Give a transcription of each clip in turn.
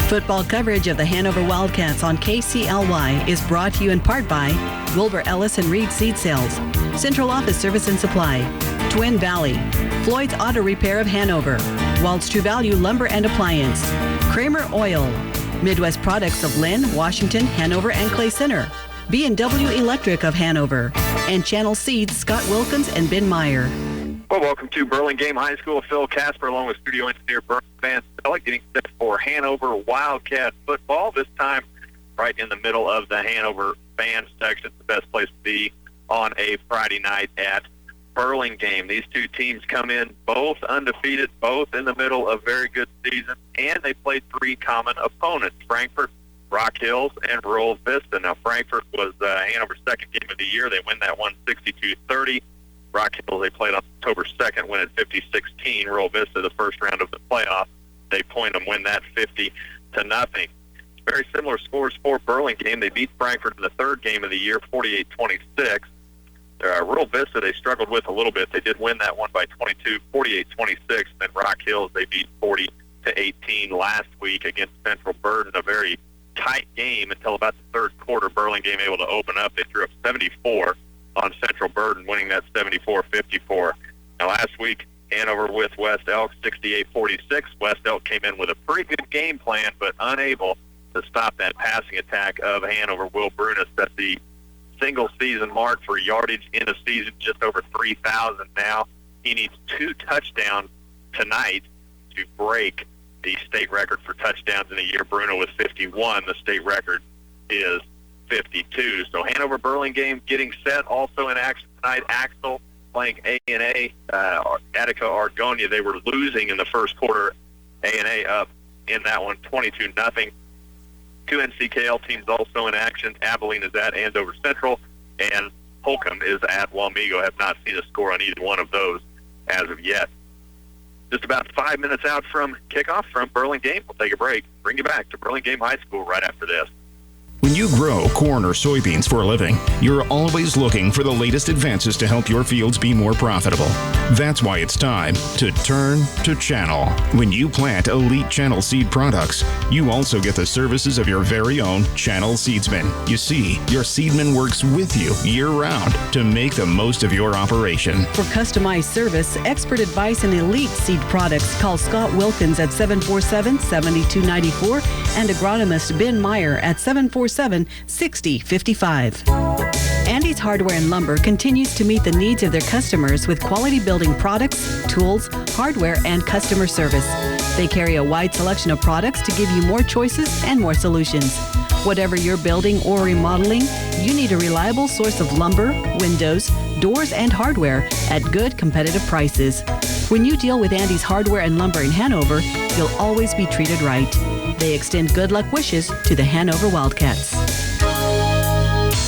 Football coverage of the Hanover Wildcats on KCLY is brought to you in part by Wilbur Ellis and Reed Seed Sales, Central Office Service and Supply, Twin Valley, Floyd's Auto Repair of Hanover, Walt's True Value Lumber and Appliance, Kramer Oil, Midwest Products of Lynn, Washington, Hanover, and Clay Center, B&W Electric of Hanover, and Channel Seeds, Scott Wilkins and Ben Meyer. Well, welcome to Burlingame High School. Phil Casper along with studio engineer Bernie Van Stella getting set for Hanover Wildcat football. This time right in the middle of the Hanover fan section. It's the best place to be on a Friday night at Burlingame. These two teams come in both undefeated, both in the middle of very good seasons, and they played three common opponents: Frankfort, Rock Hills, and Rural Vista. Now, Frankfort was Hanover's second game of the year. They win that one 62-30. Rock Hills, they played on October 2nd, win at 50-16. Rural Vista, the first round of the playoff, they point them, win that 50-0. Very similar scores for Burlingame. They beat Frankfort in the third game of the year, 48-26. Rural Vista, they struggled with a little bit. They did win that one by 22, 48-26. Then Rock Hills, they beat 40-18 last week against Central Burden. A very tight game until about the third quarter. Burlingame able to open up. They threw up 74 on Central Burden, winning that 74-54. Now, last week, Hanover with West Elk, 68-46. West Elk came in with a pretty good game plan, but unable to stop that passing attack of Hanover. Will Brunis set the single-season mark for yardage in a season, just over 3,000 now. He needs 2 touchdowns tonight to break the state record for touchdowns in a year. Bruno with 51. The state record is 52. So Hanover Burlingame getting set. Also in action tonight, Axel playing A&A, Attica Argonia. They were losing in the first quarter. A&A up in that one, 22-0. 2 NCKL teams also in action. Abilene is at Andover Central, and Holcomb is at Wamego. Have not seen a score on either one of those as of yet. Just about 5 minutes out from kickoff from Burlingame. We'll take a break. Bring you back to Burlingame High School right after this. When you grow corn or soybeans for a living, you're always looking for the latest advances to help your fields be more profitable. That's why it's time to turn to Channel. When you plant elite Channel seed products, you also get the services of your very own Channel seedsman. You see, your seedman works with you year-round to make the most of your operation. For customized service, expert advice, and elite seed products, call Scott Wilkins at 747-7294 and agronomist Ben Meyer at 747-6055. Andy's Hardware and Lumber continues to meet the needs of their customers with quality building products, tools, hardware, and customer service. They carry a wide selection of products to give you more choices and more solutions. Whatever you're building or remodeling, you need a reliable source of lumber, windows, doors, and hardware at good competitive prices. When you deal with Andy's Hardware and Lumber in Hanover, you'll always be treated right. They extend good luck wishes to the Hanover Wildcats.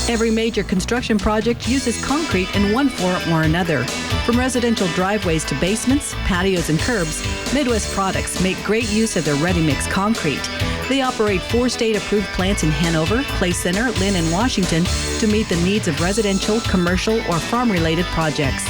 Every major construction project uses concrete in one form or another. From residential driveways to basements, patios, and curbs, Midwest Products make great use of their ready-mix concrete. They operate 4 state-approved plants in Hanover, Clay Center, Lynn, and Washington to meet the needs of residential, commercial, or farm-related projects.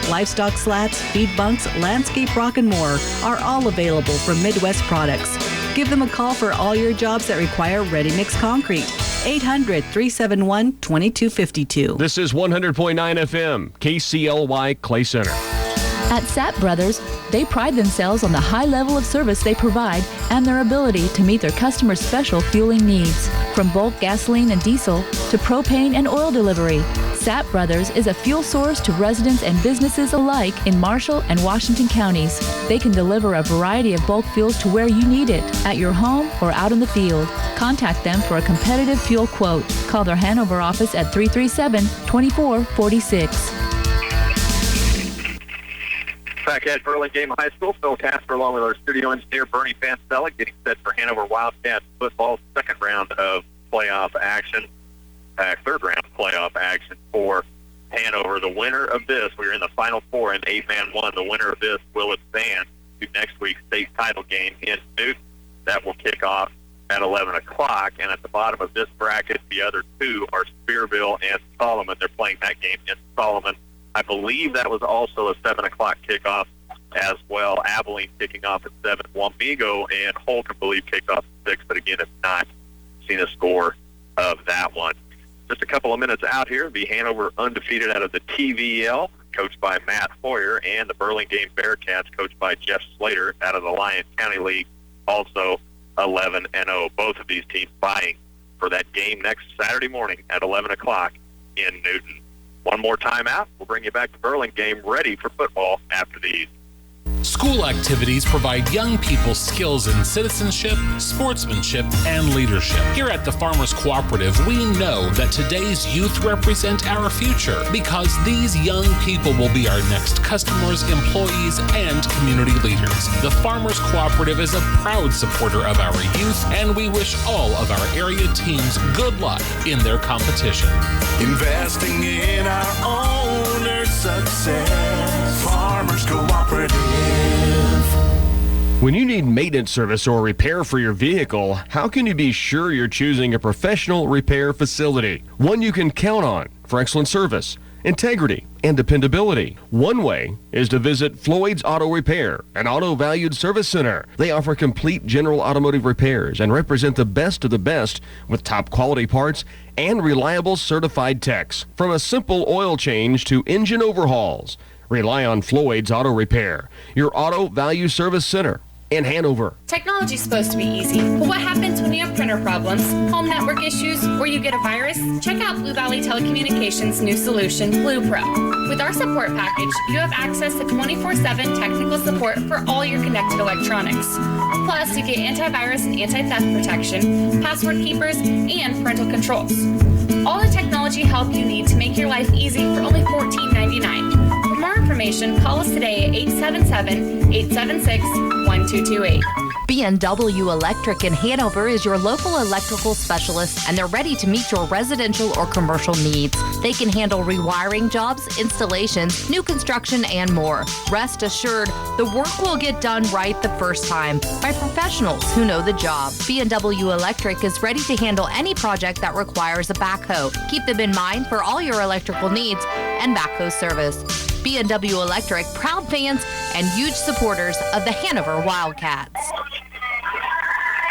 Livestock slats, feed bunks, landscape rock, and more are all available from Midwest Products. Give them a call for all your jobs that require ready-mix concrete. 800-371-2252. This is 100.9 FM, KCLY Clay Center. At Sapp Brothers, they pride themselves on the high level of service they provide and their ability to meet their customers' special fueling needs. From bulk gasoline and diesel to propane and oil delivery, Sapp Brothers is a fuel source to residents and businesses alike in Marshall and Washington counties. They can deliver a variety of bulk fuels to where you need it, at your home or out in the field. Contact them for a competitive fuel quote. Call their Hanover office at 337-2446. Back at Burlingame High School, Phil Casper along with our studio engineer Bernie Van Stella getting set for Hanover Wildcats football second round of playoff action, third round playoff action for Hanover. The winner of this, we're in the Final Four in 8-man one. The winner of this will advance to next week's state title game in Newton. That will kick off at 11 o'clock. And at the bottom of this bracket, the other two are Spearville and Solomon. They're playing that game in Solomon. I believe that was also a 7 o'clock kickoff as well. Abilene kicking off at 7. Wamego and Holcomb, I believe, kicked off at 6, but again, have not seen a score of that one. Just a couple of minutes out here, the Hanover undefeated out of the TVL, coached by Matt Hoyer, and the Burlingame Bearcats, coached by Jeff Slater, out of the Lyon County League, also 11-0. Both of these teams vying for that game next Saturday morning at 11 o'clock in Newton. One more timeout. We'll bring you back to Burlingame, ready for football after these. School activities provide young people skills in citizenship, sportsmanship, and leadership. Here at the Farmers Cooperative, we know that today's youth represent our future because these young people will be our next customers, employees, and community leaders. The Farmers Cooperative is a proud supporter of our youth, and we wish all of our area teams good luck in their competition. Investing in our owners' success. Farmers Cooperative. When you need maintenance service or repair for your vehicle, how can you be sure you're choosing a professional repair facility? One you can count on for excellent service, integrity, and dependability. One way is to visit Floyd's Auto Repair, an auto valued service center. They offer complete general automotive repairs and represent the best of the best with top quality parts and reliable certified techs. From a simple oil change to engine overhauls, rely on Floyd's Auto Repair, your auto value service center in Hanover. Technology's supposed to be easy, but what happens when you have printer problems, home network issues, or you get a virus? Check out Blue Valley Telecommunications' new solution, Blue Pro. With our support package, you have access to 24/7 technical support for all your connected electronics. Plus, you get antivirus and anti-theft protection, password keepers, and parental controls. All the technology help you need to make your life easy for only $14.99. For more information, call us today at 877-876-1228. B&W Electric in Hanover is your local electrical specialist, and they're ready to meet your residential or commercial needs. They can handle rewiring jobs, installations, new construction, and more. Rest assured, the work will get done right the first time by professionals who know the job. B&W Electric is ready to handle any project that requires a backhoe. Keep them in mind for all your electrical needs and backhoe service. B&W Electric, proud fans and huge supporters of the Hanover Wildcats.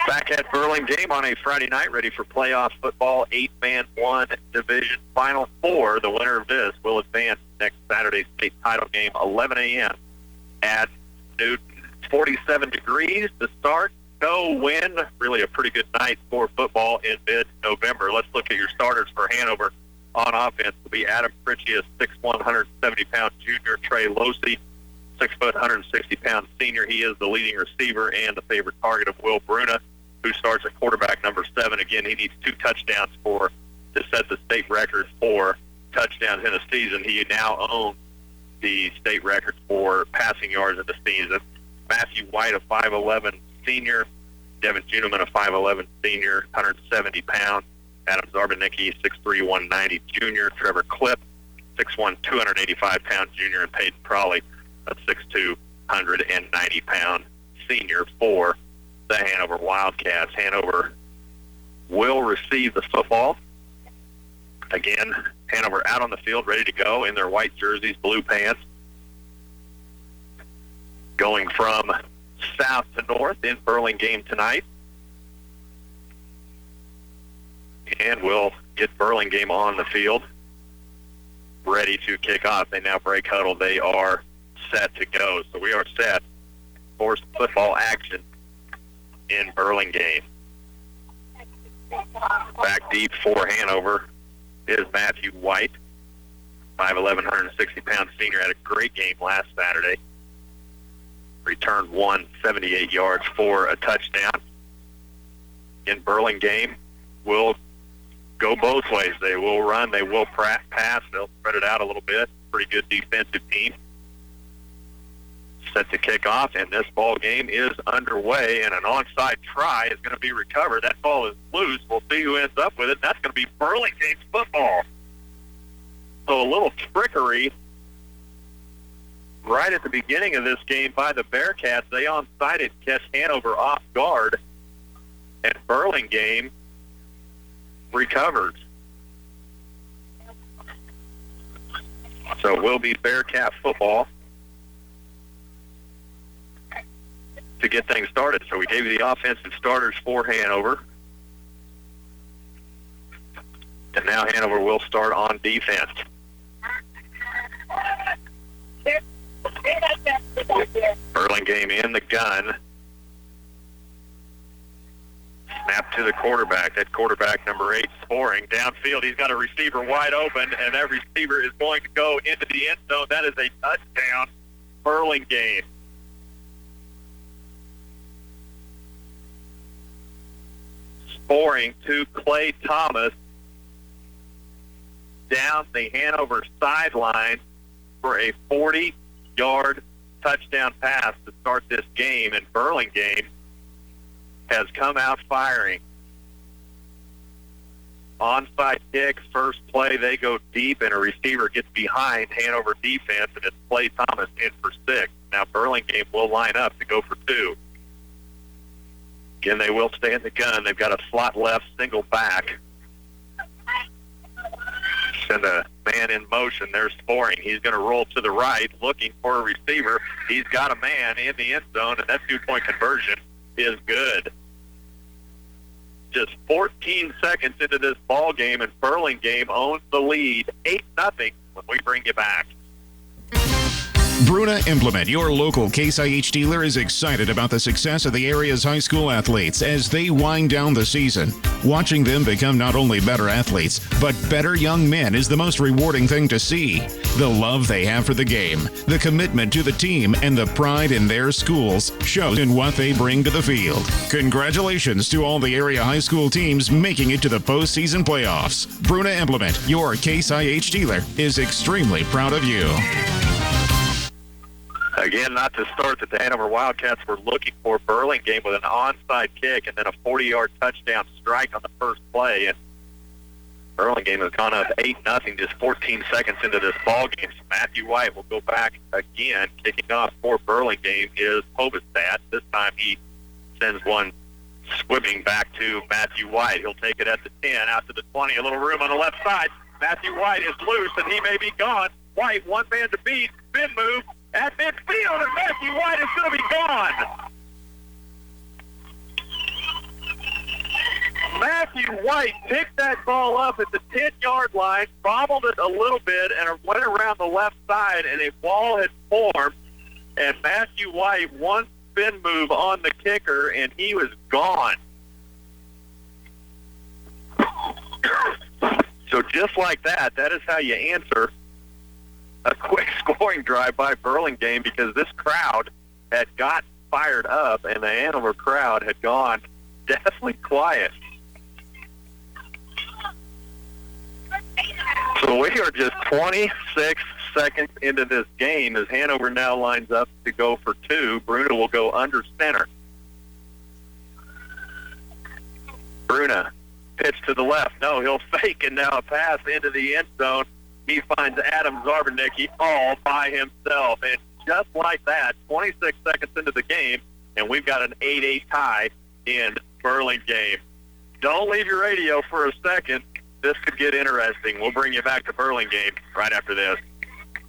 Back at Burlingame on a Friday night, ready for playoff football, 8-man 1 division Final Four. The winner of this will advance next Saturday's state title game, 11 a.m. at Newton. 47 degrees to start. No wind. Really a pretty good night for football in mid-November. Let's look at your starters for Hanover. On offense will be Adam Pritchie, a 6'1", 170-pound junior. Trey Losey, 6 foot, 160-pound senior. He is the leading receiver and the favorite target of Will Bruna, who starts at quarterback number 7. Again, he needs 2 touchdowns to set the state record for touchdowns in a season. He now owns the state record for passing yards in the season. Matthew White, a 5'11 senior. Devin Juneman, a 5'11 senior, 170 pounds. Adam Zarbanicki, 6'3", 190 junior. Trevor Clipp, 6'1", 285-pound junior. And Peyton Prawley, a 6'2", 190-pound senior for the Hanover Wildcats. Hanover will receive the football. Again, Hanover out on the field, ready to go in their white jerseys, blue pants. Going from south to north in Burlingame tonight. And we'll get Burlingame on the field, ready to kick off. They now break huddle. They are set to go. So we are set for some football action in Burlingame. Back deep for Hanover is Matthew White, 5'11", 160-pound senior. Had a great game last Saturday. Returned 178 yards for a touchdown. In Burlingame, will go both ways. They will run. They will pass. They'll spread it out a little bit. Pretty good defensive team. Set to kick off, and this ball game is underway, and an onside try is going to be recovered. That ball is loose. We'll see who ends up with it. That's going to be Burlingame's football. So a little trickery right at the beginning of this game by the Bearcats. They onside catch Hanover off guard, and Burlingame recovers. So it will be Bearcat football. to get things started. So we gave you the offensive starters for Hanover. And now Hanover will start on defense. Burlingame in the gun. Snap to the quarterback. That quarterback, number 8, scoring. Downfield, he's got a receiver wide open, and that receiver is going to go into the end zone. That is a touchdown, Burlingame. Scoring to Clay Thomas down the Hanover sideline for a 40-yard touchdown pass to start this game, and Burlingame has come out firing. Onside kick, first play, they go deep, and a receiver gets behind Hanover defense, and it's Clay Thomas in for 6. Now Burlingame will line up to go for 2. Again, they will stay in the gun. They've got a slot left, single back. Send a man in motion. They're scoring. He's going to roll to the right, looking for a receiver. He's got a man in the end zone, and that 2-point conversion is good. Just 14 seconds into this ball game, and Burlingame owns the lead 8-0 when we bring you back. Bruna Implement, your local Case IH dealer, is excited about the success of the area's high school athletes as they wind down the season. Watching them become not only better athletes, but better young men is the most rewarding thing to see. The love they have for the game, the commitment to the team, and the pride in their schools shows in what they bring to the field. Congratulations to all the area high school teams making it to the postseason playoffs. Bruna Implement, your Case IH dealer, is extremely proud of you. Again, not to start that the Hanover Wildcats were looking for. Burlingame with an onside kick and then a 40-yard touchdown strike on the first play. And Burlingame has gone up 8-0 just 14 seconds into this ball game. So Matthew White will go back again. Kicking off for Burlingame is Hobestad. This time he sends one swimming back to Matthew White. He'll take it at the 10, out to the 20, a little room on the left side. Matthew White is loose, and he may be gone. White, one man to beat, spin move at midfield, and Matthew White is going to be gone. Matthew White picked that ball up at the 10-yard line, bobbled it a little bit, and went around the left side, and a ball had formed, and Matthew White, one spin move on the kicker, and he was gone. So just like that, that is how you answer a quick scoring drive by Burlingame, because this crowd had got fired up, and the Hanover crowd had gone deathly quiet. So we are just 26 seconds into this game as Hanover now lines up to go for 2. Bruna will go under center. Bruna, pitch to the left. No, he'll fake, and now a pass into the end zone. He finds Adam Zarbernicki all by himself. And just like that, 26 seconds into the game, and we've got an 8-8 tie in Burlingame. Don't leave your radio for a second. This could get interesting. We'll bring you back to Burlingame right after this.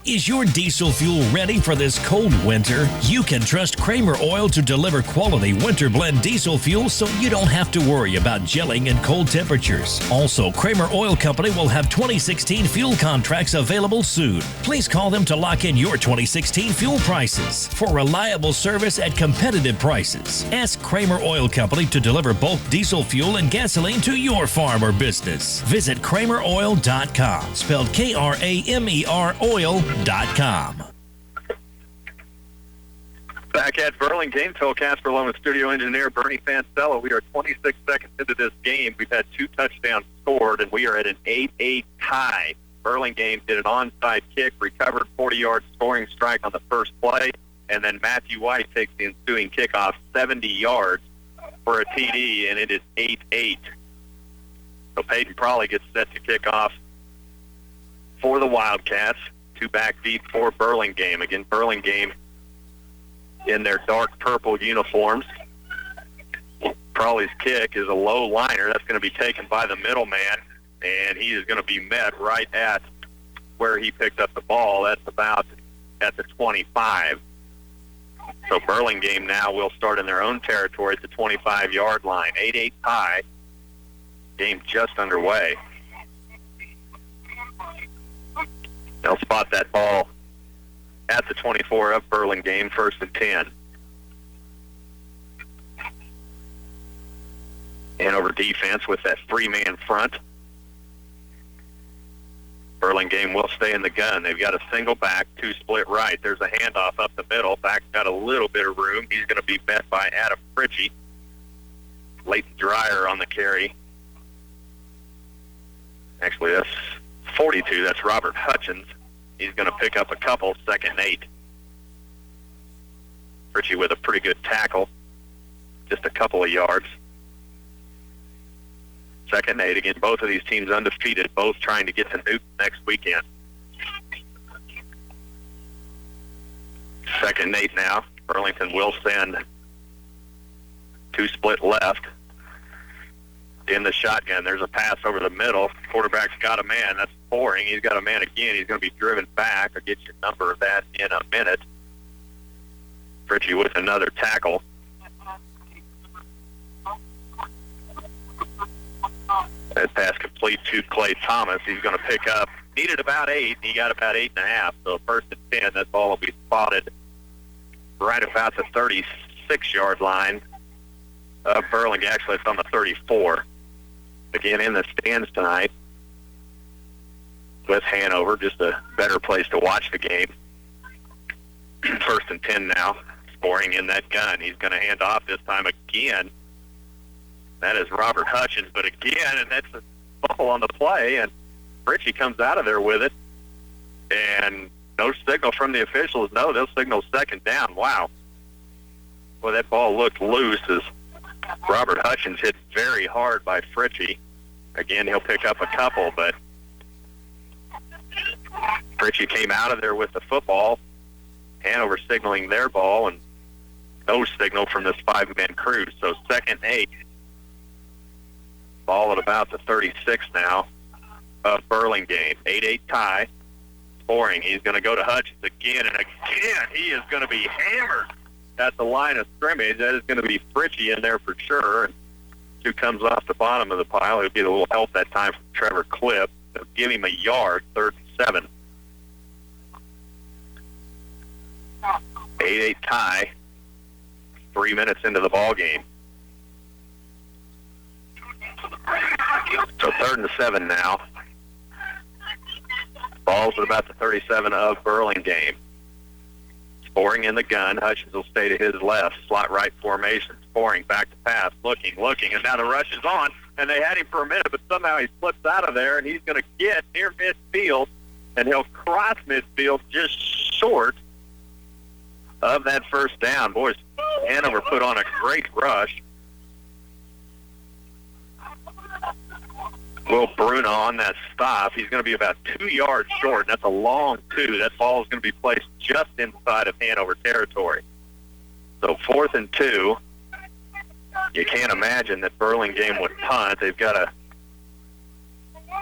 Is your diesel fuel ready for this cold winter? You can trust Kramer Oil to deliver quality winter blend diesel fuel so you don't have to worry about gelling in cold temperatures. Also, Kramer Oil Company will have 2016 fuel contracts available soon. Please call them to lock in your 2016 fuel prices. For reliable service at competitive prices, ask Kramer Oil Company to deliver bulk diesel fuel and gasoline to your farm or business. Visit KramerOil.com, spelled K-R-A-M-E-R oil.com. Back at Burlingame, Phil Casper along with studio engineer Bernie Fancello. We are 26 seconds into this game. We've had 2 touchdowns scored, and we are at an 8-8 tie. Burlingame did an onside kick, recovered 40-yard scoring strike on the first play, and then Matthew White takes the ensuing kickoff 70 yards for a TD, and it is 8-8. So Peyton Prawley gets set to kick off for the Wildcats. 2 back deep for Burlingame. Again, Burlingame in their dark purple uniforms. Prawley's kick is a low liner. That's going to be taken by the middleman, and he is going to be met right at where he picked up the ball. That's about at the 25. So Burlingame now will start in their own territory at the 25-yard line. 8-8 tie. Game just underway. They'll spot that ball at the 24 of Burlingame, 1st and 10. Hanover defense with that three-man front. Burlingame will stay in the gun. They've got a single back, two split right. There's a handoff up the middle. Back's got a little bit of room. He's going to be met by Adam Fritchie. Leighton Dreyer on the carry. Actually, that's 42. That's Robert Hutchins. He's going to pick up a couple, 2nd and 8. Fritchie with a pretty good tackle. Just a couple of yards. 2nd and 8. Again, both of these teams undefeated, both trying to get to Newton next weekend. 2nd and 8 now. Burlington will send two split left. In the shotgun, there's a pass over the middle. Quarterback's got a man. That's Boring. He's got a man again. He's going to be driven back. I'll get your number of that in a minute. Fritchie with another tackle. That pass complete to Clay Thomas. He's going to pick up. Needed about 8. He got about 8.5. So 1st and 10. That ball will be spotted right about the 36-yard line of Burlingame. Actually, it's on the 34. Again, in the stands tonight with Hanover. Just a better place to watch the game. 1st and 10 now. Scoring in that gun. He's going to hand off this time again. That is Robert Hutchins, but again, and that's a ball on the play, and Fritchie comes out of there with it, and no signal from the officials. No, they'll signal 2nd down. Wow. Well, that ball looked loose as Robert Hutchins hit very hard by Fritchie. Again, he'll pick up a couple, but Fritchie came out of there with the football. Hanover signaling their ball, and no signal from this 5-man crew. So 2nd and 8. Ball at about the 36 now of Burlingame. 8-8 tie. Boring. He's going to go to Hutchins again, and again he is going to be hammered at the line of scrimmage. That is going to be Fritchie in there for sure. And who comes off the bottom of the pile. He'll get a little help that time from Trevor Clipp. They'll give him a yard, 3rd and 7. 8-8 tie. 3 minutes into the ball game. So 3rd and 7 now. Ball's at about the 37 of Burlingame. Boring in the gun. Hutchins will stay to his left. Slot right formation. Boring back to pass. Looking. And now the rush is on. And they had him for a minute, but somehow he slips out of there, and he's going to get near midfield, and he'll cross midfield just short of that 1st down. Boys, Hanover put on a great rush. Will Bruna on that stop. He's going to be about 2 yards short, and that's a long 2. That ball is going to be placed just inside of Hanover territory. So 4th and 2. You can't imagine that Burlingame would punt. They've got a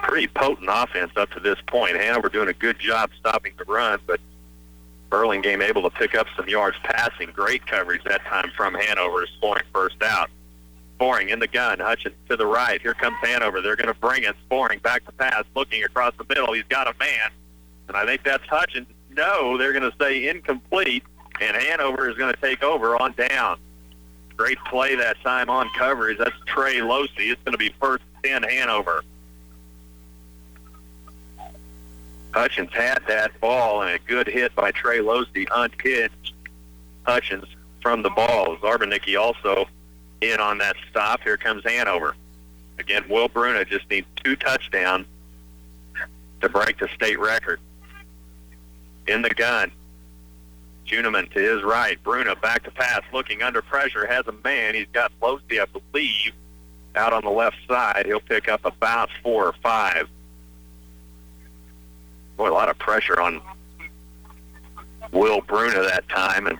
pretty potent offense up to this point. Hanover doing a good job stopping the run, but Burlingame able to pick up some yards passing. Great coverage that time from Hanover, scoring 1st out. Boring in the gun. Hutchins to the right. Here comes Hanover. They're going to bring it. Boring back to pass. Looking across the middle. He's got a man. And I think that's Hutchins. No, they're going to say incomplete. And Hanover is going to take over on down. Great play that time on coverage. That's Trey Losey. It's going to be 1st and 10 Hanover. Hutchins had that ball, and a good hit by Trey Losey unhitched Hutchins from the ball. Zarbanicki also in on that stop. Here comes Hanover. Again, Will Bruna just needs 2 touchdowns to break the state record. In the gun. Juneman to his right. Bruna back to pass. Looking under pressure. Has a man. He's got Losey, I believe, out on the left side. He'll pick up about 4 or 5. Boy, a lot of pressure on Will Bruna that time, and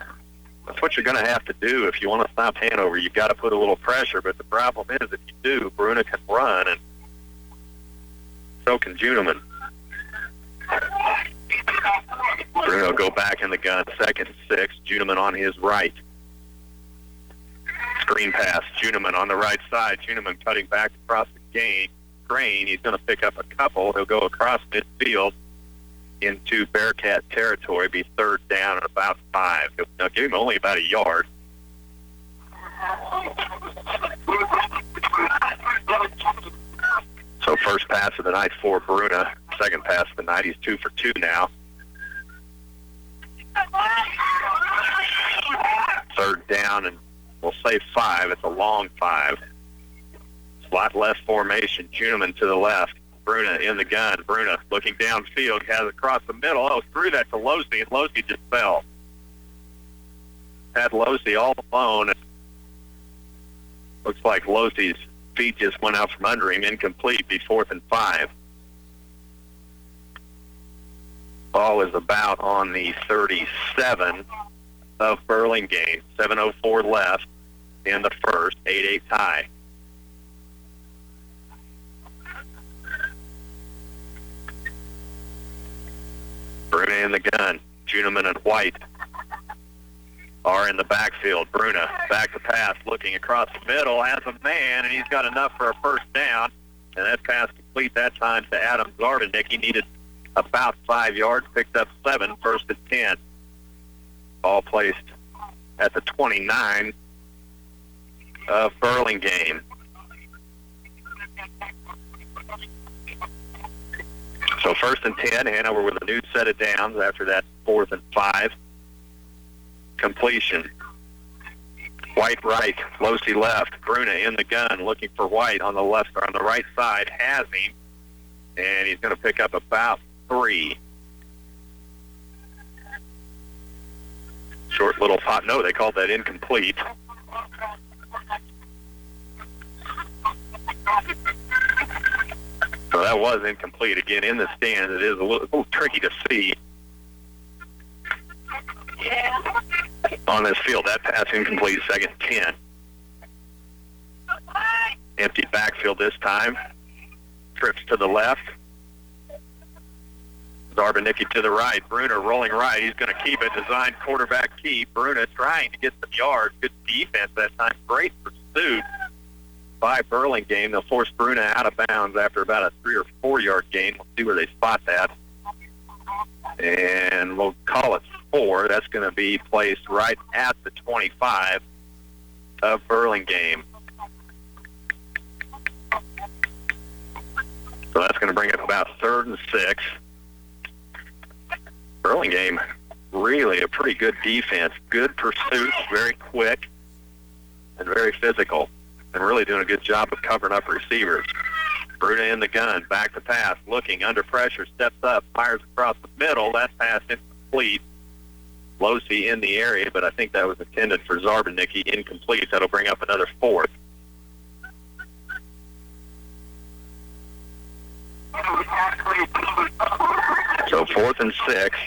that's what you're going to have to do if you want to stop Hanover. You've got to put a little pressure, but the problem is if you do, Bruna can run, and so can Juneman. Bruno go back in the gun, 2nd and 6. Juneman on his right. Screen pass, Juneman on the right side. Juneman cutting back across the grain. He's going to pick up a couple. He'll go across midfield into Bearcat territory, be 3rd down and about 5. Now give him only about a yard. So first pass of the night for Bruna. Second pass of the night. He's 2 for 2 now. 3rd down, and we'll say 5. It's a long 5. Slot left formation. Juneman to the left. Bruna in the gun. Bruna looking downfield. Has it across the middle. Oh, threw that to Losey, and Losey just fell. Had Losey all alone. Looks like Losey's feet just went out from under him. Incomplete. Be 4th and 5. Ball is about on the 37 of Burlingame. 7:04 left in the first. 8-8 tie. Bruna in the gun. Juneman and White are in the backfield. Bruna back to pass, looking across the middle, has a man, and he's got enough for a 1st down. And that pass complete that time to Adam Zarvinick. He needed about 5 yards, picked up 7, 1st and 10. All placed at the 29 of Burlingame. So 1st and 10, Hanover with a new set of downs after that 4th and 5. Completion. White right, Losey left. Bruna in the gun, looking for White on the left or on the right side. Has him, and he's going to pick up about 3. Short little pot. No, they called that incomplete. So that was incomplete. Again, in the stands, it is a little tricky to see on this field. That pass incomplete, 2nd and 10. Empty backfield this time. Trips to the left. Zarbanicki to the right. Bruna rolling right. He's going to keep it. Designed quarterback keep. Bruna trying to get some yards. Good defense that time. Great pursuit by Burlingame. They'll force Bruna out of bounds after about a 3 or 4 yard gain. We'll see where they spot that. And we'll call it 4. That's going to be placed right at the 25 of Burlingame. So that's going to bring up about 3rd and 6. Burlingame, really a pretty good defense. Good pursuit, very quick, and very physical. And really doing a good job of covering up receivers. Bruna in the gun, back to pass, looking under pressure, steps up, fires across the middle. That pass incomplete. Losey in the area, but I think that was intended for Zarbanicki. Incomplete. That'll bring up another 4th. So 4th and 6.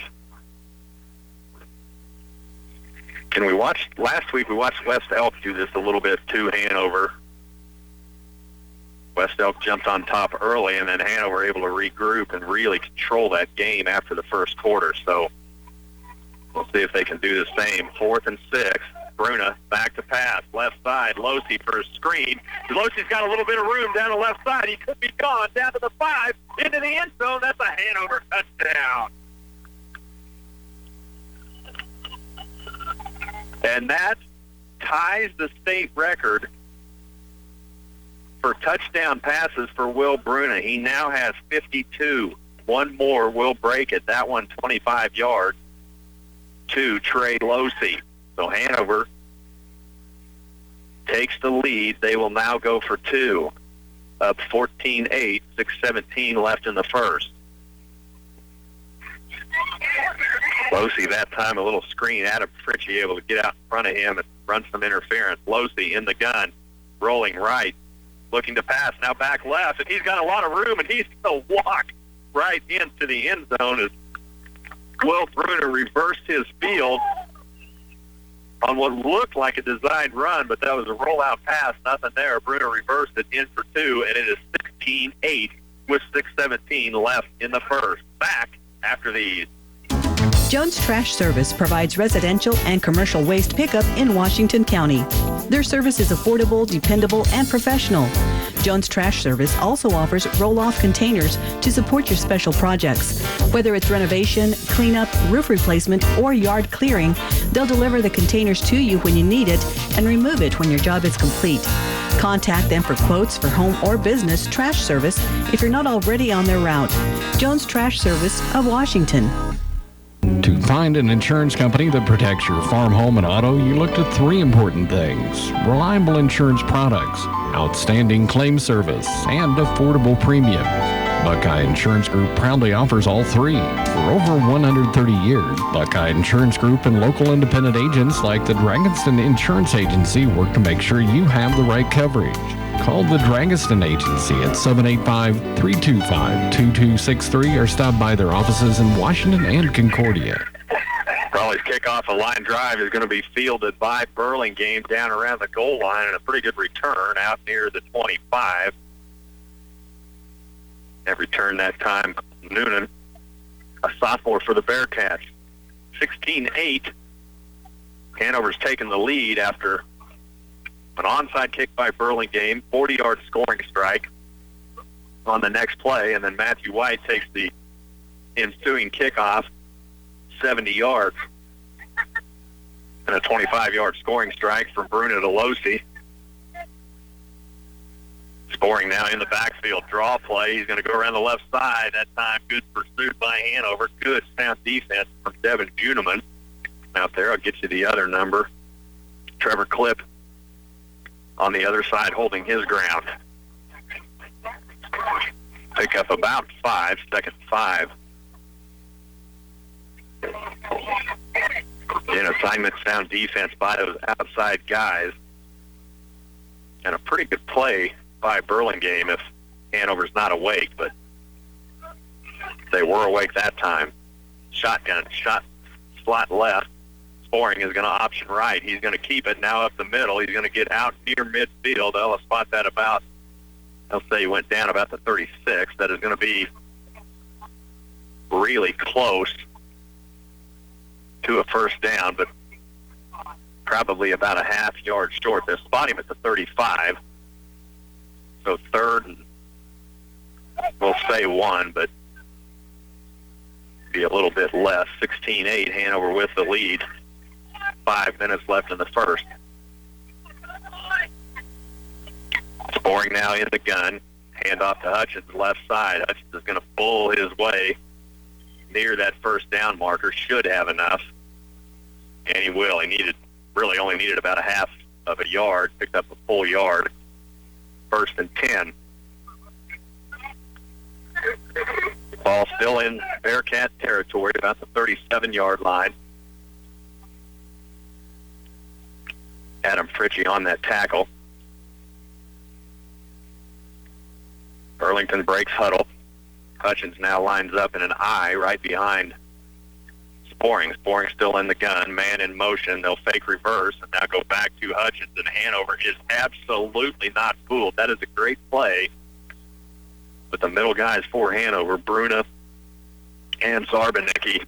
Can we watch? Last week we watched West Elk do this a little bit to Hanover. West Elk jumped on top early, and then Hanover able to regroup and really control that game after the first quarter. So we'll see if they can do the same. 4th and 6. Bruna back to pass. Left side. Losey for a screen. Losey's got a little bit of room down the left side. He could be gone. Down to the 5. Into the end zone. That's a Hanover touchdown. And that ties the state record for touchdown passes for Will Bruna. He now has 52. One more will break it. That one 25 yards to Trey Losey. So Hanover takes the lead. They will now go for 2. Up 14-8, 6:17 left in the first. Losey that time a little screen. Adam Fritchie able to get out in front of him and run some interference. Losey in the gun, rolling right, looking to pass. Now back left, and he's got a lot of room, and he's going to walk right into the end zone as Will Bruna reversed his field on what looked like a designed run, but that was a rollout pass. Nothing there. Bruna reversed it in for 2, and it is 16-8 with 6:17 left in the first. Back after these. Jones Trash Service provides residential and commercial waste pickup in Washington County. Their service is affordable, dependable, and professional. Jones Trash Service also offers roll-off containers to support your special projects. Whether it's renovation, cleanup, roof replacement, or yard clearing, they'll deliver the containers to you when you need it and remove it when your job is complete. Contact them for quotes for home or business trash service if you're not already on their route. Jones Trash Service of Washington. To find an insurance company that protects your farm, home, and auto, you look to three important things: reliable insurance products, outstanding claim service, and affordable premiums. Buckeye Insurance Group proudly offers all three. For over 130 years, Buckeye Insurance Group and local independent agents like the Dragonston Insurance Agency work to make sure you have the right coverage. Call the Dragonston Agency at 785-325-2263 or stop by their offices in Washington and Concordia. Raleigh's kickoff, a line drive, is going to be fielded by Burlingame down around the goal line, and a pretty good return out near the 25. That return that time, Noonan, a sophomore for the Bearcats. 16-8. Hanover's taken the lead after an onside kick by Burlingame, 40-yard scoring strike on the next play, and then Matthew White takes the ensuing kickoff 70 yards, and a 25-yard scoring strike from Bruno DeLosi. Scoring now in the backfield, draw play. He's going to go around the left side. That time, good pursuit by Hanover. Good sound defense from Devin Juneman out there. I'll get you the other number. Trevor Clipp on the other side holding his ground. Pick up about 5, second 5. In assignment sound defense by those outside guys. And a pretty good play by Burlingame if Hanover's not awake, but they were awake that time. Shotgun, shot slot left. Sporing is going to option right. He's going to keep it now up the middle. He's going to get out near midfield. They'll spot that about, I'll say he went down about the 36. That is going to be really close to a first down, but probably about a half yard short. They'll spot him at the 35. So third, and we'll say 1, but be a little bit less. 16-8, Hanover with the lead. 5 minutes left in the first. Sporing now in the gun. Hand off to Hutchins, left side. Hutchins is going to pull his way near that first down marker. Should have enough. And he will. He really only needed about a half of a yard. Picked up a full yard. First and 10. Ball still in Bearcat territory, about the 37-yard line. Adam Fritchie on that tackle. Burlington breaks huddle. Hutchins now lines up in an I right behind Sporing. Sporing still in the gun, man in motion. They'll fake reverse and now go back to Hutchins, and Hanover is absolutely not fooled. That is a great play. But the middle guys for Hanover, Bruna and Zarbanicki,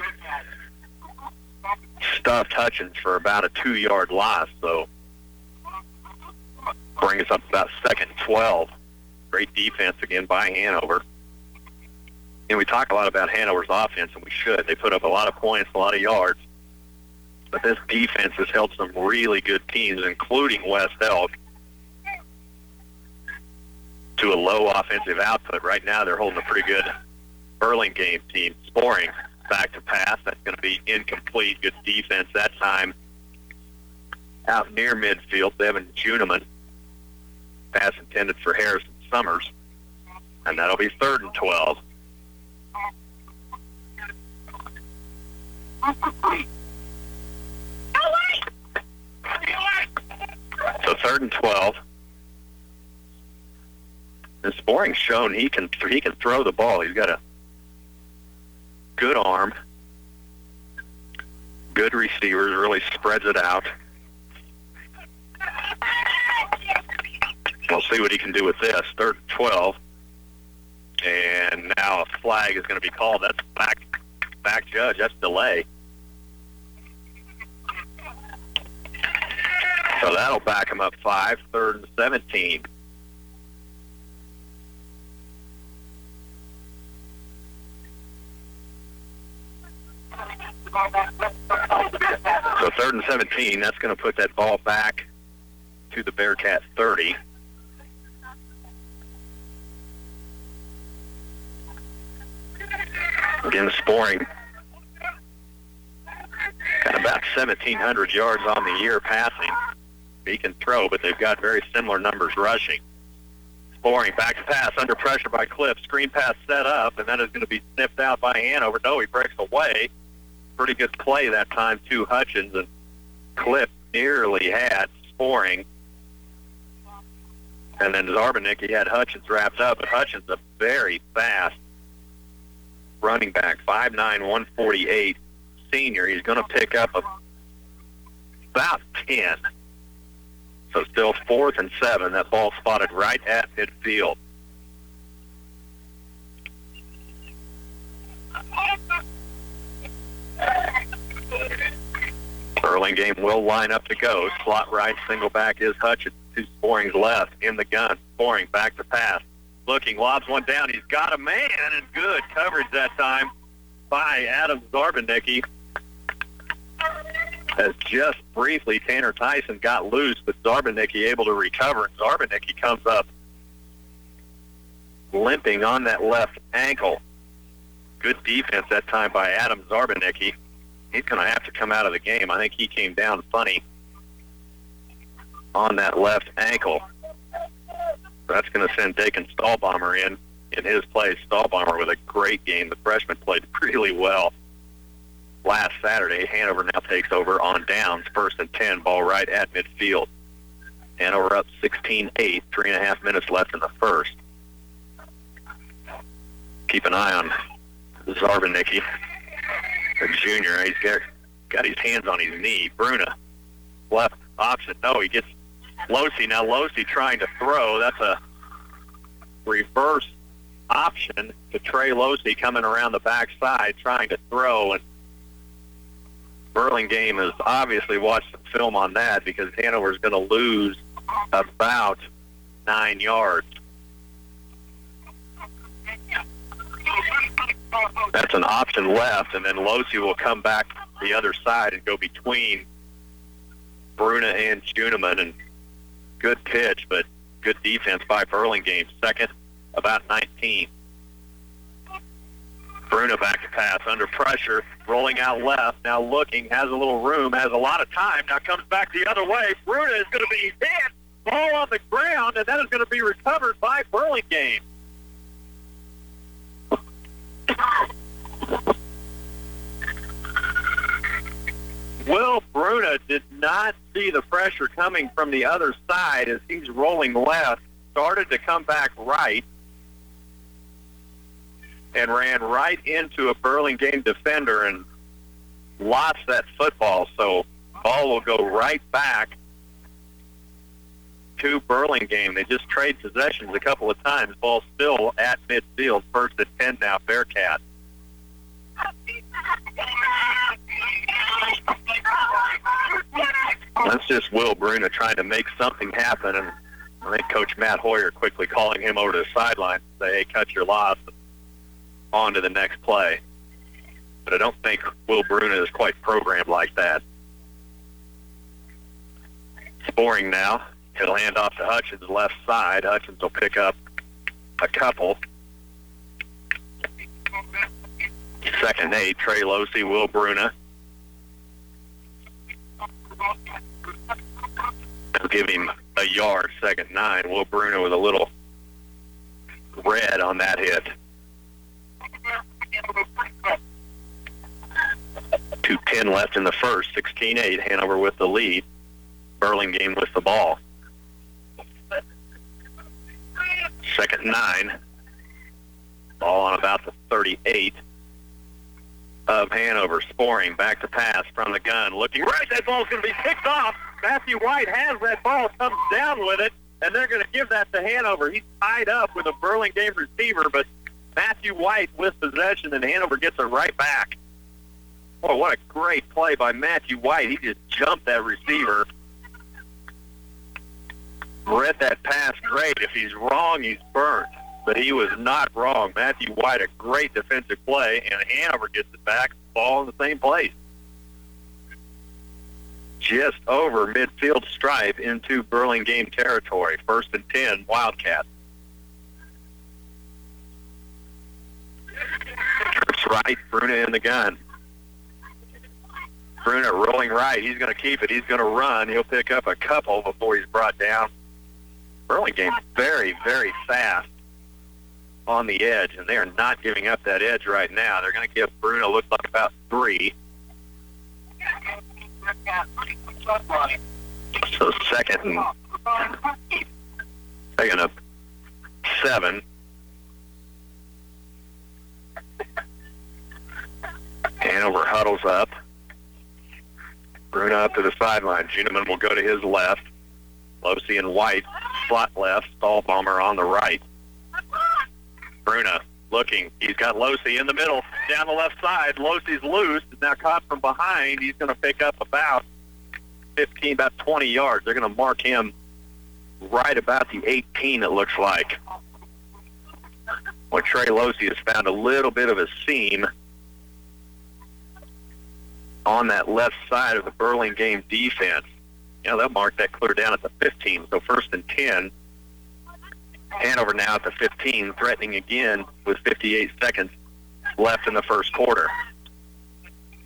stuffed Hutchins for about a 2-yard loss, so bring us up about second 12. Great defense again by Hanover. And we talk a lot about Hanover's offense, and we should. They put up a lot of points, a lot of yards. But this defense has held some really good teams, including West Elk, to a low offensive output. Right now they're holding a pretty good Burlingame team. Sporing back to pass. That's going to be incomplete. Good defense that time. Out near midfield, Devin Juneman. Pass intended for Harrison Summers. And that'll be third and 12. So third and 12. And Sporing's shown he can throw the ball. He's got a good arm, good receivers, really spreads it out. We'll see what he can do with this. Third and 12. And now a flag is going to be called. That's back back judge. That's delay. So that'll back him up 5, 3rd and 17. So 3rd and 17, that's going to put that ball back to the Bearcat 30. Again, Sporing got about 1,700 yards on the year passing. He can throw, but they've got very similar numbers rushing. Sporing back to pass under pressure by Cliff. Screen pass set up, and that is going to be snipped out by Hanover. No, he breaks away. Pretty good play that time to Hutchins, and Cliff nearly had Sporing. And then Zarbanicki had Hutchins wrapped up, but Hutchins a very fast running back, 5'9", 148 senior. He's going to pick up about 10. So still 4th and 7. That ball spotted right at midfield. Burlingame will line up to go. Slot right, single back is Hutchins. To Sporing's left in the gun. Sporing back to pass. Looking, lobs one down. He's got a man, and good coverage that time by Adam Zarbanicki. As just briefly Tanner Tyson got loose, but Zarbanicki able to recover, and Zarbanicki comes up limping on that left ankle. Good defense that time by Adam Zarbanicki. He's going to have to come out of the game. I think he came down funny on that left ankle. That's going to send Dakin Stahlbomber in his place. Stahlbomber with a great game. The freshman played really well last Saturday. Hanover now takes over on downs. 1st and 10, ball right at midfield. Hanover up 16-8, 3.5 minutes left in the first. Keep an eye on Zarbanicki, the junior. He's got his hands on his knee. Bruna, left option. No, he gets Losey. Now Losey trying to throw. That's a reverse option to Trey Losey coming around the backside trying to throw. And Burlingame has obviously watched some film on that because Hanover's going to lose about 9 yards. That's an option left, and then Losey will come back the other side and go between Bruna and Schuneman. And good pitch, but good defense by Burlingame. 2nd, about 19. Bruna back to pass under pressure, rolling out left, now looking, has a little room, has a lot of time, now comes back the other way. Bruna is going to be hit, ball on the ground, and that is going to be recovered by Burlingame. Will Bruna did not see the pressure coming from the other side as he's rolling left, started to come back right, and ran right into a Burlingame defender and lost that football. So ball will go right back to Burlingame. They just trade possessions a couple of times. Ball still at midfield. 1st and 10 now, Bearcat. That's just Will Bruna trying to make something happen, and I think Coach Matt Hoyer quickly calling him over to the sideline to say, hey, cut your loss, and on to the next play. But I don't think Will Bruna is quite programmed like that. Sporing now. He'll hand off to Hutchins, left side. Hutchins will pick up a couple. 2nd and 8, Trey Losey, Will Bruna. They'll give him a yard, 2nd and 9. Will Bruna with a little red on that hit. 2:10 left in the first, 16-8. Hanover with the lead. Burlingame with the ball. 2nd and 9. Ball on about the 38 of Hanover. Sporing back to pass from the gun. Looking right. That ball's going to be picked off. Matthew White has that ball, comes down with it, and they're going to give that to Hanover. He's tied up with a Burlingame receiver, but Matthew White with possession, and Hanover gets it right back. Oh, what a great play by Matthew White. He just jumped that receiver. Read that pass great. If he's wrong, he's burnt. But he was not wrong. Matthew White, a great defensive play, and Hanover gets it back, ball in the same place. Just over midfield stripe into Burlingame territory. 1st and 10, Wildcat. Trips right, Bruna in the gun. Bruna rolling right. He's going to keep it. He's going to run. He'll pick up a couple before he's brought down. Burlingame very, very fast on the edge, and they are not giving up that edge right now. They're going to give Bruna, looks like, about 3. So second and 7. Hanover huddles up. Bruna up to the sideline. Juneman will go to his left. Losey and White, slot left. Stahlbomber on the right. Bruna looking. He's got Losey in the middle, down the left side. Losey's loose. Is now caught from behind. He's going to pick up about 15, about 20 yards. They're going to mark him right about the 18, it looks like. Well, Trey Losey has found a little bit of a seam on that left side of the Burlingame defense. They'll mark that clear down at the 15. So 1st and 10. Hanover now at the 15, threatening again with 58 seconds left in the first quarter.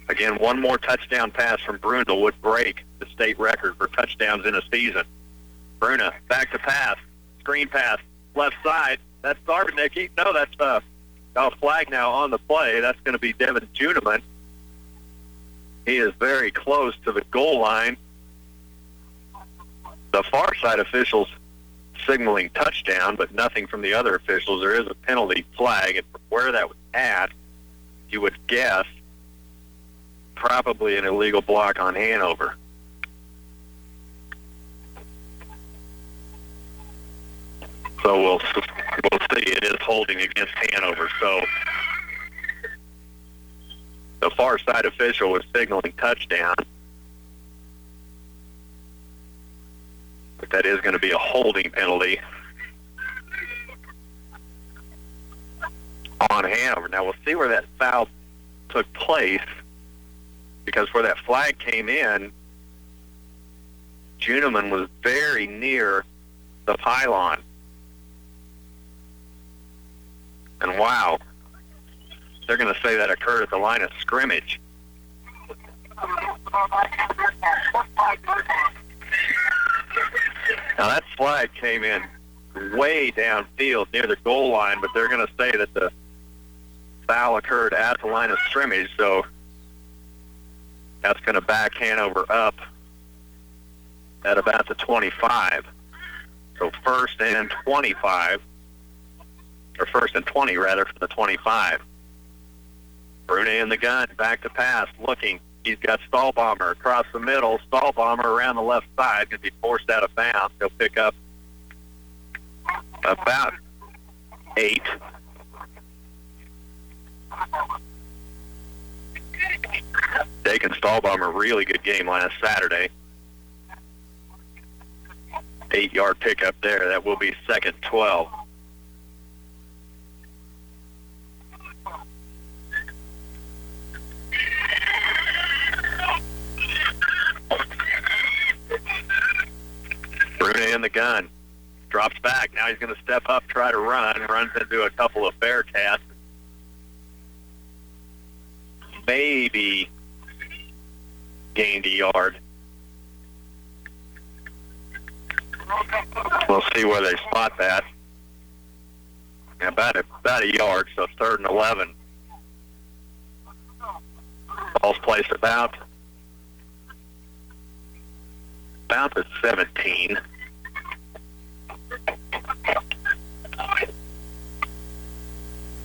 Again, one more touchdown pass from Bruna would break the state record for touchdowns in a season. Bruna back to pass, screen pass, left side. That's Sarbanicki. No, that's a flag now on the play. That's going to be Devin Juneman. He is very close to the goal line. The far side officials signaling touchdown, but nothing from the other officials. There is a penalty flag, and from where that was at, you would guess probably an illegal block on Hanover. So we'll see. It is holding against Hanover. So the far side official was signaling touchdown. But that is going to be a holding penalty on Hanover. Now we'll see where that foul took place, because where that flag came in, Juneman was very near the pylon. And wow, they're going to say that occurred at the line of scrimmage. Now that flag came in way downfield near the goal line, but they're going to say that the foul occurred at the line of scrimmage, so that's going to back Hanover up at about the 25. So 1st and 25, or 1st and 20 rather, for the 25. Bruna in the gun, back to pass, looking. He's got Stahlbomber across the middle. Stahlbomber around the left side, going to be forced out of bounds. He'll pick up about 8. Dakin Stahlbomber, really good game last Saturday. 8-yard pickup there. That will be 2nd 12. Bruna in the gun. Drops back. Now he's going to step up, try to run. Runs into a couple of Bearcats. Maybe gained a yard. We'll see where they spot that. About a yard, so 3rd and 11. Ball's placed about the 17.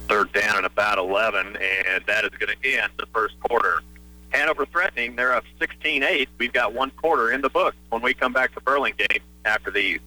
Third down and about 11, and that is going to end the first quarter. Hanover threatening. They're up 16-8. We've got one quarter in the book when we come back to Burlingame after these.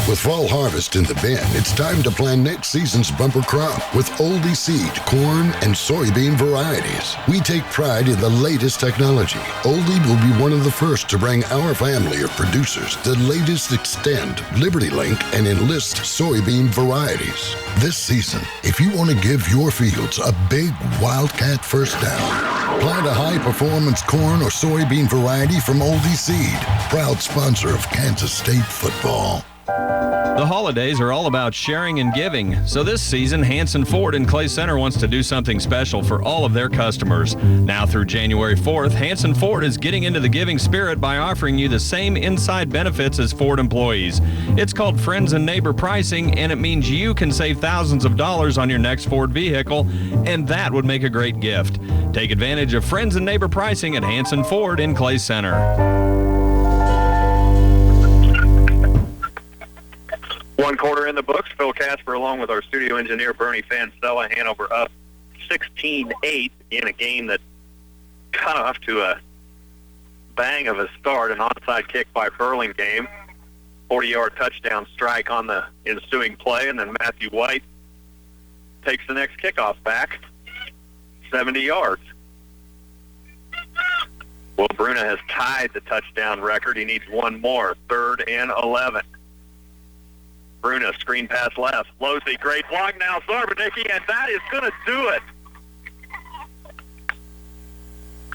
With fall harvest in the bin, it's time to plan next season's bumper crop with Oldie seed, corn, and soybean varieties. We take pride in the latest technology. Oldie will be one of the first to bring our family of producers the latest Extend, Liberty Link, and Enlist soybean varieties. This season, if you want to give your fields a big Wildcat first down, plant a high-performance corn or soybean variety from Oldie Seed, proud sponsor of Kansas State football. The holidays are all about sharing and giving, so this season, Hanson Ford in Clay Center wants to do something special for all of their customers. Now through January 4th, Hanson Ford is getting into the giving spirit by offering you the same inside benefits as Ford employees. It's called Friends and Neighbor Pricing, and it means you can save thousands of dollars on your next Ford vehicle, and that would make a great gift. Take advantage of Friends and Neighbor Pricing at Hanson Ford in Clay Center. One quarter in the books. Phil Casper along with our studio engineer Bernie Fancella. Hanover up 16-8 in a game that got off to a bang of a start. An onside kick by Burlingame. 40-yard touchdown strike on the ensuing play, and then Matthew White takes the next kickoff back 70 yards. Will Bruna has tied the touchdown record. He needs one more. 3rd and 11. Bruna, screen pass left. Losey, great block now. Zarbanicki, and that is going to do it.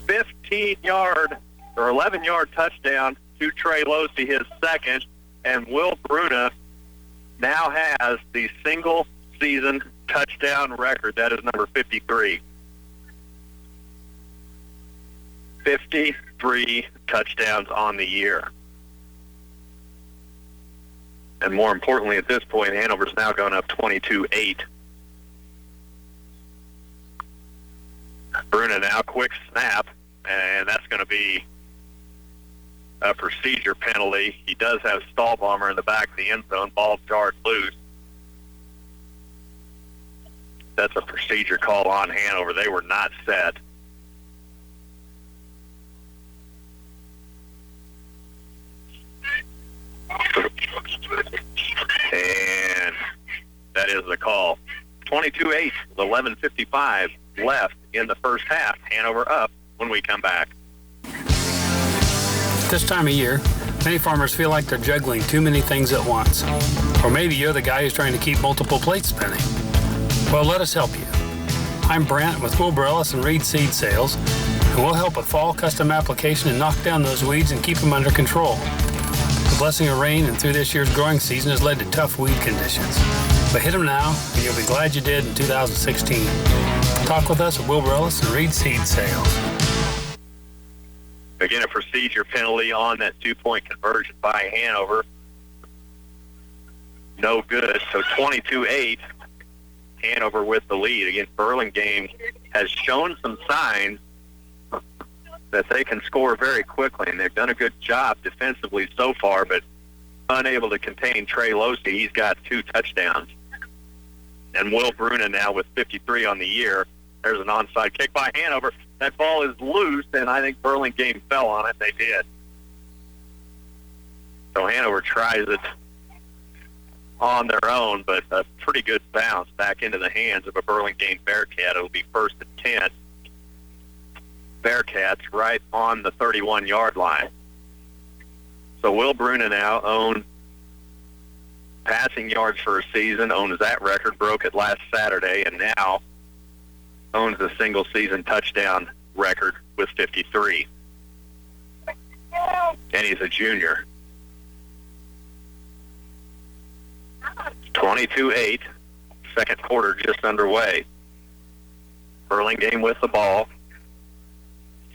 15-yard or 11-yard touchdown to Trey Losey, his second. And Will Bruna now has the single-season touchdown record. That is number 53. 53 touchdowns on the year. And more importantly, at this point, Hanover's now gone up 22-8. Bruna now, quick snap, and that's going to be a procedure penalty. He does have Stahlbomber in the back of the end zone. Ball jarred loose. That's a procedure call on Hanover. They were not set. And that is the call. 22-8 with 11:55 left in the first half. Hanover up when we come back. This time of year, many farmers feel like they're juggling too many things at once. Or maybe you're the guy who's trying to keep multiple plates spinning. Well, let us help you. I'm Brant with Wilbur Ellis and Reed Seed Sales, and we'll help with fall custom application and knock down those weeds and keep them under control. The blessing of rain and through this year's growing season has led to tough weed conditions. But hit them now, and you'll be glad you did in 2016. Talk with us at Wilbur Ellis and Reed Seed Sales. Again, a procedure penalty on that two-point conversion by Hanover. No good. So 22-8, Hanover with the lead. Again, Burlingame has shown some signs that they can score very quickly, and they've done a good job defensively so far, but unable to contain Trey Losey. He's got 2 touchdowns. And Will Bruna now with 53 on the year. There's an onside kick by Hanover. That ball is loose, and I think Burlingame fell on it. They did. So Hanover tries it on their own, but a pretty good bounce back into the hands of a Burlingame Bearcat. It'll be 1st and 10. Bearcats right on the 31-yard line. So Will Bruna now owns passing yards for a season, owns that record, broke it last Saturday, and now owns the single-season touchdown record with 53. And he's a junior. 22-8, second quarter just underway. Burlingame with the ball.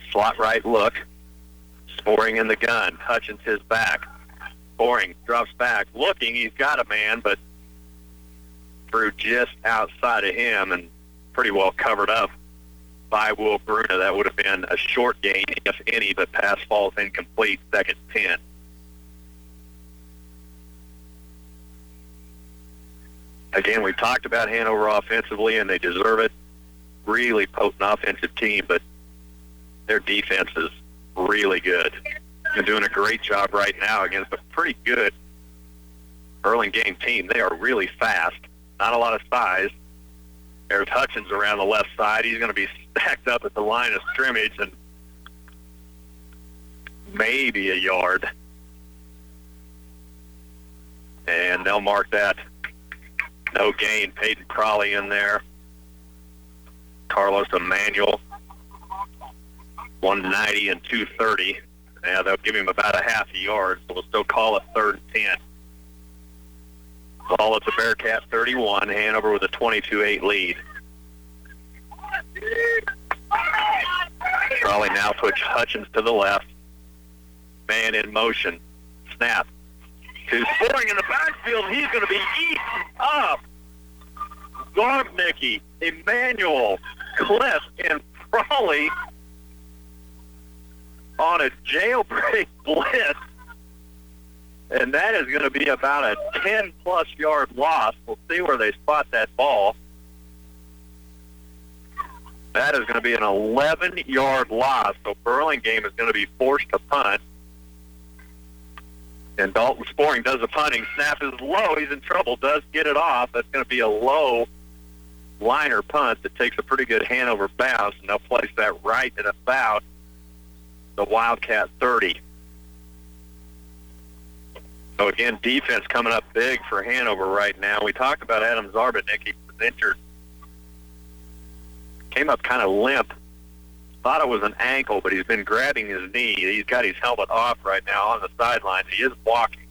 Slot right look. Sporing in the gun. Hutchins his back. Sporing drops back. Looking, he's got a man, but threw just outside of him and pretty well covered up by Will Bruna. That would have been a short gain, if any, but pass falls incomplete, 2nd and 10. Again, we've talked about Hanover offensively, and they deserve it. Really potent offensive team, but their defense is really good. They're doing a great job right now against a pretty good Burlingame team. They are really fast. Not a lot of size. There's Hutchins around the left side. He's going to be stacked up at the line of scrimmage and maybe a yard. And they'll mark that no gain. Peyton Crawley in there. Carlos Emanuel, 190 and 230. Yeah, they'll give him about a half a yard, so we'll still call it 3rd and 10. Ball at the Bearcat 31, Hanover with a 22-8 lead. Crawley now puts Hutchins to the left. Man in motion. Snap. To Sporing in the backfield. He's going to be eaten up. Garbnicki, Emanuel, Cliff, and Crawley on a jailbreak blitz. And that is going to be about a 10-plus yard loss. We'll see where they spot that ball. That is going to be an 11-yard loss. So Burlingame is going to be forced to punt. And Dalton Sporing does the punting. Snap is low. He's in trouble. Does get it off. That's going to be a low liner punt that takes a pretty good Hanover bounce. And they'll place that right at about the Wildcat 30. So, again, defense coming up big for Hanover right now. We talked about Adam Zarbotnik. He was injured. Came up kind of limp. Thought it was an ankle, but he's been grabbing his knee. He's got his helmet off right now on the sideline. He is walking.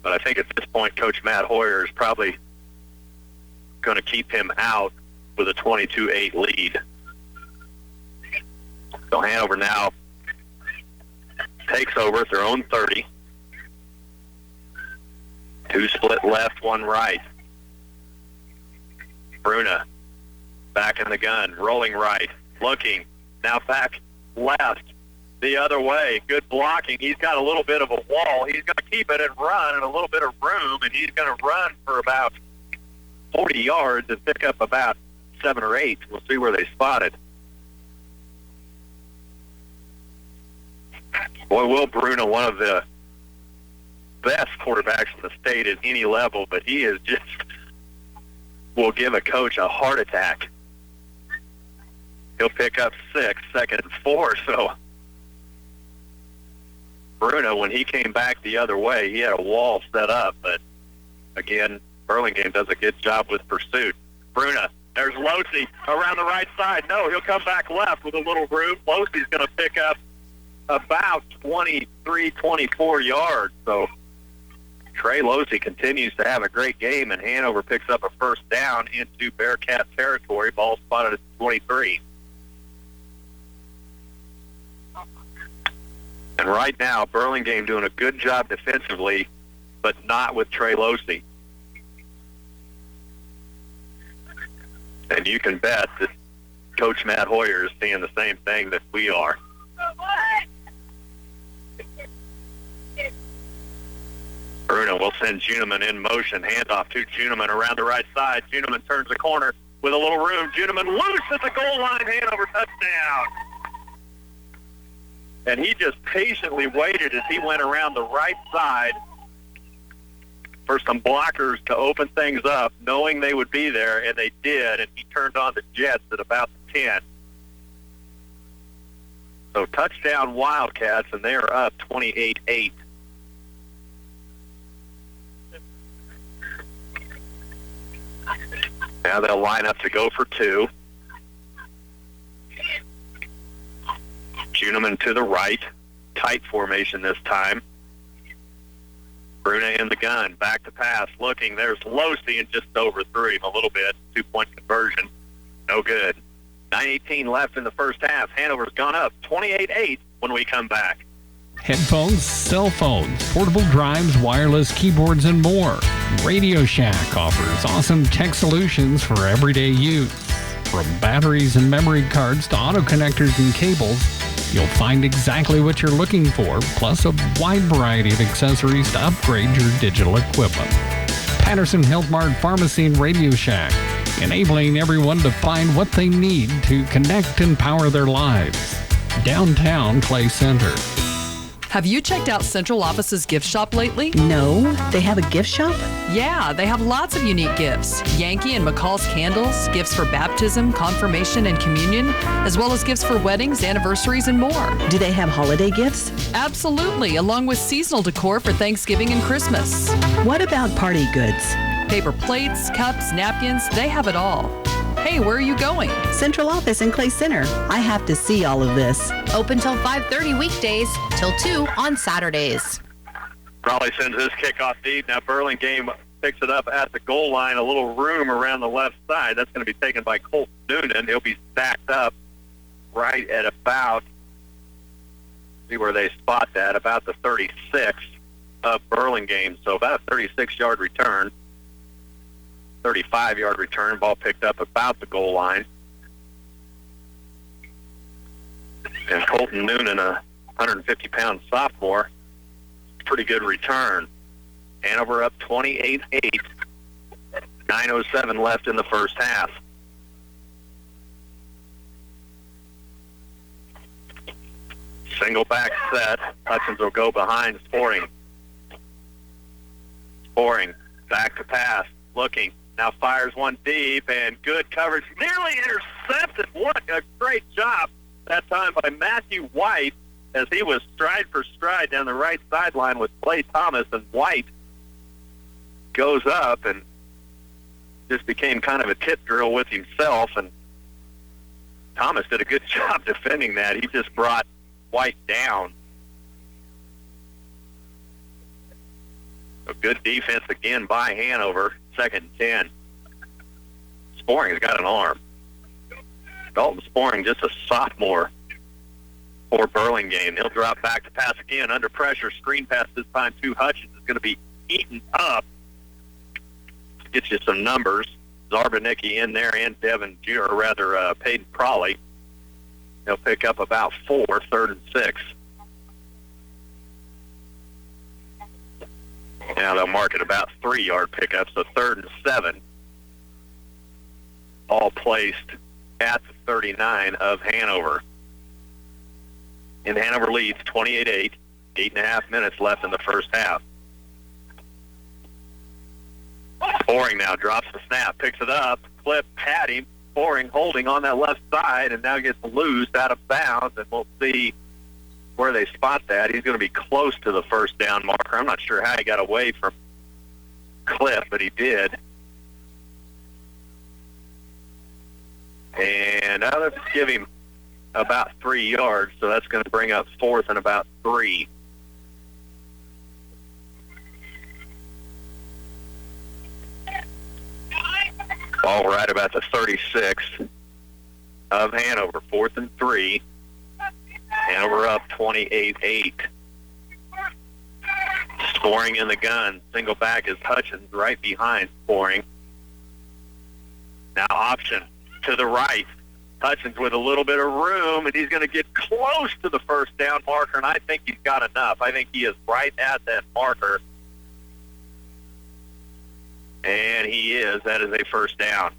But I think at this point, Coach Matt Hoyer is probably going to keep him out with a 22-8 lead. So Hanover now takes over at their own 30. 2 split left, 1 right. Bruna back in the gun, rolling right, looking, now back left, the other way. Good blocking. He's got a little bit of a wall. He's going to keep it and run and a little bit of room, and he's going to run for about 40 yards and pick up about 7 or 8. We'll see where they spot it. Boy, Will Bruna, one of the best quarterbacks in the state at any level, but he is just will give a coach a heart attack. He'll pick up 6, 2nd and 4. So Bruna, when he came back the other way, he had a wall set up, but again, Burlingame does a good job with pursuit. Bruna, there's Losey around the right side. No, he'll come back left with a little room. Losey's going to pick up about 23, 24 yards. So Trey Losey continues to have a great game, and Hanover picks up a first down into Bearcat territory. Ball spotted at 23. And right now, Burlingame doing a good job defensively, but not with Trey Losey. And you can bet that Coach Matt Hoyer is seeing the same thing that we are. Bruno will send Juneman in motion. Handoff to Juneman around the right side. Juneman turns the corner with a little room. Juneman loose at the goal line. Hanover touchdown. And he just patiently waited as he went around the right side for some blockers to open things up, knowing they would be there, and they did, and he turned on the Jets at about the 10. So touchdown Wildcats, and they are up 28-8. Now they'll line up to go for 2. Juneman to the right. Tight formation this time. Brune in the gun. Back to pass. Looking. There's Losey and just overthrew him a little bit. 2-point conversion. No good. 9:18 left in the first half. Hanover's gone up 28-8 when we come back. Headphones, cell phones, portable drives, wireless keyboards, and more. Radio Shack offers awesome tech solutions for everyday use. From batteries and memory cards to auto connectors and cables, you'll find exactly what you're looking for, plus a wide variety of accessories to upgrade your digital equipment. Patterson Health Mart Pharmacy and Radio Shack, enabling everyone to find what they need to connect and power their lives. Downtown Clay Center. Have you checked out Central Office's gift shop lately? No, they have a gift shop? Yeah, they have lots of unique gifts. Yankee and McCall's candles, gifts for baptism, confirmation, and communion, as well as gifts for weddings, anniversaries, and more. Do they have holiday gifts? Absolutely, along with seasonal decor for Thanksgiving and Christmas. What about party goods? Paper plates, cups, napkins, they have it all. Hey, where are you going? Central Office in Clay Center. I have to see all of this. Open till 5:30 weekdays, till 2 on Saturdays. Raleigh sends his kickoff deep. Now Burlingame picks it up at the goal line. A little room around the left side. That's going to be taken by Colt Noonan. He'll be stacked up right at about, see where they spot that, about the 36 of Burlingame. So about a 36-yard return. 35-yard return, ball picked up about the goal line. And Colton Noonan, a 150-pound sophomore, pretty good return. Hanover up 28-8. 9:07 left in the first half. Single back set. Hutchins will go behind Sporing. Sporing, back to pass, looking. Now fires one deep, and good coverage. Nearly intercepted. What a great job that time by Matthew White as he was stride for stride down the right sideline with Clay Thomas, and White goes up and just became kind of a tip drill with himself, and Thomas did a good job defending that. He just brought White down. A good defense again by Hanover. 2nd and 10. Sporing's got an arm. Dalton Sporing, just a sophomore for Burlingame. He'll drop back to pass again under pressure. Screen pass this time to Hutchins is going to be eaten up. Get you some numbers. Zarbanicki in there and Devin, or rather Peyton Prawley. They'll pick up about 4, 3rd and 6. Now they'll mark it about 3-yard pickup, so 3rd and 7. All placed at the 39 of Hanover. And Hanover leads 28-8. 8.5 minutes left in the first half. Sporing now drops the snap, picks it up, Clip had him. Sporing holding on that left side, and now gets loose out of bounds, and we'll see where they spot that. He's going to be close to the first down marker. I'm not sure how he got away from Cliff, but he did. And now let's give him about 3 yards, so that's going to bring up 4th and about 3. Ball right about the 36 of Hanover. 4th and 3. Hanover up 28-8. Sporing in the gun. Single back is Hutchins right behind Sporing. Now option to the right. Hutchins with a little bit of room, and he's going to get close to the first down marker, and I think he's got enough. I think he is right at that marker. And he is. That is a first down.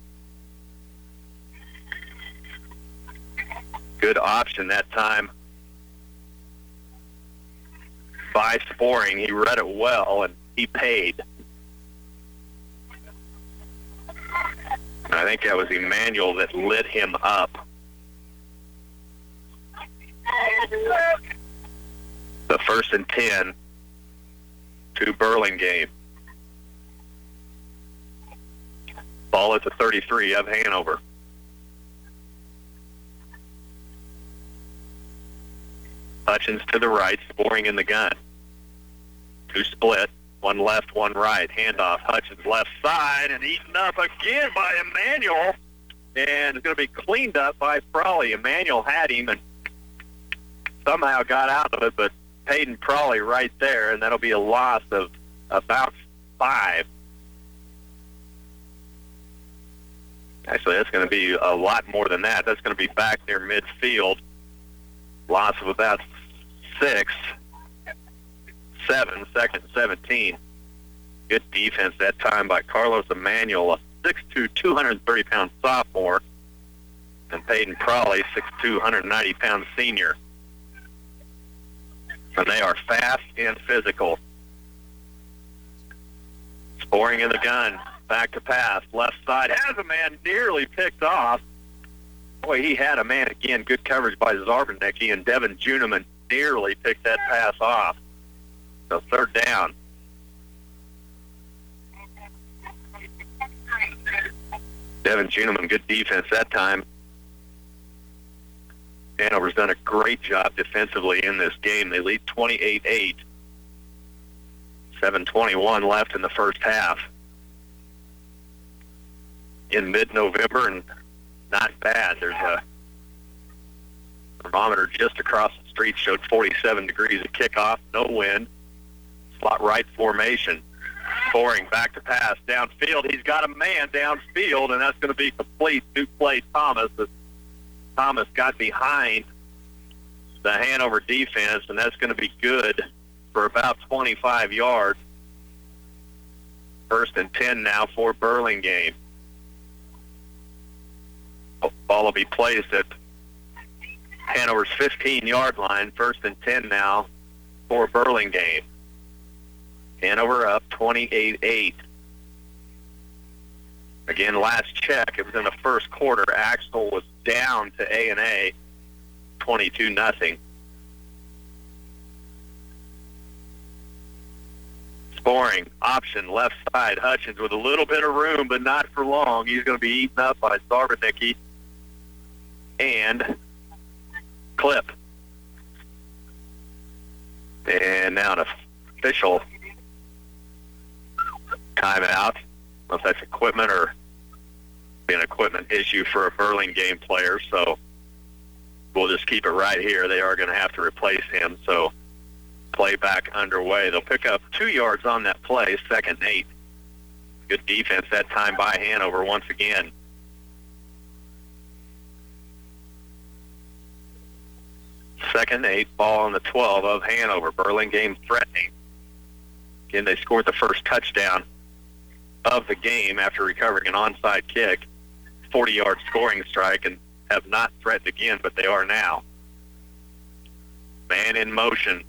Good option that time by Sporing. He read it well, and he paid. I think that was Emmanuel that lit him up. The 1st and 10 to Burlingame. Ball at the 33 of Hanover. Hutchins to the right, Sporing in the gun. 2 split, 1 left, 1 right. Handoff, Hutchins left side, and eaten up again by Emmanuel. And it's going to be cleaned up by Prawley. Emmanuel had him and somehow got out of it, but Peyton Prawley right there, and that'll be a loss of about 5. Actually, that's going to be a lot more than that. That's going to be back near midfield. Loss of about 6, 7, 2nd and 17. Good defense that time by Carlos Emmanuel, a 6'2", 230-pound sophomore, and Peyton Prawley, 6'2", 190-pound senior. And they are fast and physical. Sporing in the gun. Back to pass. Left side has a man nearly picked off. Boy, he had a man again. Good coverage by Zarbinecki, and Devin Juneman nearly picked that pass off. So third down. Devin Juneman, good defense that time. Hanover's done a great job defensively in this game. They lead 28-8. 7:21 left in the first half. In mid-November, and not bad. There's a thermometer just across the street showed 47 degrees at kickoff, no wind, slot right formation. Sporing back to pass downfield. He's got a man downfield, and that's going to be complete. New play Thomas. Thomas got behind the Hanover defense, and that's going to be good for about 25 yards. First and 10 now for Burlingame. Ball will be placed at Hanover's 15-yard line. First and 10 now for Burlingame. Hanover up 28-8. Again, last check, it was in the first quarter. Axtell was down to A&A 22-0. Sporing, option, left side. Hutchins with a little bit of room, but not for long. He's going to be eaten up by Zarbinecki and Clip. And now an official timeout. I don't know if that's equipment or an equipment issue for a Burlingame player, so we'll just keep it right here. They are going to have to replace him, so play back underway. They'll pick up 2 yards on that play, 2nd and 8. Good defense that time by Hanover once again. Second 8, ball on the 12 of Hanover. Burlingame threatening. Again, they scored the first touchdown of the game after recovering an onside kick. 40-yard scoring strike, and have not threatened again, but they are now. Man in motion.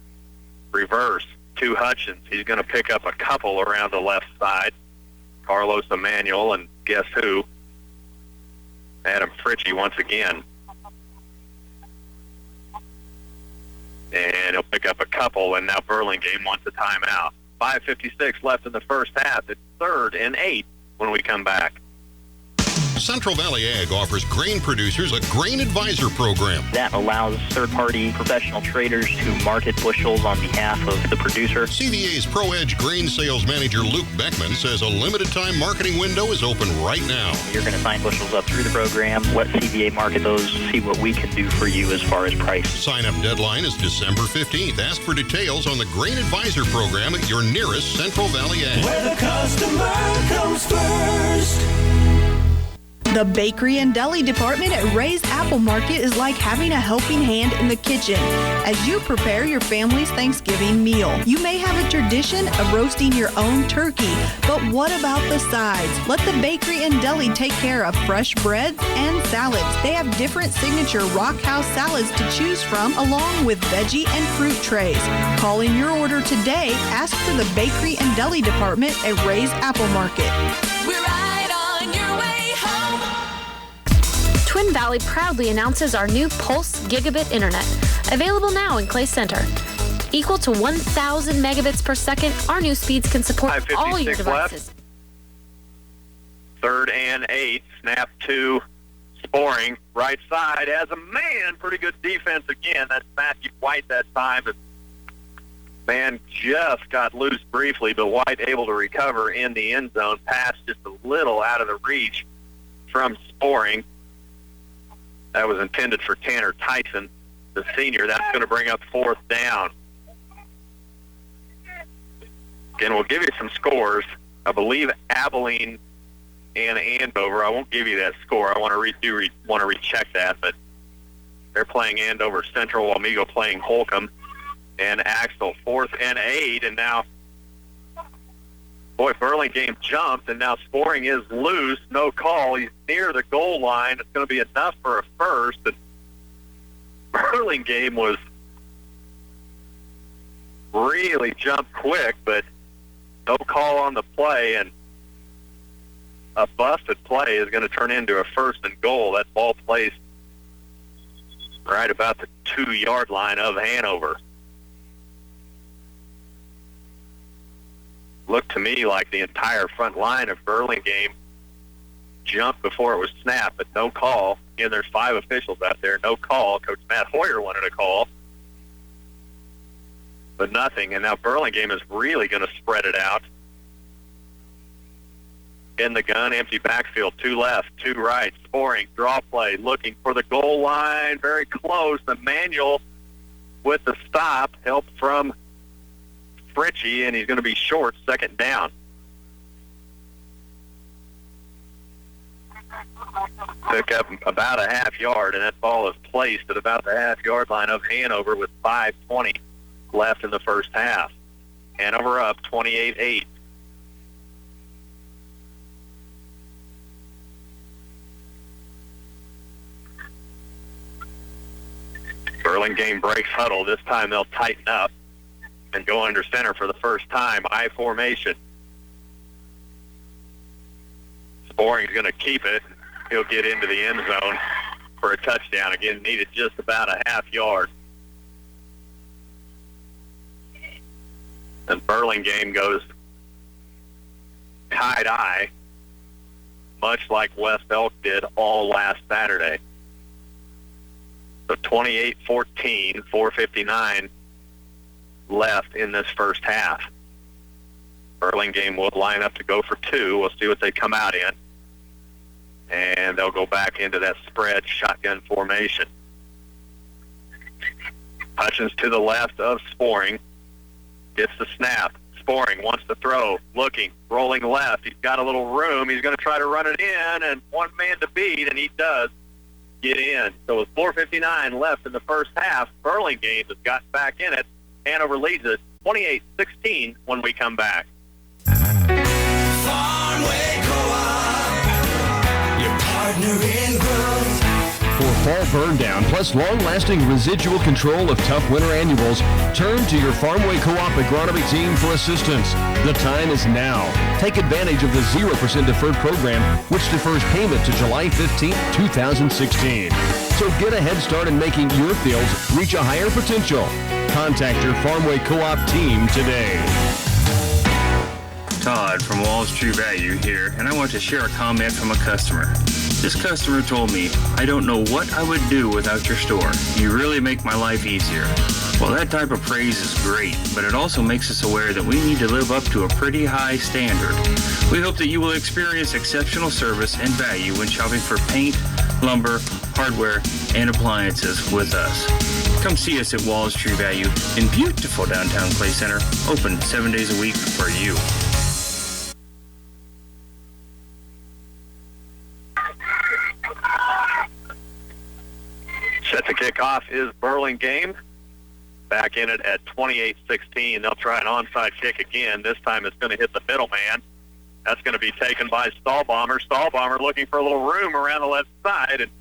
Reverse to Hutchins. He's going to pick up a couple around the left side. Carlos Emanuel, and guess who? Adam Fritchie once again. And he'll pick up a couple, and now Burlingame wants a timeout. 5:56 left in the first half. It's 3rd and 8 when we come back. Central Valley Ag offers grain producers a grain advisor program. That allows third-party professional traders to market bushels on behalf of the producer. CVA's Pro Edge grain sales manager Luke Beckman says a limited-time marketing window is open right now. You're going to sign bushels up through the program, let CVA market those, see what we can do for you as far as price. Sign-up deadline is December 15th. Ask for details on the grain advisor program at your nearest Central Valley Ag. Where the customer comes first. The bakery and deli department at Ray's Apple Market is like having a helping hand in the kitchen as you prepare your family's Thanksgiving meal. You may have a tradition of roasting your own turkey, but what about the sides? Let the bakery and deli take care of fresh breads and salads. They have different signature Rock House salads to choose from, along with veggie and fruit trays. Call in your order today. Ask for the bakery and deli department at Ray's Apple Market. We're right on your way home. Twin Valley proudly announces our new Pulse Gigabit Internet, available now in Clay Center. Equal to 1,000 megabits per second, our new speeds can support all your devices. Left. 3rd and 8, snap to Sporing, right side, has a man, pretty good defense again. That's Matthew White that time, but man just got loose briefly, but White able to recover in the end zone, pass just a little out of the reach from Sporing. That was intended for Tanner Tyson, the senior. That's going to bring up 4th down. Again, we'll give you some scores. I believe Abilene and Andover. I won't give you that score. I want to recheck that, but they're playing Andover Central, Wamego playing Holcomb and Axtell. 4th and 8, and now, boy, Burlingame jumped, and now Sporing is loose. No call. He's near the goal line. It's going to be enough for a 1st. And Burlingame was really jumped quick, but no call on the play, and a busted play is going to turn into a 1st and goal. That ball placed right about the 2-yard line of Hanover. Looked to me like the entire front line of Burlingame jumped before it was snapped, but no call. Again, there's 5 officials out there. No call. Coach Matt Hoyer wanted a call, but nothing. And now Burlingame is really going to spread it out. In the gun, empty backfield, 2 left, 2 right, scoring, draw play, looking for the goal line, very close. Emmanuel with the stop, help from Fritchie, and he's going to be short, 2nd down. Took up about a half-yard, and that ball is placed at about the half-yard line of Hanover with 5:20 left in the first half. Hanover up 28-8. Burlingame breaks huddle. This time they'll tighten up and go under center for the first time. I formation. Sporing's going to keep it. He'll get into the end zone for a touchdown. Again, needed just about a half-yard. And Burlingame goes tie-dye, much like West Elk did all last Saturday. So 28-14, 4:59 left in this first half. Burlingame will line up to go for 2. We'll see what they come out in. And they'll go back into that spread shotgun formation. Hutchins to the left of Sporing. Gets the snap. Sporing wants to throw. Looking. Rolling left. He's got a little room. He's going to try to run it in. And one man to beat, and he does get in. So with 4:59 left in the first half, Burlingame has gotten back in it. Hanover leads it 28-16 when we come back. Farmway Co-op, your partner in growth. For fall burn down plus long-lasting residual control of tough winter annuals, turn to your Farmway Co-op agronomy team for assistance. The time is now. Take advantage of the 0% deferred program, which defers payment to July 15, 2016. So get a head start in making your fields reach a higher potential. Contact your Farmway Co-op team today. Todd from Wall's True Value here, and I want to share a comment from a customer. This customer told me, "I don't know what I would do without your store. You really make my life easier." Well, that type of praise is great, but it also makes us aware that we need to live up to a pretty high standard. We hope that you will experience exceptional service and value when shopping for paint, lumber, hardware, and appliances with us. Come see us at Wall's True Value in beautiful downtown Clay Center, open 7 days a week for you. Set to kick off is Burlingame. Back in it at 28-16. They'll try an onside kick again. This time it's going to hit the middle man. That's going to be taken by Stahlbomber. Stahlbomber looking for a little room around the left side, and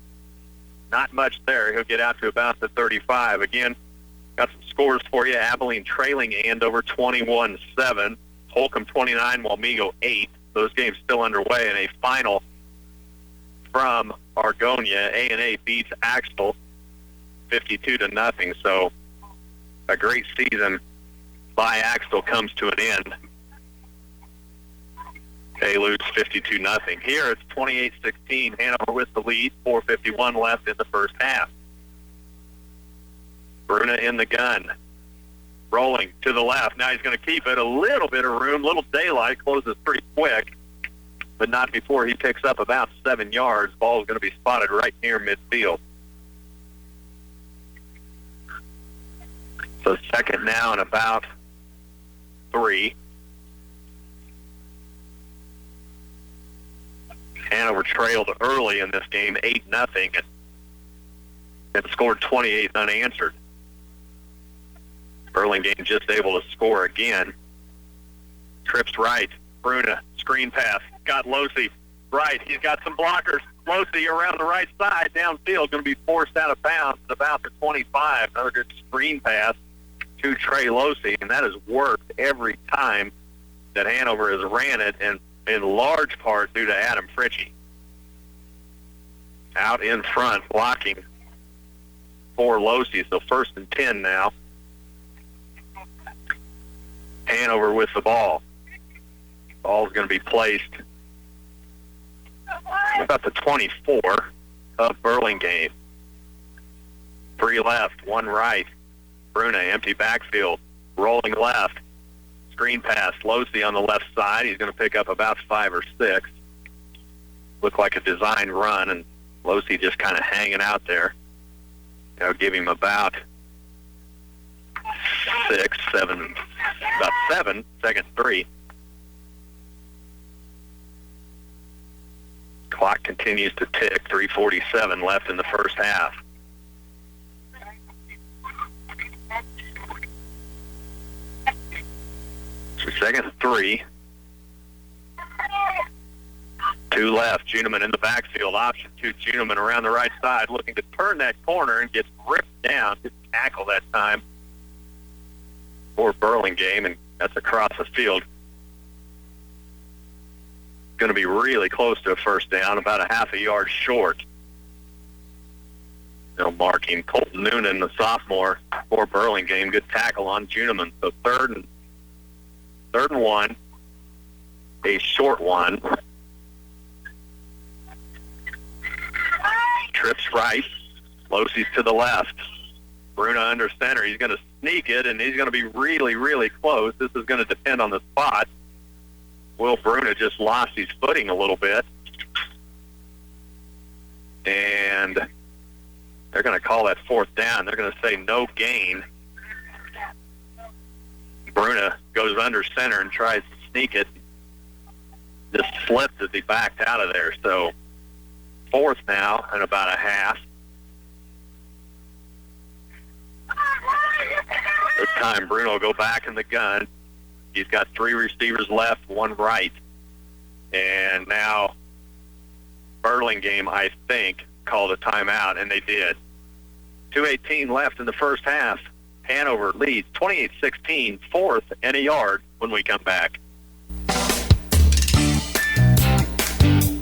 not much there. He'll get out to about the 35. Again, got some scores for you. Abilene trailing Andover 21-7. Holcomb 29, Wamego 8. Those games still underway, and a final from Argonia. A&A beats Axtell 52-0. So a great season by Axtell comes to an end. They lose 52-0. Here it's 28-16. Hanover with the lead. 4:51 left in the first half. Bruna in the gun. Rolling to the left. Now he's going to keep it. A little bit of room. Little daylight. Closes pretty quick. But not before he picks up about 7 yards. Ball is going to be spotted right near midfield. So second now and about 3. Hanover trailed early in this game, 8-0, and scored 28 unanswered. Burlingame just able to score again. Trips right. Bruna, screen pass. Got Losey right. He's got some blockers. Losey around the right side, downfield, going to be forced out of bounds at about the 25. Another good screen pass to Trey Losey, and that has worked every time that Hanover has ran it, and in large part due to Adam Fritchie. Out in front, blocking for Losey, so 1st and 10 now. Hanover with the ball. Ball's going to be placed about the 24 of Burlingame. 3 left, 1 right. Bruna, empty backfield, rolling left. Screen pass, Losey on the left side. He's going to pick up about 5 or 6. Look like a designed run, and Losey just kind of hanging out there. Give him about 6, 7, about 7, 2nd 3. Clock continues to tick, 3:47 left in the first half. So 2nd 3. 2 left. Juneman in the backfield. Option 2. Juneman around the right side, looking to turn that corner and gets ripped down. Good tackle that time for Burlingame, and that's across the field. Going to be really close to a first down, about a half a yard short. Marking Colton Noonan, the sophomore for Burlingame. Good tackle on Juneman. So 3rd and 1, a short one. Trips right. Losey's to the left. Bruna under center. He's going to sneak it, and he's going to be really, really close. This is going to depend on the spot. Will Bruna just lost his footing a little bit. And they're going to call that 4th down. They're going to say no gain. Bruna goes under center and tries to sneak it. Just slips as he backed out of there. So 4th now and about a half. This time Bruno will go back in the gun. He's got 3 receivers left, 1 right. And now Burlingame, I think, called a timeout, and they did. 2:18 left in the first half. Hanover leads 28-16, 4th and a yard when we come back.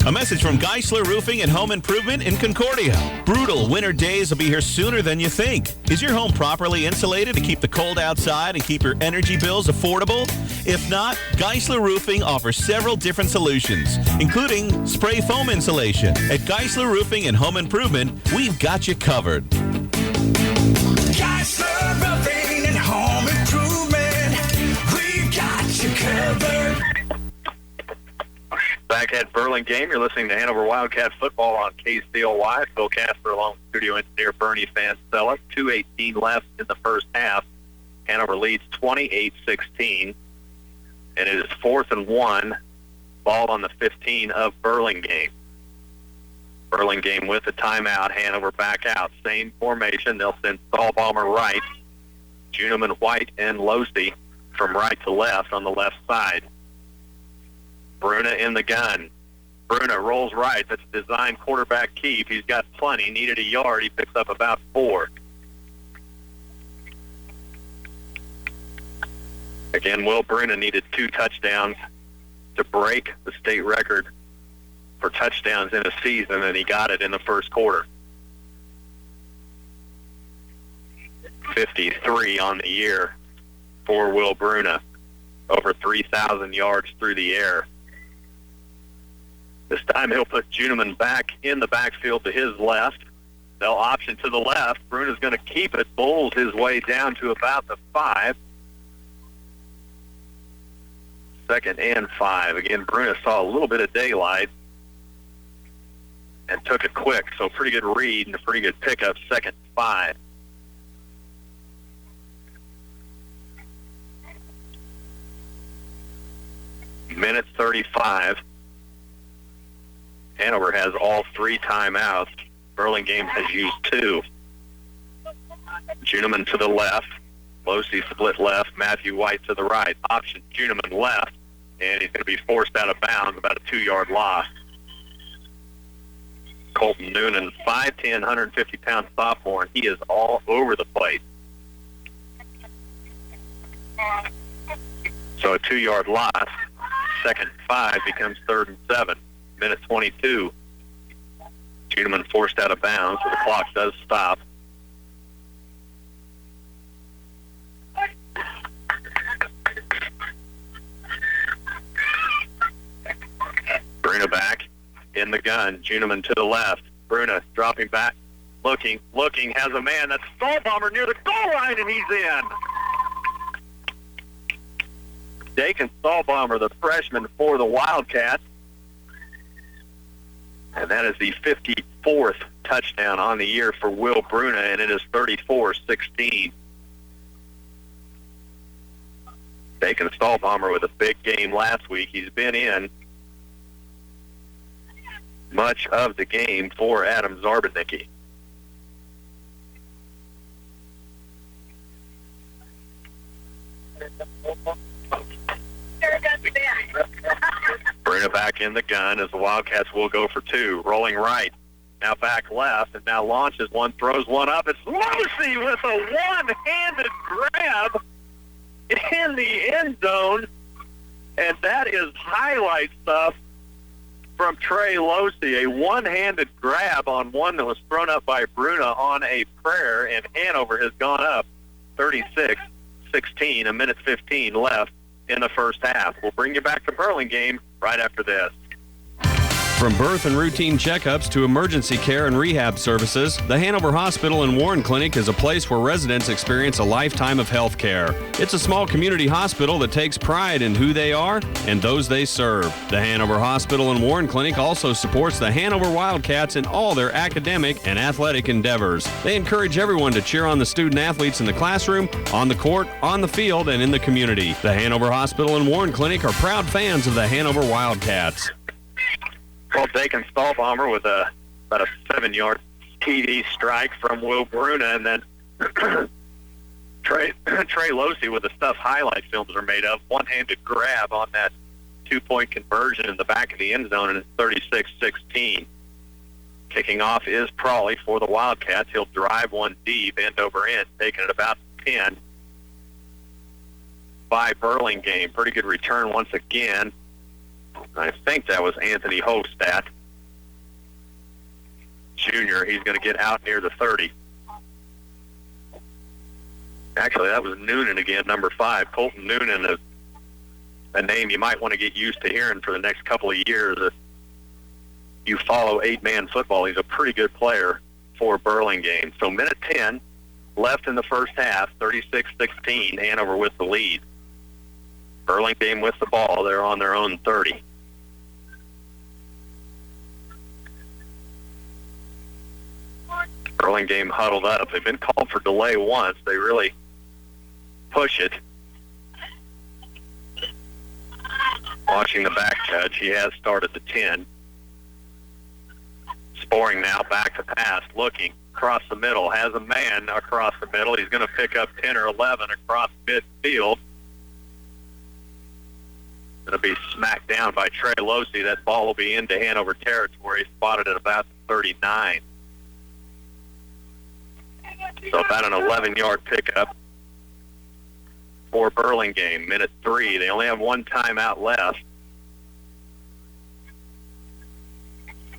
A message from Geisler Roofing and Home Improvement in Concordia. Brutal winter days will be here sooner than you think. Is your home properly insulated to keep the cold outside and keep your energy bills affordable? If not, Geisler Roofing offers several different solutions, including spray foam insulation. At Geisler Roofing and Home Improvement, we've got you covered. Geisler Roofing and Home Improvement, we've got you covered. Back at Burlingame, you're listening to Hanover Wildcat football on KCLY. Phil Casper along with studio engineer Bernie Fansella. 2:18 left in the first half. Hanover leads 28-16, and it is 4th and 1. Ball on the 15 of Burlingame. Burlingame with a timeout. Hanover back out. Same formation. They'll send Stahlbaumer right. Juneman, White, and Losey from right to left on the left side. Bruna in the gun. Bruna rolls right. That's a designed quarterback keep. He's got plenty. Needed a yard. He picks up about 4. Again, Will Bruna needed 2 touchdowns to break the state record for touchdowns in a season, and he got it in the first quarter. 53 on the year for Will Bruna. Over 3,000 yards through the air. This time he'll put Juneman back in the backfield to his left. They'll option to the left. Bruna's going to keep it, bowls his way down to about the 5. 2nd and 5. Again, Bruna saw a little bit of daylight and took it quick, so pretty good read and a pretty good pickup. 2nd and 5. Minute 35. Hanover has all 3 timeouts. Burlingame has used 2. Juneman to the left. Losey split left. Matthew White to the right. Option Juneman left, and he's going to be forced out of bounds, about a 2-yard loss. Colton Noonan, 5'10", 150-pound sophomore, and he is all over the place. So a 2-yard loss. 2nd and 5 becomes 3rd and 7. Minute 22. Juneman forced out of bounds, so the clock does stop. Bruna back in the gun. Juneman to the left. Bruna dropping back, looking, has a man. That's Stallbomber near the goal line, and he's in. Dakin Stallbomber, the freshman for the Wildcats. And that is the 54th touchdown on the year for Will Bruna, and it is 34-16. Dakin Stallbomber with a big game last week. He's been in much of the game for Adam Zarbanicki. Bruna back in the gun as the Wildcats will go for 2. Rolling right. Now back left, and now launches one, throws one up. It's Lucy with a one-handed grab in the end zone. And that is highlight stuff from Trey Losey. A one-handed grab on one that was thrown up by Bruna on a prayer, and Hanover has gone up 36-16, a minute 15 left in the first half. We'll bring you back to Burlingame right after this. From birth and routine checkups to emergency care and rehab services, the Hanover Hospital and Warren Clinic is a place where residents experience a lifetime of health care. It's a small community hospital that takes pride in who they are and those they serve. The Hanover Hospital and Warren Clinic also supports the Hanover Wildcats in all their academic and athletic endeavors. They encourage everyone to cheer on the student athletes in the classroom, on the court, on the field, and in the community. The Hanover Hospital and Warren Clinic are proud fans of the Hanover Wildcats. Well, Dakin Stallbomber with about a 7-yard TD strike from Will Bruna, and then Trey Losey with the stuff highlight films are made of. One-handed grab on that 2-point conversion in the back of the end zone, and it's 36-16. Kicking off is Prawley for the Wildcats. He'll drive one deep, end over end, taking it about 10 by Burlingame. Pretty good return once again. I think that was Anthony Hofstadt, Jr. He's going to get out near the 30. Actually, that was Noonan again, number 5. Colton Noonan, a name you might want to get used to hearing for the next couple of years. If you follow 8-man football, he's a pretty good player for Burlingame. So minute 10 left in the first half, 36-16, Hanover with the lead. Burlingame with the ball. They're on their own 30. Burlingame huddled up. They've been called for delay once. They really push it. Watching the back judge, he has started the 10. Sporing now back to pass, looking across the middle, has a man across the middle. He's going to pick up 10 or 11 across midfield. Going to be smacked down by Trey Losey. That ball will be into Hanover territory, spotted at about 39. So about an 11-yard pickup for Burlingame. Minute 3. They only have one timeout left.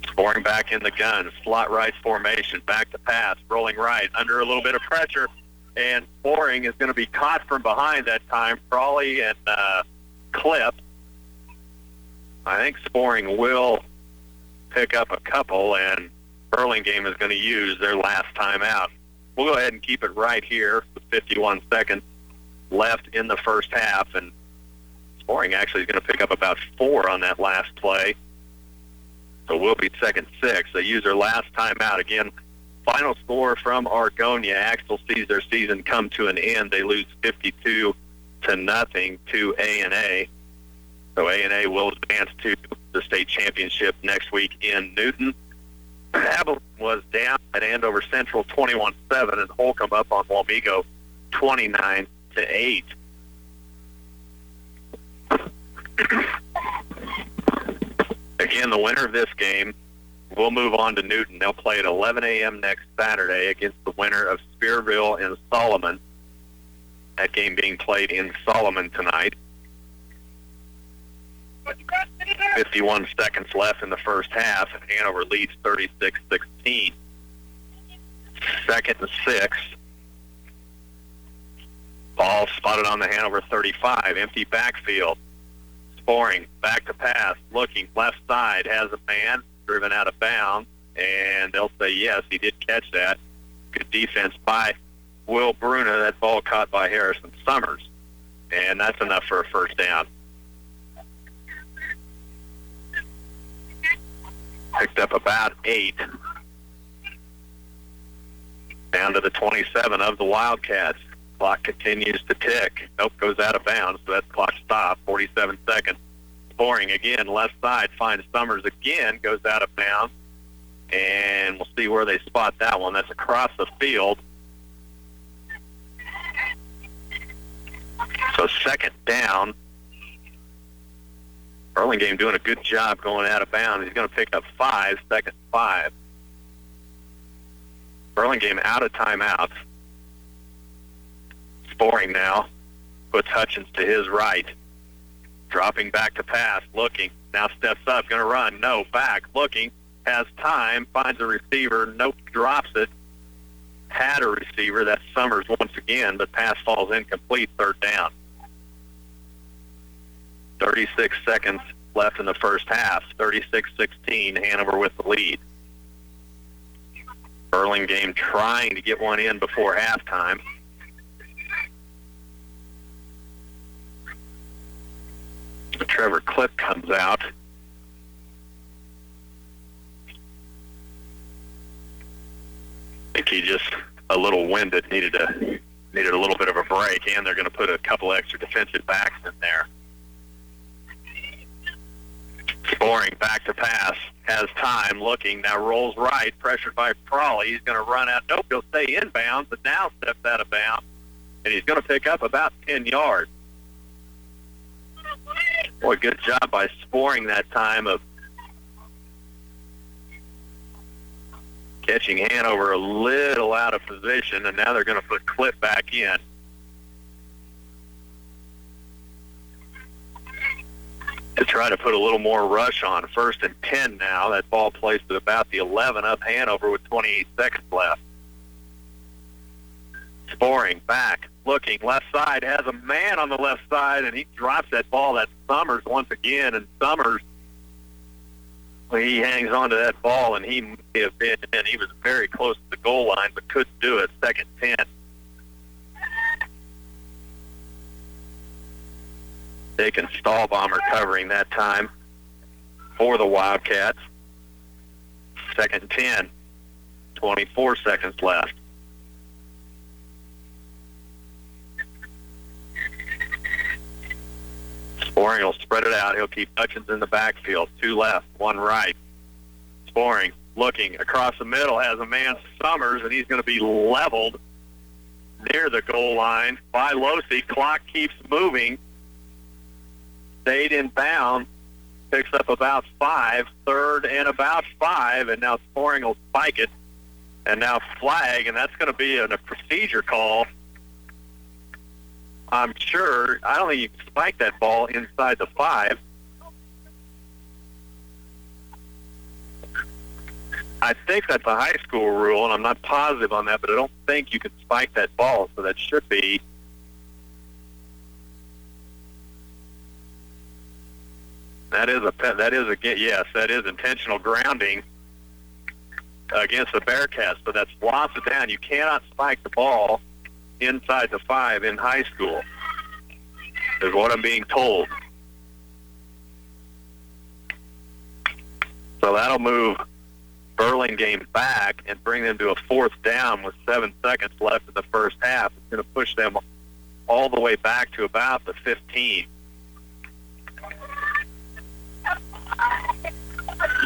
Scoring back in the gun. Slot right formation. Back to pass. Rolling right. Under a little bit of pressure. And Sporing is going to be caught from behind that time. Prawley and Clip. I think Sporing will pick up a couple, and Burlingame is going to use their last timeout. We'll go ahead and keep it right here with 51 seconds left in the first half, and Sporing actually is going to pick up about 4 on that last play. So we'll be 2nd 6. They use their last timeout. Again, final score from Argonia. Axtell sees their season come to an end. They lose 52-0 to A&A. So A&A will advance to the state championship next week in Newton. Abilene was down at Andover Central 21-7, and Holcomb up on Wamego 29-8. Again, the winner of this game will move on to Newton. They'll play at 11 a.m. next Saturday against the winner of Spearville and Solomon. That game being played in Solomon tonight. 51 seconds left in the first half, and Hanover leads 36-16. 2nd and 6. Ball spotted on the Hanover 35. Empty backfield. Sporing, back to pass, looking, left side, has a man, driven out of bounds, and they'll say yes, he did catch that. Good defense by Will Bruna. That ball caught by Harrison Summers, and that's enough for a first down. Picked up about 8. Down to the 27 of the Wildcats. Clock continues to tick. Nope, goes out of bounds, so that's clock stop. 47 seconds. Sporing again, left side, finds Summers again, goes out of bounds. And we'll see where they spot that one. That's across the field. So 2nd down. Burlingame doing a good job going out of bounds. He's going to pick up 5, 2nd 5. Burlingame out of timeouts. Sporing now. Puts Hutchins to his right. Dropping back to pass. Looking. Now steps up. Going to run. No. Back. Looking. Has time. Finds a receiver. Nope. Drops it. Had a receiver. That's Summers once again, but pass falls incomplete. 3rd down. 36 seconds left in the first half. 36-16. Hanover with the lead. Burlingame trying to get one in before halftime. Trevor Clip comes out. I think he just a little winded, needed a little bit of a break, and they're going to put a couple extra defensive backs in there. Sporing back to pass, has time, looking, now rolls right, pressured by Prawley. He's going to run out. Nope, he'll stay inbounds, but now steps out of bounds, and he's going to pick up about 10 yards. Boy, good job by Sporing that time of catching Hanover a little out of position, and now they're going to put Clip back in. To try to put a little more rush on. 1st and 10 now. That ball placed at about the 11 of Hanover with 28 seconds left. Sporing back, looking, left side, has a man on the left side, and he drops that ball. That's Summers once again, and Summers, he hangs on to that ball, and he may have been, and he was very close to the goal line, but couldn't do it. 2nd 10. Taking Stahlbomber covering that time for the Wildcats. 2nd 10. 24 seconds left. Sporing will spread it out. He'll keep Hutchins in the backfield. 2 left, 1 right. Sporing, looking across the middle, has a man, Summers, and he's going to be leveled near the goal line by Losey. Clock keeps moving. Stayed in bounds. Picks up about 5. 3rd and about 5, and now Sporing will spike it. And now flag, and that's going to be a procedure call. I'm sure. I don't think you can spike that ball inside the 5. I think that's a high school rule, and I'm not positive on that, but I don't think you can spike that ball, so that should be that is intentional grounding against the Bearcats, but that's lost it down. You cannot spike the ball inside the 5 in high school, is what I'm being told. So that'll move Burlingame back and bring them to a 4th down with 7 seconds left in the first half. It's going to push them all the way back to about the 15.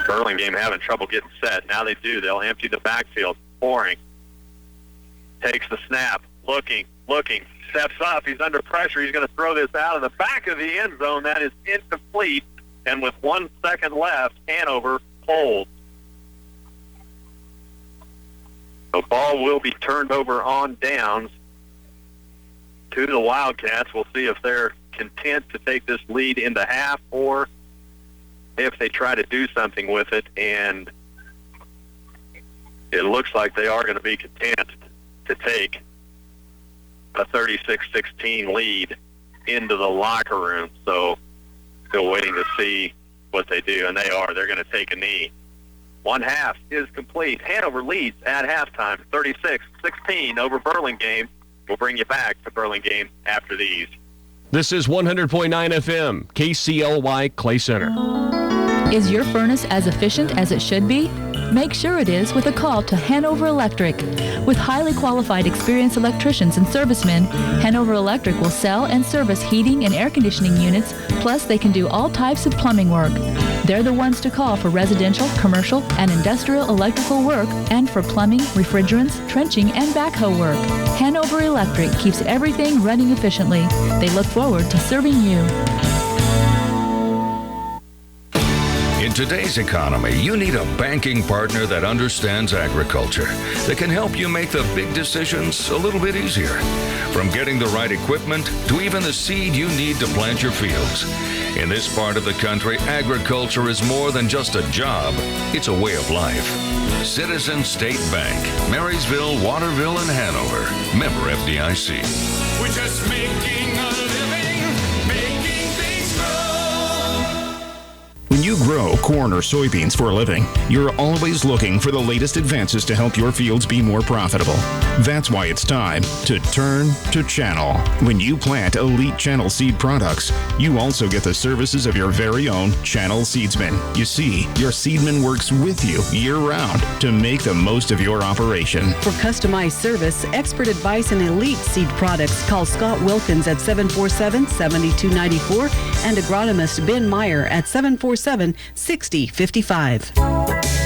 Burlingame having trouble getting set. Now they do. They'll empty the backfield. Sporing. Takes the snap. Looking. Steps up. He's under pressure. He's going to throw this out of the back of the end zone. That is incomplete. And with 1 second left, Hanover holds. The ball will be turned over on downs. to the Wildcats. We'll see if they're content to take this lead into half or if they try to do something with it, and it looks like they are going to be content to take a 36-16 lead into the locker room. So still waiting to see what they do, and they are. They're going to take a knee. One half is complete. Hanover leads at halftime, 36-16 over Burlingame. We'll bring you back to Burlingame after these. This is 100.9 FM, KCLY Clay Center. Is your furnace as efficient as it should be? Make sure it is with a call to Hanover Electric. With highly qualified, experienced electricians and servicemen, Hanover Electric will sell and service heating and air conditioning units, plus they can do all types of plumbing work. They're the ones to call for residential, commercial, and industrial electrical work, and for plumbing, refrigerants, trenching, and backhoe work. Hanover Electric keeps everything running efficiently. They look forward to serving you. In today's economy, you need a banking partner that understands agriculture, that can help you make the big decisions a little bit easier. From getting the right equipment to even the seed you need to plant your fields. In this part of the country, agriculture is more than just a job, it's a way of life. Citizen State Bank, Marysville, Waterville, and Hanover. Member FDIC. We're just making a living, making things grow. When you grow corn or soybeans for a living, you're always looking for the latest advances to help your fields be more profitable. That's why it's time to turn to Channel. When you plant elite Channel seed products, you also get the services of your very own Channel seedsman. You see, your seedman works with you year-round to make the most of your operation. For customized service, expert advice, and elite seed products, call Scott Wilkins at 747-7294 and agronomist Ben Meyer at 747-6055.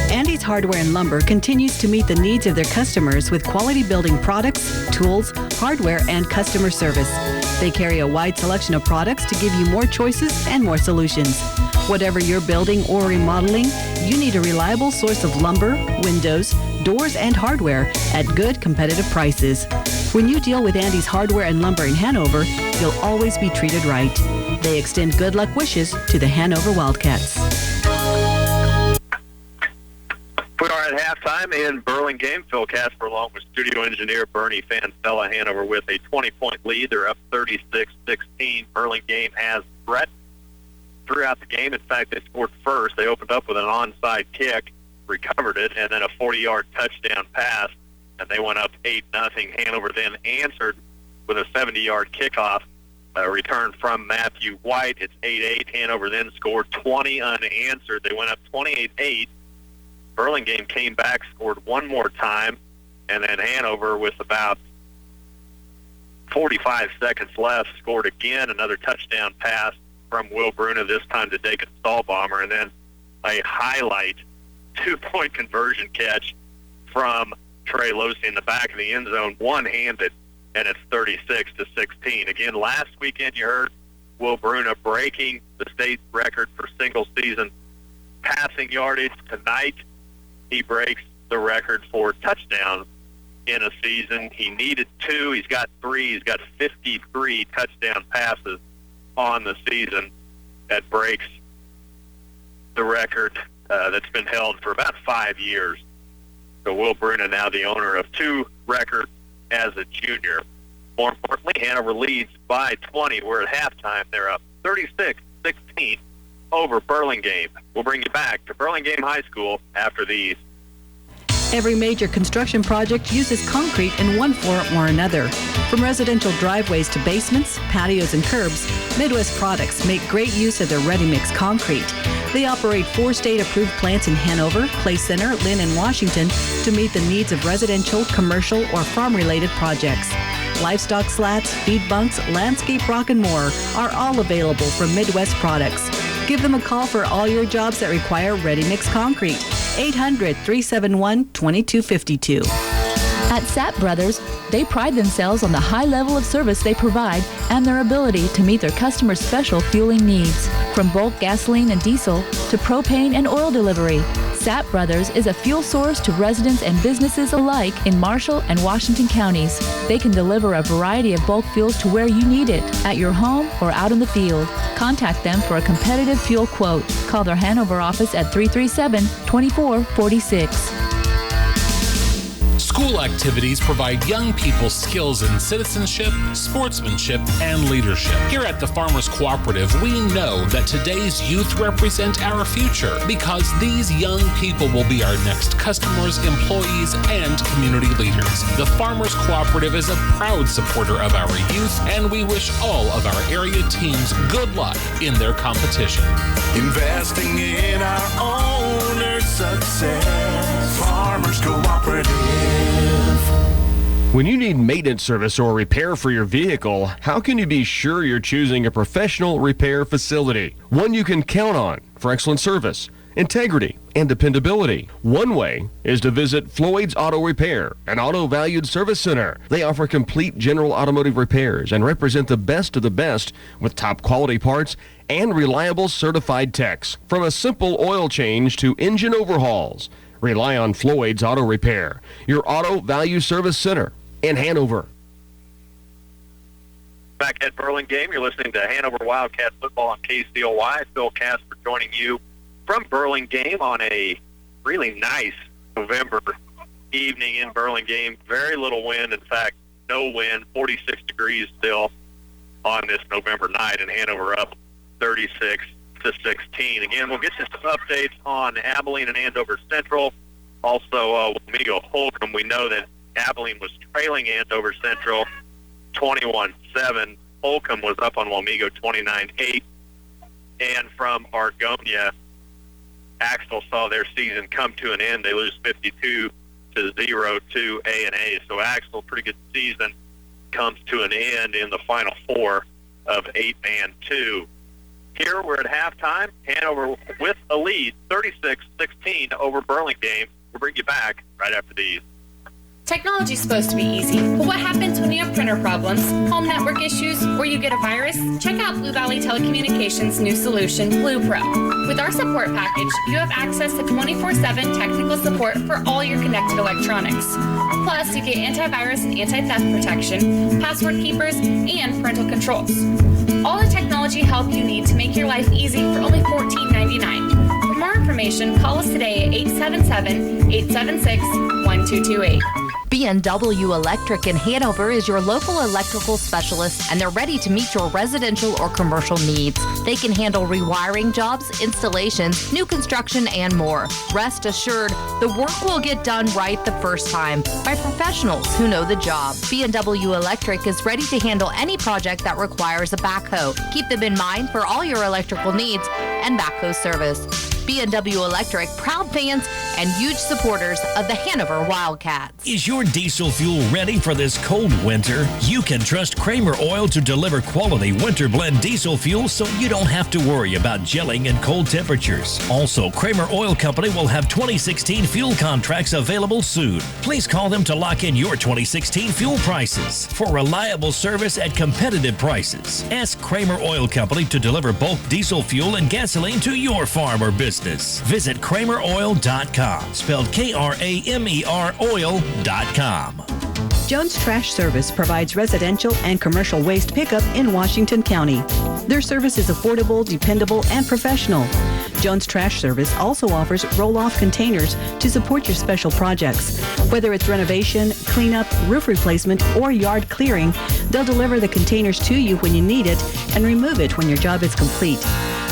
Andy's Hardware and Lumber continues to meet the needs of their customers with quality building products, tools, hardware, and customer service. They carry a wide selection of products to give you more choices and more solutions. Whatever you're building or remodeling, you need a reliable source of lumber, windows, doors, and hardware at good competitive prices. When you deal with Andy's Hardware and Lumber in Hanover, you'll always be treated right. They extend good luck wishes to the Hanover Wildcats. We are at halftime in Burlingame. Phil Casper along with studio engineer Bernie Fansella. Hanover with a 20-point lead. They're up 36-16. Burlingame has threat throughout the game. In fact, they scored first. They opened up with an onside kick, recovered it, and then a 40-yard touchdown pass, and they went up 8-0. Hanover then answered with a 70-yard kickoff return from Matthew White. It's 8-8. Hanover then scored 20 unanswered. They went up 28-8. Burlingame came back, scored one more time, and then Hanover, with about 45 seconds left, scored again, another touchdown pass from Will Bruna, this time to Dakin Stahlbomber, and then a highlight two-point conversion catch from Trey Losey in the back of the end zone, one-handed, and it's 36-16. Again, last weekend you heard Will Bruna breaking the state record for single-season passing yardage. Tonight, he breaks the record for touchdowns in a season. He needed 2. He's got 3. He's got 53 touchdown passes on the season. That breaks the record that's been held for about 5 years. So Will Bruna now the owner of 2 records as a junior. More importantly, Hanover leads by 20. We're at halftime. They're up 36-16 over Burlingame. We'll bring you back to Burlingame High School after these. Every major construction project uses concrete in one form or another. From residential driveways to basements, patios, and curbs, Midwest Products make great use of their ready-mix concrete. They operate 4 state-approved plants in Hanover, Clay Center, Lynn, and Washington to meet the needs of residential, commercial, or farm-related projects. Livestock slats, feed bunks, landscape rock, and more are all available from Midwest Products. Give them a call for all your jobs that require ready-mix concrete. 800-371-2252. At Sapp Brothers, they pride themselves on the high level of service they provide and their ability to meet their customers' special fueling needs. From bulk gasoline and diesel to propane and oil delivery, Sapp Brothers is a fuel source to residents and businesses alike in Marshall and Washington counties. They can deliver a variety of bulk fuels to where you need it, at your home or out in the field. Contact them for a competitive fuel quote. Call their Hanover office at 337-2446. School activities provide young people skills in citizenship, sportsmanship, and leadership. Here at the Farmers Cooperative, we know that today's youth represent our future because these young people will be our next customers, employees, and community leaders. The Farmers Cooperative is a proud supporter of our youth, and we wish all of our area teams good luck in their competition. Investing in our owner's success. Farmers Cooperative. When you need maintenance service or repair for your vehicle, how can you be sure you're choosing a professional repair facility? One you can count on for excellent service, integrity, and dependability. One way is to visit Floyd's Auto Repair, an auto valued service center. They offer complete general automotive repairs and represent the best of the best with top quality parts and reliable certified techs. From a simple oil change to engine overhauls, rely on Floyd's Auto Repair, your auto value service center in Hanover. Back at Burlingame, you're listening to Hanover Wildcat football on KCOY. Phil Casper joining you from Burlingame on a really nice November evening in Burlingame. Very little wind. In fact, no wind. 46 degrees still on this November night, and Hanover up 36 to 16. Again, we'll get you some updates on Abilene and Andover Central. Also, Wamego Holcomb. We know that Abilene was trailing Andover Central 21-7. Holcomb was up on Wamego 29-8. And from Argonia, Axtell saw their season come to an end. They lose 52-0 to A&A. So Axtell, pretty good season, comes to an end in the Final Four of 8-2. Here we're at halftime. Hanover with a lead, 36-16 over Burlingame. We'll bring you back right after these. Technology's supposed to be easy, but what happens when you have printer problems, home network issues, or you get a virus? Check out Blue Valley Telecommunications' new solution, Blue Pro. With our support package, you have access to 24/7 technical support for all your connected electronics. Plus, you get antivirus and anti-theft protection, password keepers, and parental controls. All the technology help you need to make your life easy for only $14.99. For more information, call us today at 877-876-1228. B&W Electric in Hanover is your local electrical specialist, and they're ready to meet your residential or commercial needs. They can handle rewiring jobs, installations, new construction, and more. Rest assured, the work will get done right the first time by professionals who know the job. B&W Electric is ready to handle any project that requires a backhoe. Keep them in mind for all your electrical needs and backhoe service. B&W Electric, proud fans and huge supporters of the Hanover Wildcats. Is your diesel fuel ready for this cold winter? You can trust Kramer Oil to deliver quality winter blend diesel fuel so you don't have to worry about gelling in cold temperatures. Also, Kramer Oil Company will have 2016 fuel contracts available soon. Please call them to lock in your 2016 fuel prices. For reliable service at competitive prices, ask Kramer Oil Company to deliver bulk diesel fuel and gasoline to your farm or business. Visit KramerOil.com, spelled Kramer oil.com. Jones Trash Service provides residential and commercial waste pickup in Washington County. Their service is affordable, dependable, and professional. Jones Trash Service also offers roll-off containers to support your special projects. Whether it's renovation, cleanup, roof replacement, or yard clearing, they'll deliver the containers to you when you need it and remove it when your job is complete.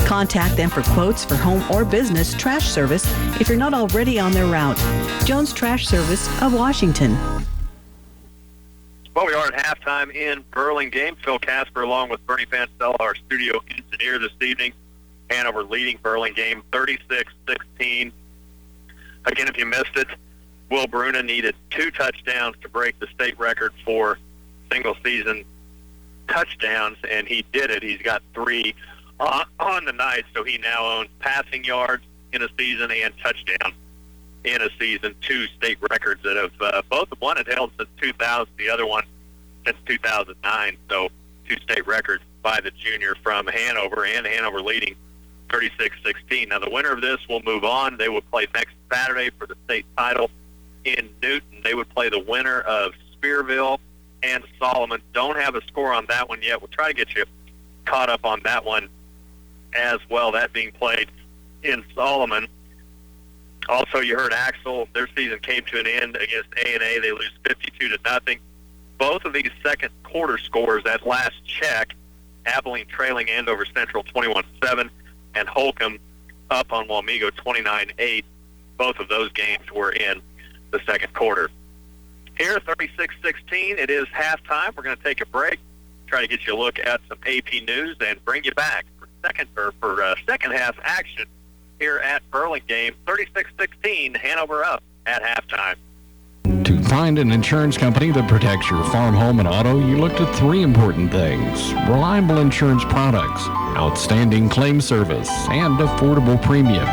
Contact them for quotes for home or business trash service if you're not already on their route. Jones Trash Service of Washington. Well, we are at halftime in Burlingame. Phil Casper along with Bernie Fancella, our studio engineer this evening. Hanover leading Burlingame 36-16. Again, if you missed it, Will Bruna needed 2 touchdowns to break the state record for single-season touchdowns, and he did it. He's got 3 on the night, so he now owns passing yards in a season and touchdowns in a season, 2 state records that have both of one had held since 2000, the other one since 2009. So 2 state records by the junior from Hanover, and Hanover leading 36-16. Now, the winner of this will move on. They will play next Saturday for the state title in Newton. They would play the winner of Spearville and Solomon. Don't have a score on that one yet. We'll try to get you caught up on that one as well, that being played in Solomon. Also, you heard Axel, their season came to an end against A&A. They lose 52-0. Both of these second quarter scores at last check, Abilene trailing Andover Central 21-7 and Holcomb up on Wamego 29-8. Both of those games were in the second quarter. Here, 36-16, it is halftime. We're going to take a break, try to get you a look at some AP news, and bring you back for second half action here at Burlingame. 36-16, Hanover up at halftime. To find an insurance company that protects your farm, home, and auto, you look to three important things: reliable insurance products, outstanding claim service, and affordable premiums.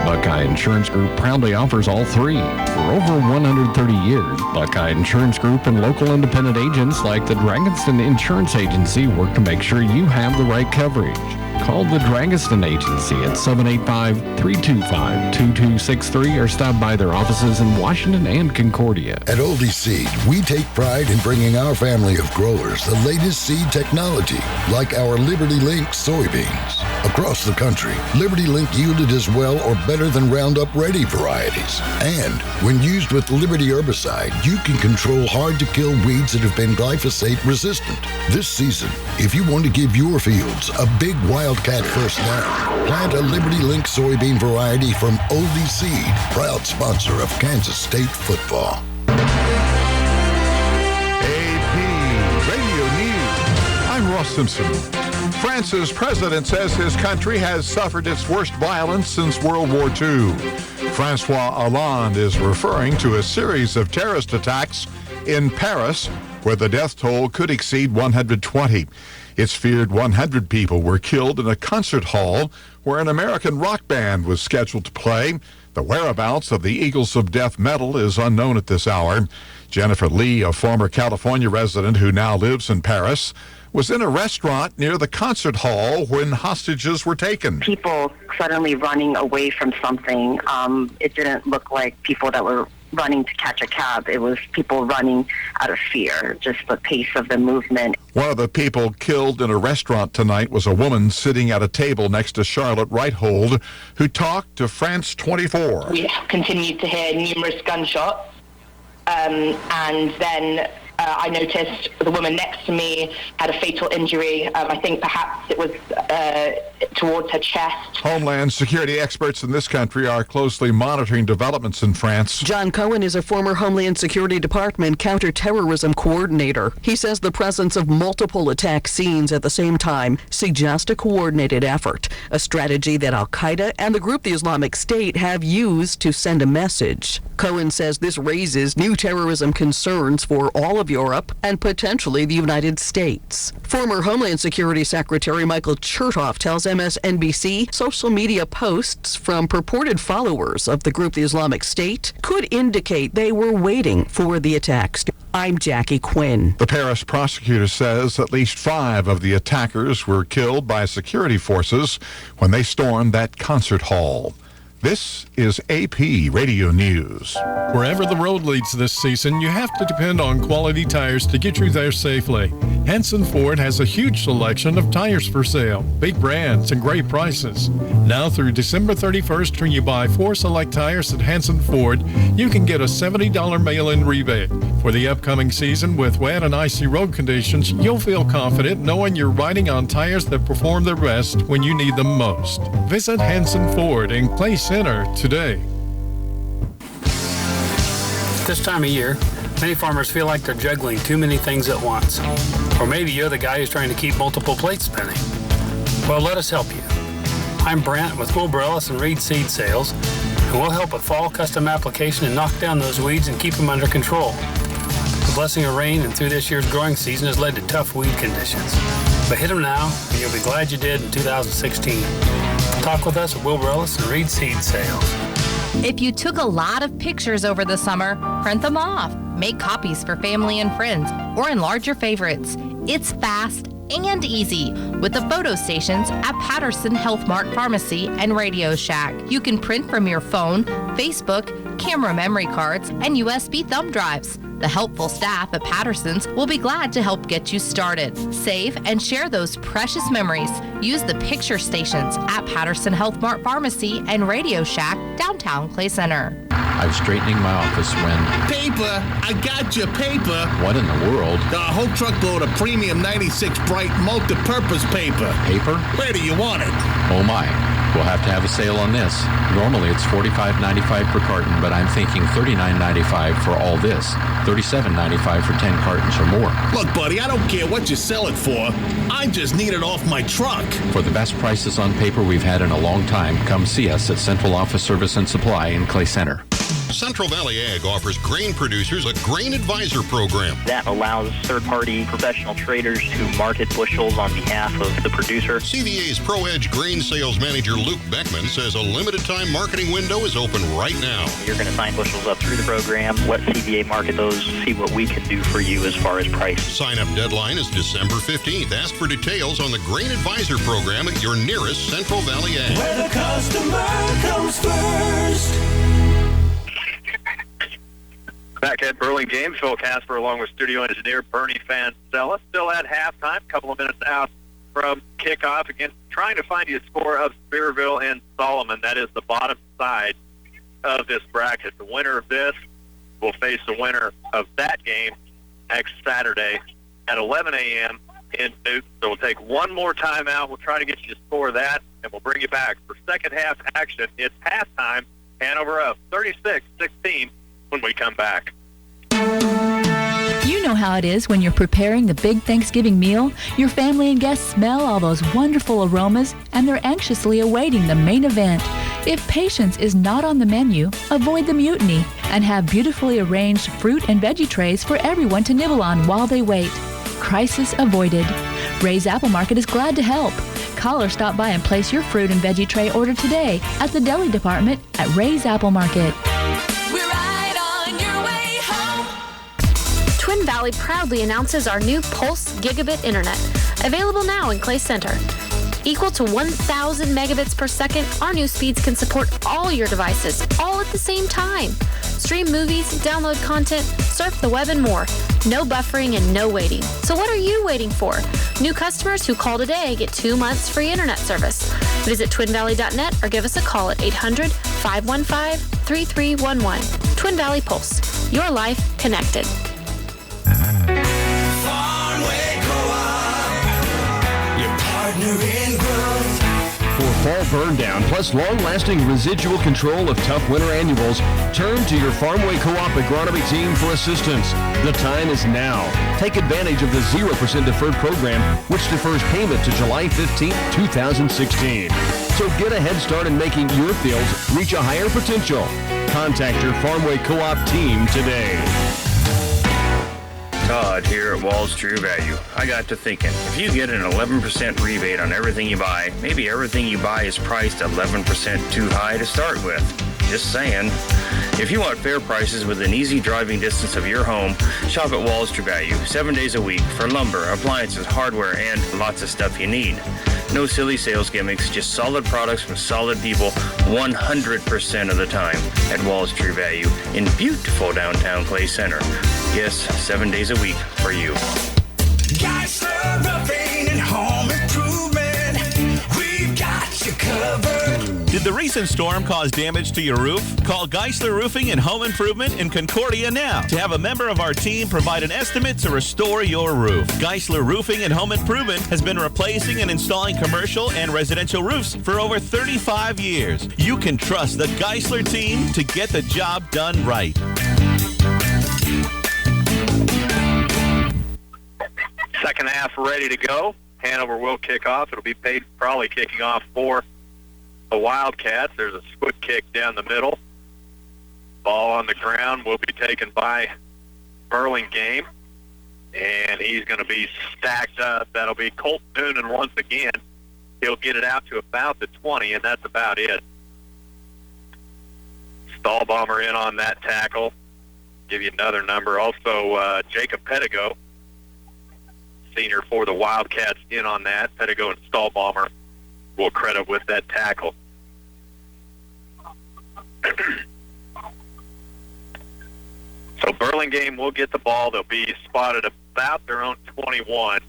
Buckeye Insurance Group proudly offers all three. For over 130 years, Buckeye Insurance Group and local independent agents like the Dragonston Insurance Agency work to make sure you have the right coverage. Call the Dragonston Agency at 785-325-2263 or stop by their offices in Washington and Concordia. At Oldie Seed, we take pride in bringing our family of growers the latest seed technology, like our Liberty Link soybeans. Across the country, Liberty Link yielded as well or better than Roundup Ready varieties. And when used with Liberty herbicide, you can control hard-to-kill weeds that have been glyphosate resistant. This season, if you want to give your fields a big Wildcat first down, plant a Liberty Link soybean variety from Oldie Seed, proud sponsor of Kansas State football. AP Radio News. I'm Ross Simpson. France's president says his country has suffered its worst violence since World War II. Francois Hollande is referring to a series of terrorist attacks in Paris where the death toll could exceed 120. It's feared 100 people were killed in a concert hall where an American rock band was scheduled to play. The whereabouts of the Eagles of Death Metal is unknown at this hour. Jennifer Lee, a former California resident who now lives in Paris, was in a restaurant near the concert hall when hostages were taken. People suddenly running away from something. It didn't look like people that were running to catch a cab. It was people running out of fear, just the pace of the movement. One of the people killed in a restaurant tonight was a woman sitting at a table next to Charlotte Reithold, who talked to France 24. We continued to hear numerous gunshots, and then I noticed the woman next to me had a fatal injury. I think perhaps it was towards her chest. Homeland Security experts in this country are closely monitoring developments in France. John Cohen is a former Homeland Security Department counterterrorism coordinator. He says the presence of multiple attack scenes at the same time suggests a coordinated effort, a strategy that Al-Qaeda and the group the Islamic State have used to send a message. Cohen says this raises new terrorism concerns for all of Europe and potentially the United States. Former Homeland Security Secretary Michael Chertoff tells MSNBC social media posts from purported followers of the group the Islamic State could indicate they were waiting for the attacks. I'm Jackie Quinn. The Paris prosecutor says at least 5 of the attackers were killed by security forces when they stormed that concert hall. This is AP Radio News. Wherever the road leads this season, you have to depend on quality tires to get you there safely. Hanson Ford has a huge selection of tires for sale, big brands and great prices. Now through December 31st, when you buy 4 select tires at Hanson Ford, you can get a $70 mail-in rebate. For the upcoming season with wet and icy road conditions, you'll feel confident knowing you're riding on tires that perform their best when you need them most. Visit Hanson Ford in Clay Center today. This time of year, many farmers feel like they're juggling too many things at once. Or maybe you're the guy who's trying to keep multiple plates spinning. Well, let us help you. I'm Brent with Wilbur Ellis and Reed Seed Sales, and we'll help with fall custom application and knock down those weeds and keep them under control. The blessing of rain and through this year's growing season has led to tough weed conditions. But hit them now, and you'll be glad you did in 2016. Talk with us at Wilbur Ellis and Reed Seed Sales. If you took a lot of pictures over the summer, print them off. Make copies for family and friends, or enlarge your favorites. It's fast and easy with the photo stations at Patterson Health Mart Pharmacy and Radio Shack. You can print from your phone, Facebook, camera memory cards, and USB thumb drives. The helpful staff at Patterson's will be glad to help get you started. Save and share those precious memories. Use the picture stations at Patterson Health Mart Pharmacy and Radio Shack, downtown Clay Center. I was straightening my office when... Paper! I got your paper! What in the world? A whole truckload of premium 96 bright multi-purpose paper. Paper? Where do you want it? Oh my. We'll have to have a sale on this. Normally it's $45.95 per carton, but I'm thinking $39.95 for all this. $37.95 for 10 cartons or more. Look, buddy, I don't care what you sell it for. I just need it off my truck. For the best prices on paper we've had in a long time, come see us at Central Office Service and Supply in Clay Center. Central Valley Ag offers grain producers a grain advisor program. That allows third-party professional traders to market bushels on behalf of the producer. CVA's Pro Edge grain sales manager Luke Beckman says a limited-time marketing window is open right now. You're going to sign bushels up through the program, let CVA market those, see what we can do for you as far as price. Sign-up deadline is December 15th. Ask for details on the grain advisor program at your nearest Central Valley Ag. Where the customer comes first. Back at Burlingame, Phil Casper along with studio engineer Bernie Fancella. Still at halftime, a couple of minutes out from kickoff. Again, trying to find you a score of Spearville and Solomon. That is the bottom side of this bracket. The winner of this will face the winner of that game next Saturday at 11 a.m. in Newton. So we'll take one more timeout. We'll try to get you a score of that, and we'll bring you back for second half action. It's halftime. Hanover up 36-16 when we come back. You know how it is when you're preparing the big Thanksgiving meal. Your family and guests smell all those wonderful aromas, and they're anxiously awaiting the main event. If patience is not on the menu, avoid the mutiny and have beautifully arranged fruit and veggie trays for everyone to nibble on while they wait. Crisis avoided. Ray's Apple Market is glad to help. Call or stop by and place your fruit and veggie tray order today at the deli department at Ray's Apple Market. Twin Valley proudly announces our new Pulse Gigabit Internet, available now in Clay Center. Equal to 1,000 megabits per second, our new speeds can support all your devices, all at the same time. Stream movies, download content, surf the web, and more. No buffering and no waiting. So what are you waiting for? New customers who call today get 2 months free internet service. Visit twinvalley.net or give us a call at 800-515-3311. Twin Valley Pulse. Your life connected. Farmway Co-op, your partner in growth. For fall burn down plus long-lasting residual control of tough winter annuals, turn to your Farmway Co-op agronomy team for assistance. The time is now. Take advantage of the 0% deferred program, which defers payment to July 15, 2016. So get a head start in making your fields reach a higher potential. Contact your Farmway Co-op team today. Todd here at Walls True Value. I got to thinking, if you get an 11% rebate on everything you buy, maybe everything you buy is priced 11% too high to start with. Just saying. If you want fair prices within easy driving distance of your home, shop at Walls True Value 7 days a week for lumber, appliances, hardware, and lots of stuff you need. No silly sales gimmicks, just solid products from solid people 100% of the time at Walls True Value in beautiful downtown Clay Center. Yes, 7 days a week for you. Geisler Roofing and Home Improvement. We've got you covered. Did the recent storm cause damage to your roof? Call Geisler Roofing and Home Improvement in Concordia now to have a member of our team provide an estimate to restore your roof. Geisler Roofing and Home Improvement has been replacing and installing commercial and residential roofs for over 35 years. You can trust the Geisler team to get the job done right. Second half ready to go. Hanover will kick off. It'll be probably kicking off for the Wildcats. There's a squib kick down the middle. Ball on the ground will be taken by Burlingame, and he's going to be stacked up. That'll be Colt Noonan once again. He'll get it out to about the 20, and that's about it. Stahlbomber in on that tackle. Give you another number. Also, Jacob Pettigo senior for the Wildcats, in on that. Pettigo and Stahlbaumer will credit with that tackle. So Burlingame will get the ball. They'll be spotted about their own 21.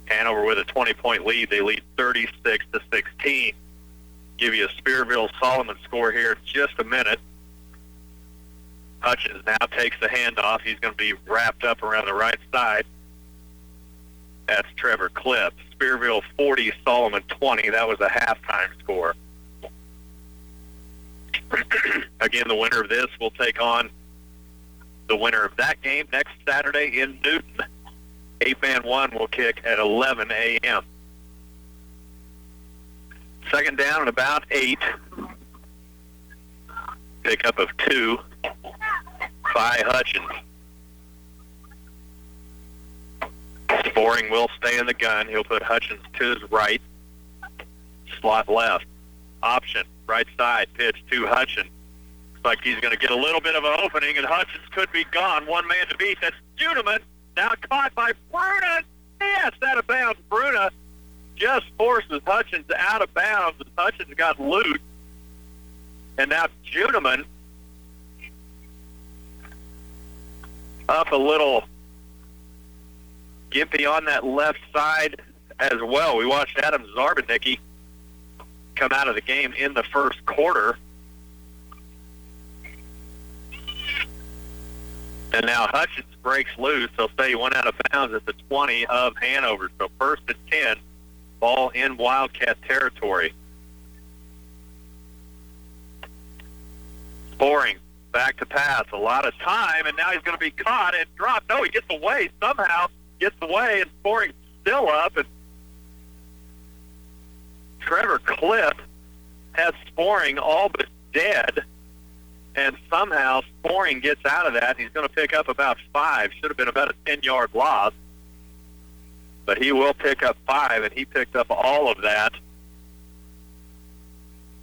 Hanover with a 20-point lead. They lead 36-16. Give you a Spearville-Solomon score here in just a minute. Hutchins now takes the handoff. He's going to be wrapped up around the right side. That's Trevor Clipp. Spearville 40, Solomon 20. That was a halftime score. Again, the winner of this will take on the winner of that game next Saturday in Newton. 8-man 1 will kick at 11 a.m. Second down and about 8. Pickup of 2 by Hutchins. Sporing will stay in the gun. He'll put Hutchins to his right. Slot left. Option. Right side. Pitch to Hutchins. Looks like he's going to get a little bit of an opening, and Hutchins could be gone. One man to beat. That's Juneman. Now caught by Bruna. Yes, out of bounds. Bruna just forces Hutchins out of bounds. Hutchins got loose. And now Juneman up a little gimpy on that left side as well. We watched Adam Zarbanicki come out of the game in the first quarter. And now Hutchins breaks loose. They'll say he went out of bounds at the 20 of Hanover. So first and 10, ball in Wildcat territory. Sporing, back to pass. A lot of time, and now he's going to be caught and dropped. No, he gets away somehow. Gets away, and Sporing's still up. And Trevor Clipp has Sporing all but dead. And somehow Sporing gets out of that. He's going to pick up about 5. Should have been about a 10-yard loss. But he will pick up 5, and he picked up all of that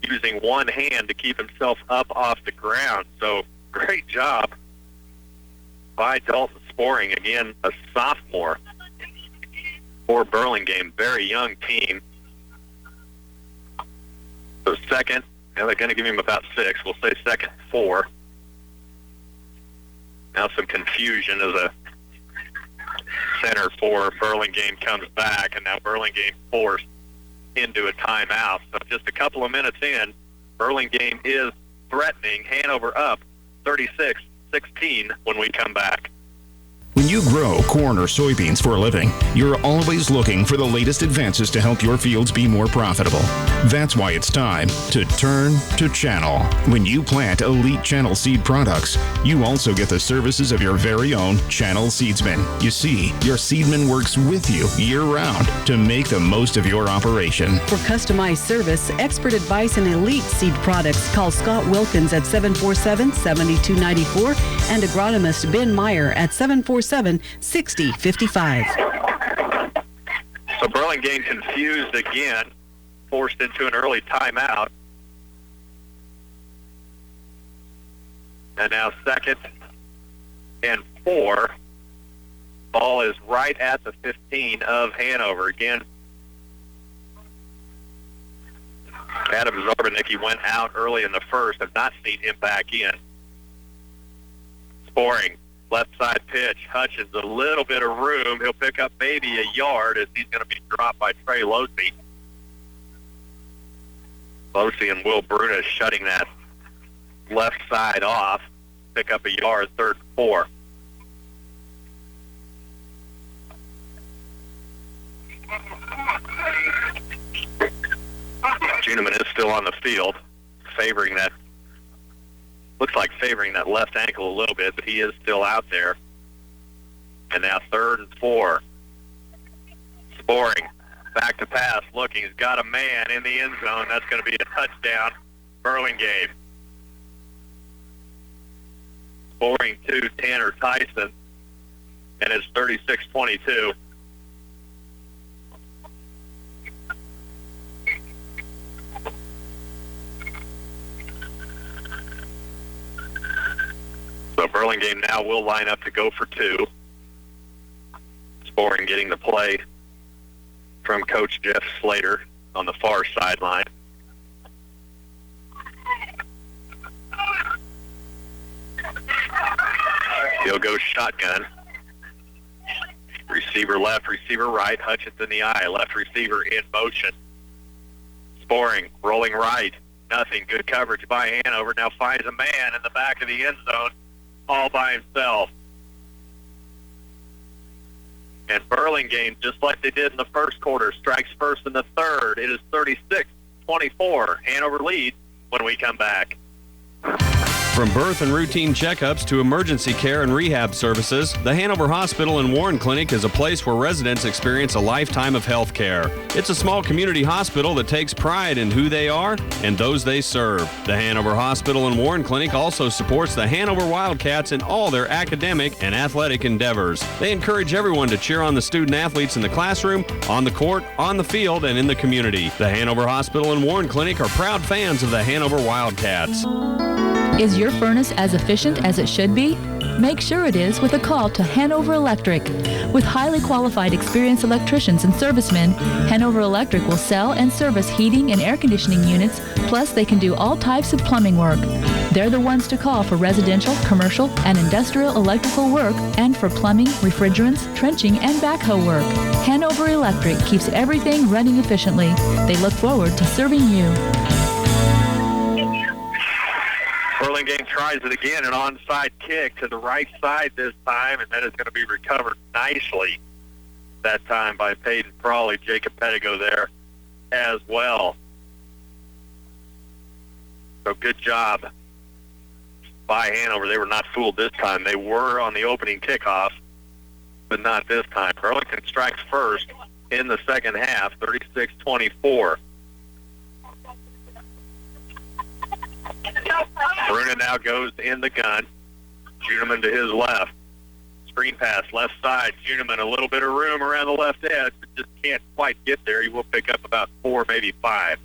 using one hand to keep himself up off the ground. So great job by Dalton Sporing. Again, a sophomore for Burlingame. Very young team. So second. Now they're going to give him about 6. We'll say second 4. Now some confusion as a center for Burlingame comes back, and now Burlingame forced into a timeout. So just a couple of minutes in, Burlingame is threatening. Hanover up 36-16 when we come back. When you grow corn or soybeans for a living, you're always looking for the latest advances to help your fields be more profitable. That's why it's time to turn to Channel. When you plant elite Channel seed products, you also get the services of your very own Channel seedsman. You see, your seedman works with you year-round to make the most of your operation. For customized service, expert advice, and elite seed products, call Scott Wilkins at 747-7294 and agronomist Ben Meyer at 747-6055. So Burlingame confused again, forced into an early timeout. And now second and 4. Ball is right at the 15 of Hanover. Again, Adam Zarbanicki went out early in the first. Have not seen him back in. Sporing. Left side pitch. Hutchins, a little bit of room. He'll pick up maybe a yard as he's going to be dropped by Trey Losey. Losey and Will Bruna shutting that left side off. Pick up a yard, third and 4. Juneman is still on the field, favoring that. Looks like favoring that left ankle a little bit, but he is still out there. And now third and 4. Sporing. Back to pass. Looking. He's got a man in the end zone. That's going to be a touchdown. Burlingame. Sporing to Tanner Tyson. And it's 36-22. So Burlingame now will line up to go for 2. Boring getting the play from Coach Jeff Slater on the far sideline. He'll go shotgun. Receiver left, receiver right. Hutchinson the eye. Left receiver in motion. Boring, rolling right. Nothing. Good coverage by Hanover. Now finds a man in the back of the end zone all by himself. And Burlingame, just like they did in the first quarter, strikes first in the third. It is 36-24. Hanover leads when we come back. From birth and routine checkups to emergency care and rehab services, the Hanover Hospital and Warren Clinic is a place where residents experience a lifetime of health care. It's a small community hospital that takes pride in who they are and those they serve. The Hanover Hospital and Warren Clinic also supports the Hanover Wildcats in all their academic and athletic endeavors. They encourage everyone to cheer on the student athletes in the classroom, on the court, on the field, and in the community. The Hanover Hospital and Warren Clinic are proud fans of the Hanover Wildcats. Is your furnace as efficient as it should be? Make sure it is with a call to Hanover Electric. With highly qualified, experienced electricians and servicemen, Hanover Electric will sell and service heating and air conditioning units, plus they can do all types of plumbing work. They're the ones to call for residential, commercial, and industrial electrical work, and for plumbing, refrigerants, trenching, and backhoe work. Hanover Electric keeps everything running efficiently. They look forward to serving you. Burlingame tries it again, an onside kick to the right side this time, and that is going to be recovered nicely that time by Peyton Prawley. Jacob Pettigo there as well. So good job by Hanover. They were not fooled this time. They were on the opening kickoff, but not this time. Burlington strikes first in the second half, 36-24. Bruna now goes in the gun. Juneman to his left. Screen pass, left side. Juneman, a little bit of room around the left edge, but just can't quite get there. He will pick up about 4, maybe 5.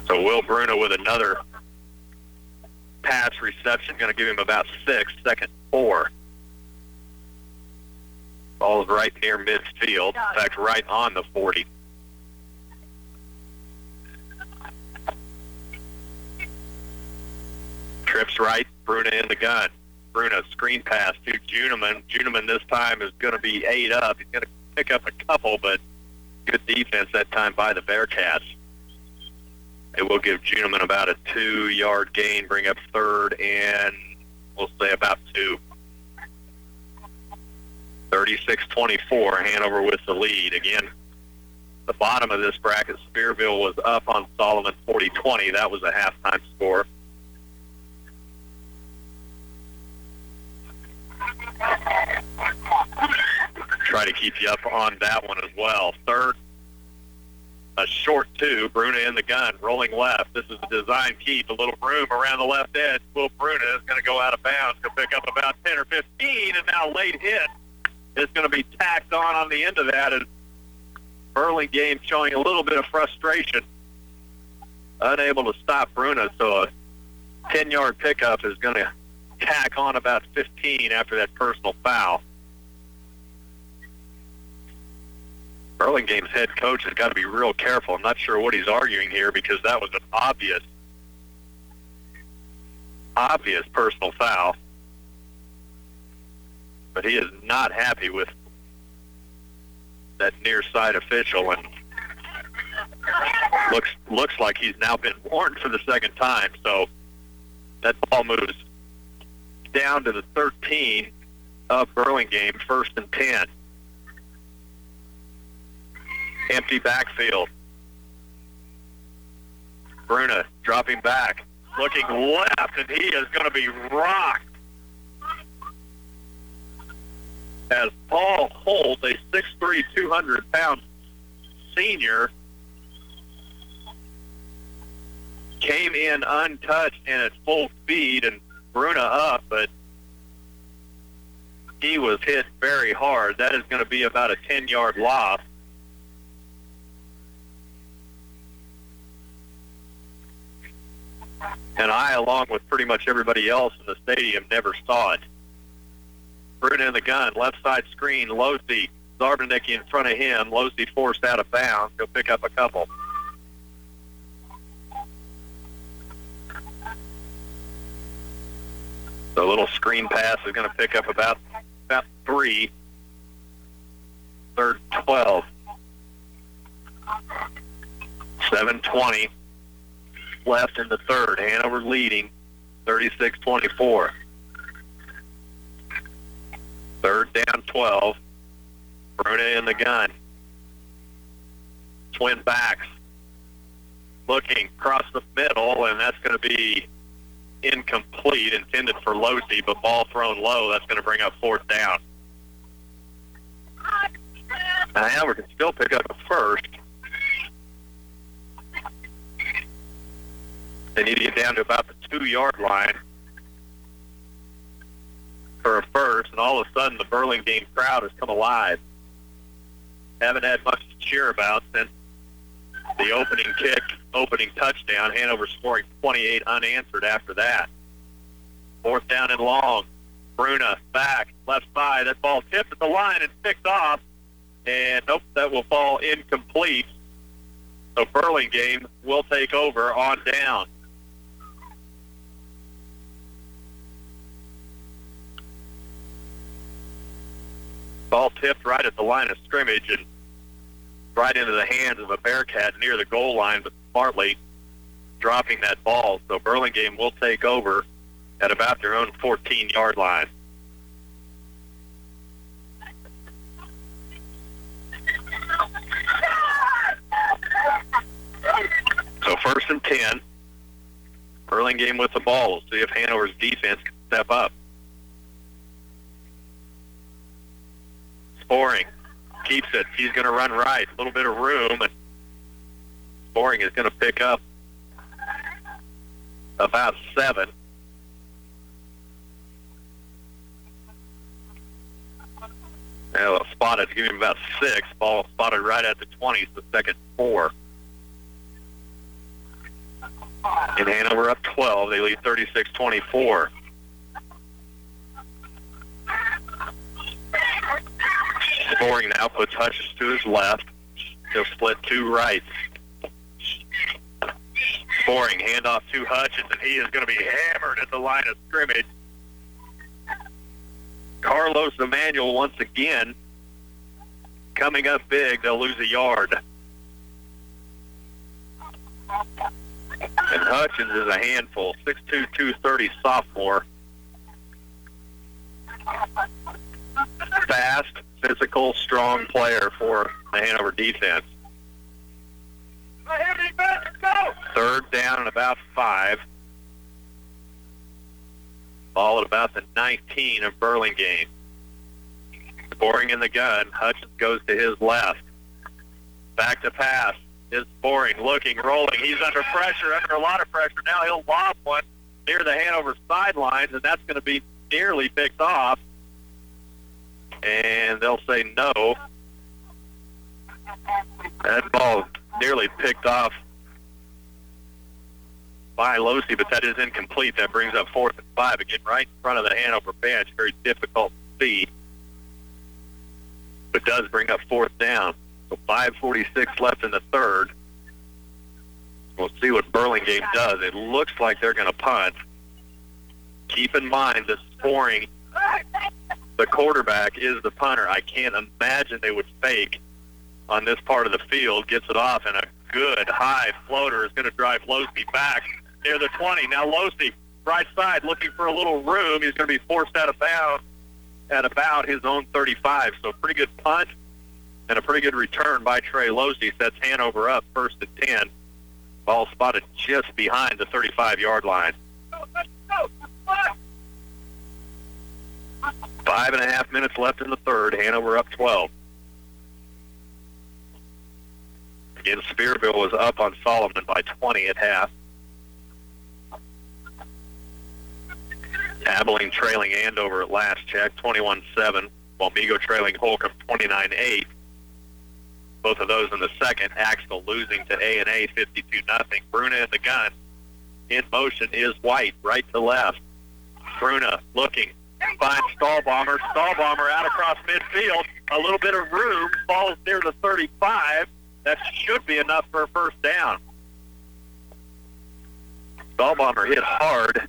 So Will Bruna with another pass reception, going to give him about 6, second 4. Ball's right near midfield. In fact, right on the 40. Trips right. Bruna in the gun. Bruna screen pass to Juneman. Juneman this time is going to be 8 up. He's going to pick up a couple, but good defense that time by the Bearcats. It will give Juneman about a 2-yard gain, bring up third, and we'll say about 2. 36-24, Hanover with the lead. Again, the bottom of this bracket, Spearville was up on Solomon 40-20. That was a halftime score. Try to keep you up on that one as well. Third, a short 2. Bruna in the gun, rolling left. This is a design keep, a little room around the left edge. Will Bruna is going to go out of bounds. He'll pick up about 10 or 15, and now late hit. It's going to be tacked on the end of that, and Burlingame showing a little bit of frustration, unable to stop Bruna, so a 10-yard pickup is going to tack on about 15 after that personal foul. Burlingame's head coach has got to be real careful. I'm not sure what he's arguing here because that was an obvious personal foul. But he is not happy with that near side official, and looks like he's now been warned for the second time. So that ball moves down to the 13 of Burlingame, 1st and 10. Empty backfield. Bruna dropping back, looking left, and he is going to be rocked. As Paul Holt, a 6'3", 200-pound senior, came in untouched and at full speed, and Bruna up, but he was hit very hard. That is going to be about a 10-yard loss. And I, along with pretty much everybody else in the stadium, never saw it. Bruna in the gun, left side screen, Losey. Zarbanicki in front of him. Losey forced out of bounds. He'll pick up a couple. The little screen pass is going to pick up about 3. Third 12. 7:20 left in the third. Hanover leading 36-24. Third down 12. Bruna in the gun. Twin backs. Looking across the middle, and that's going to be incomplete, intended for Losey, but ball thrown low. That's going to bring up fourth down. Now Hanover can still pick up a first. They need to get down to about the 2-yard line for a first, and all of a sudden the Burlingame crowd has come alive. Haven't had much to cheer about since the opening kick, opening touchdown. Hanover scoring 28 unanswered after that. Fourth down and long. Bruna back, left side. That ball tipped at the line and picked off. And nope, that will fall incomplete. So Burlingame will take over on down. Ball tipped right at the line of scrimmage and right into the hands of a Bearcat near the goal line, but smartly dropping that ball. So Burlingame will take over at about their own 14-yard line. So first and 10. Burlingame with the ball. We'll see if Hanover's defense can step up. Sporing keeps it. He's going to run right. A little bit of room, and Sporing is going to pick up about 7. Spotted to give him about 6. Ball spotted right at the 20, so second 4. And Hanover up 12. They lead 36-24. Sporing now puts Hutchins to his left. He'll split 2 rights. Sporing, handoff to Hutchins, and he is going to be hammered at the line of scrimmage. Carlos Emanuel once again coming up big. They'll lose a yard. And Hutchins is a handful. 6'2", 230 sophomore. Fast, physical, strong player for the Hanover defense. Third down and about 5. Ball at about the 19 of Burlingame. Sporing in the gun. Hutchins goes to his left. Back to pass. Is Sporing looking, rolling. He's under pressure, under a lot of pressure. Now he'll lob one near the Hanover sidelines, and that's going to be nearly picked off. And they'll say no. That ball nearly picked off by Losey, but that is incomplete. That brings up 4th and 5 again, right in front of the Hanover bench. Very difficult to see, but does bring up 4th down. So 5:46 left in the third. We'll see what Burlingame does. It looks like they're going to punt. Keep in mind that Sporing, the quarterback, is the punter. I can't imagine they would fake on this part of the field. Gets it off, and a good high floater is going to drive Losey back near the 20. Now Losey, right side, looking for a little room. He's going to be forced out of bounds at about his own 35. So pretty good punt and a pretty good return by Trey Losey. Sets Hanover up 1st and 10. Ball spotted just behind the 35-yard line. 5.5 minutes left in the third. Hanover up 12. Again, Spearville was up on Solomon by 20 at half. Abilene trailing Andover at last check, 21-7. Wamego trailing Holcomb 29-8. Both of those in the second. Axtell losing to A&A 52-0. Bruna in the gun. In motion is White, right to left. Bruna looking, finds Stahlbomber. Stahlbomber out across midfield. A little bit of room, falls near the 35. That should be enough for a first down. Stahlbomber hit hard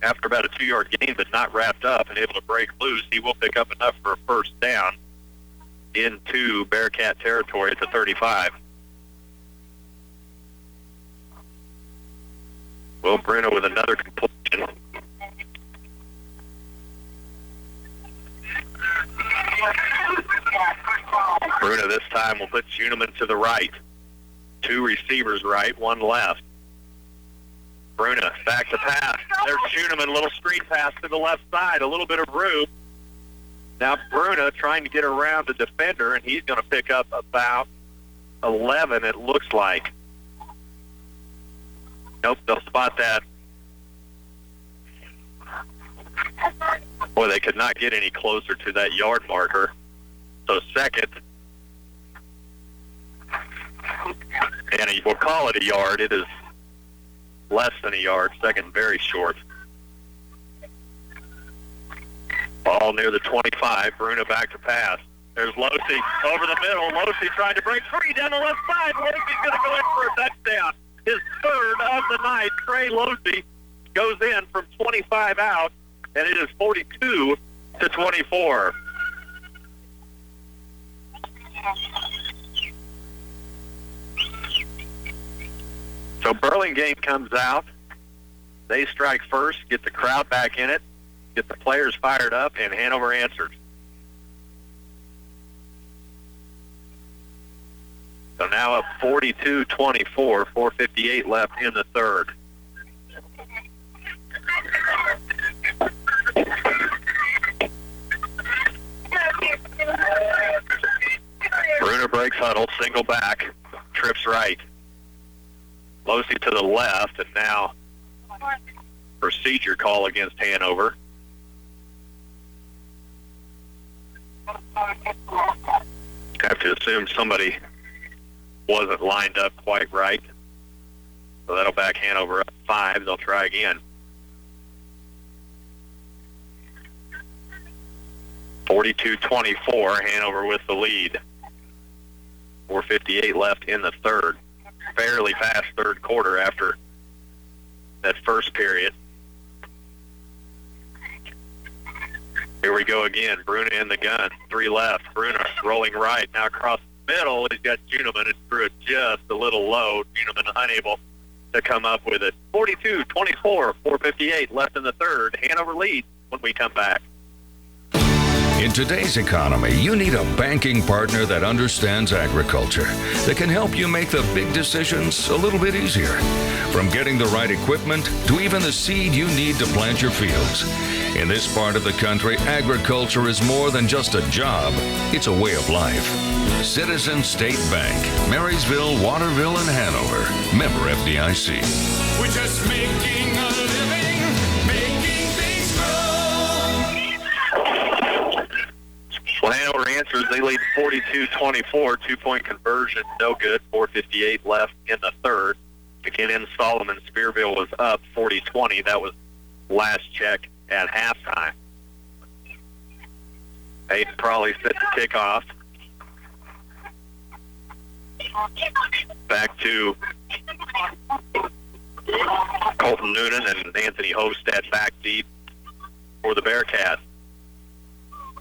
after about a 2-yard gain, but not wrapped up and able to break loose. He will pick up enough for a first down into Bearcat territory at the 35. Will Bruno with another completion. Bruno this time will put Schuneman to the right. 2 receivers right, 1 left. Bruna back to pass. There's Schuneman, little screen pass to the left side, a little bit of room. Now Bruna trying to get around the defender, and he's going to pick up about 11, it looks like. Nope, they'll spot that. Boy, they could not get any closer to that yard marker. So second, and we'll call it a yard. It is less than a yard. Second, very short. Ball near the 25. Bruno back to pass. There's Losey over the middle. Losey trying to break free down the left side. Losey's going to go in for a touchdown. His third of the night. Trey Losey goes in from 25 out, and it is 42-24. So Burlingame comes out. They strike first, get the crowd back in it, get the players fired up, and Hanover answers. So now up 42-24, 4:58 left in the third. Bruno breaks huddle, single back, trips right. Losey to the left, and now procedure call against Hanover. Have to assume somebody wasn't lined up quite right. So that'll back Hanover up 5. They'll try again. 42-24, Hanover with the lead. 4:58 left in the third. Barely past third quarter after that first period. Here we go again. Bruno in the gun. 3 left. Bruno rolling right. Now across the middle, he's got Schuneman. It threw it just a little low. Schuneman unable to come up with it. 42-24, 4:58 left in the third. Hanover leads when we come back. In today's economy, you need a banking partner that understands agriculture, that can help you make the big decisions a little bit easier. From getting the right equipment to even the seed you need to plant your fields. In this part of the country, agriculture is more than just a job. It's a way of life. Citizen State Bank, Marysville, Waterville, and Hanover. Member FDIC. We're just making a living, making things grow. Well, Hanover answers. They lead 42-24. 2-point conversion, no good. 4:58 left in the third. McKinnon, Solomon, Spearville was up 40-20. That was last check at halftime. Hayden Prawley set the kickoff. Back to Colton Noonan and Anthony Hostad back deep for the Bearcats.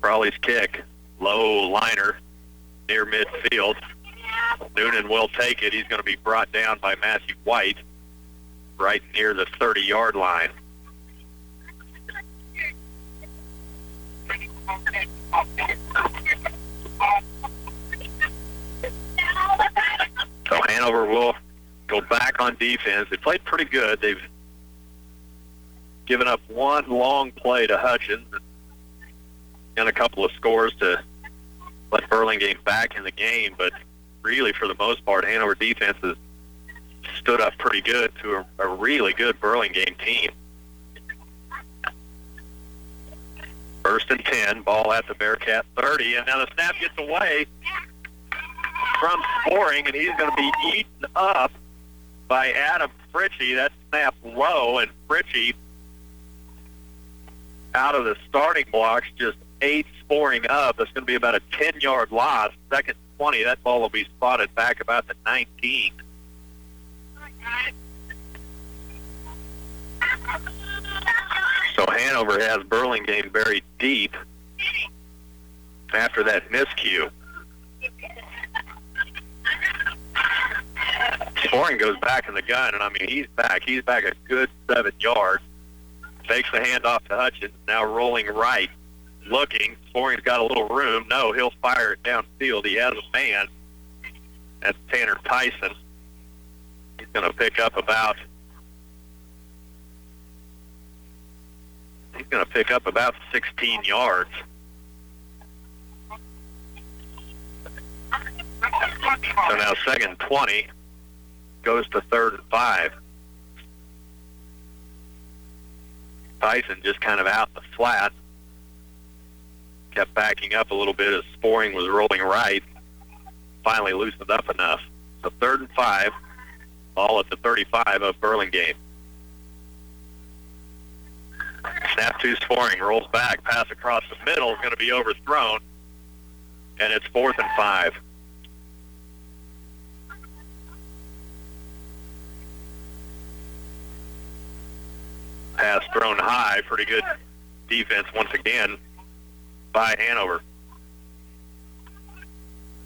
Prawley's kick, low liner near midfield. Noonan will take it. He's going to be brought down by Matthew White right near the 30-yard line. So Hanover will go back on defense. They played pretty good. They've given up one long play to Hutchins and a couple of scores to let Burlingame back in the game, but really for the most part, Hanover defense has stood up pretty good to a really good Burlingame team. First and 10, ball at the Bearcat 30, and now the snap gets away from scoring, and he's going to be eaten up by Adam Fritchie. That snap low, and Fritchie out of the starting blocks, just 8 scoring up. That's going to be about a 10-yard loss. Second 20. That ball will be spotted back about the 19. So Hanover has Burlingame buried deep after that miscue. Sporing goes back in the gun, and I mean, he's back. He's back a good 7 yards. Takes the handoff to Hutchins, now rolling right. Looking. Sporing's got a little room. No, he'll fire it downfield. He has a man. That's Tanner Tyson. He's going to pick up about 16 yards. So now second 20 goes to 3rd and 5. Tyson just kind of out in the flat. Kept backing up a little bit as Sporing was rolling right. Finally loosened up enough. So 3rd and 5. Ball at the 35 of Burlingame. Snap to Sporing. Rolls back. Pass across the middle is going to be overthrown. And it's 4th and 5. Pass thrown high. Pretty good defense once again by Hanover.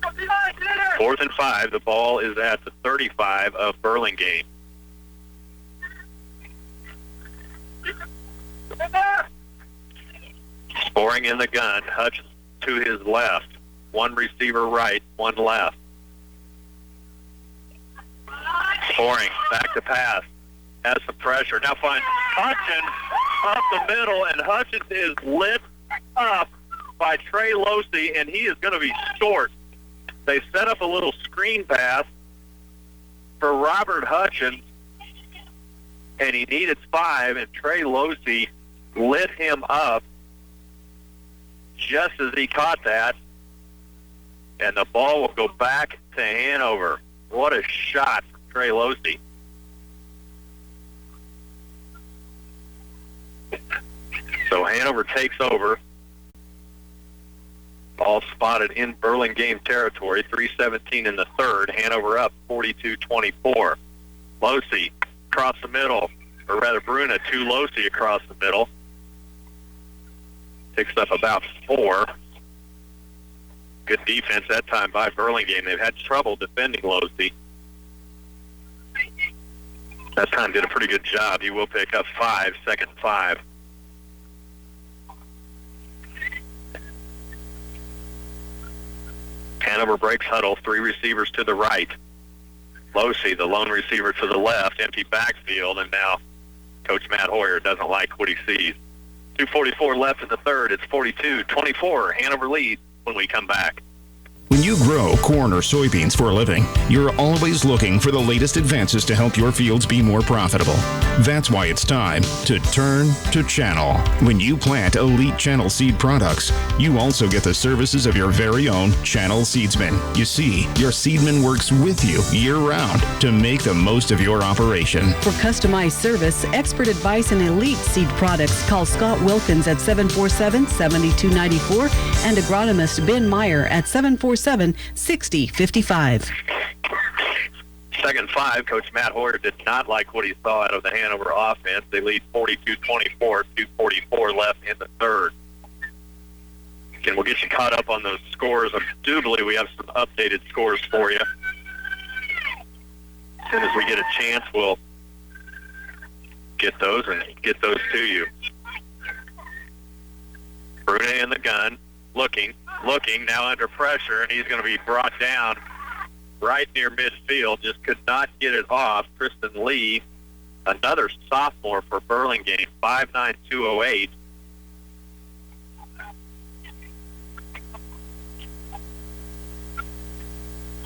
4th and 5. The ball is at the 35 of Burlingame. Sporing in the gun. Hutchins to his left. One receiver right, one left. Sporing back to pass. Has some pressure. Now finds Hutchins up the middle, and Hutchins is lit up by Trey Losey, and he is going to be short. They set up a little screen pass for Robert Hutchins, and he needed 5, and Trey Losey lit him up just as he caught that, and the ball will go back to Hanover. What a shot from Trey Losey. So Hanover takes over. Ball spotted in Burlingame territory. 3:17 in the third. Hanover up 42-24. Losey across the middle, or rather Bruna to Losey across the middle. Picks up about 4. Good defense that time by Burlingame. They've had trouble defending Losey. That time did a pretty good job. He will pick up 5, second 5. Hanover breaks huddle, 3 receivers to the right. Losey, the lone receiver to the left, empty backfield, and now Coach Matt Hoyer doesn't like what he sees. 2:44 left in the third. It's 42-24. Hanover leads when we come back. When you grow corn or soybeans for a living, you're always looking for the latest advances to help your fields be more profitable. That's why it's time to turn to Channel. When you plant elite Channel seed products, you also get the services of your very own Channel seedsman. You see, your seedman works with you year-round to make the most of your operation. For customized service, expert advice, and elite seed products, call Scott Wilkins at 747-7294 and agronomist Ben Meyer at 747-6055. Second 5, Coach Matt Hoyer did not like what he saw out of the Hanover offense. They lead 42-24, 2:44 left in the third. And we'll get you caught up on those scores. Indubitably, we have some updated scores for you. As soon as we get a chance, we'll get those to you. Bruna in the gun, looking, now under pressure, and he's going to be brought down right near midfield. Just could not get it off. Kristen Lee, another sophomore for Burlingame, 5'9", 208.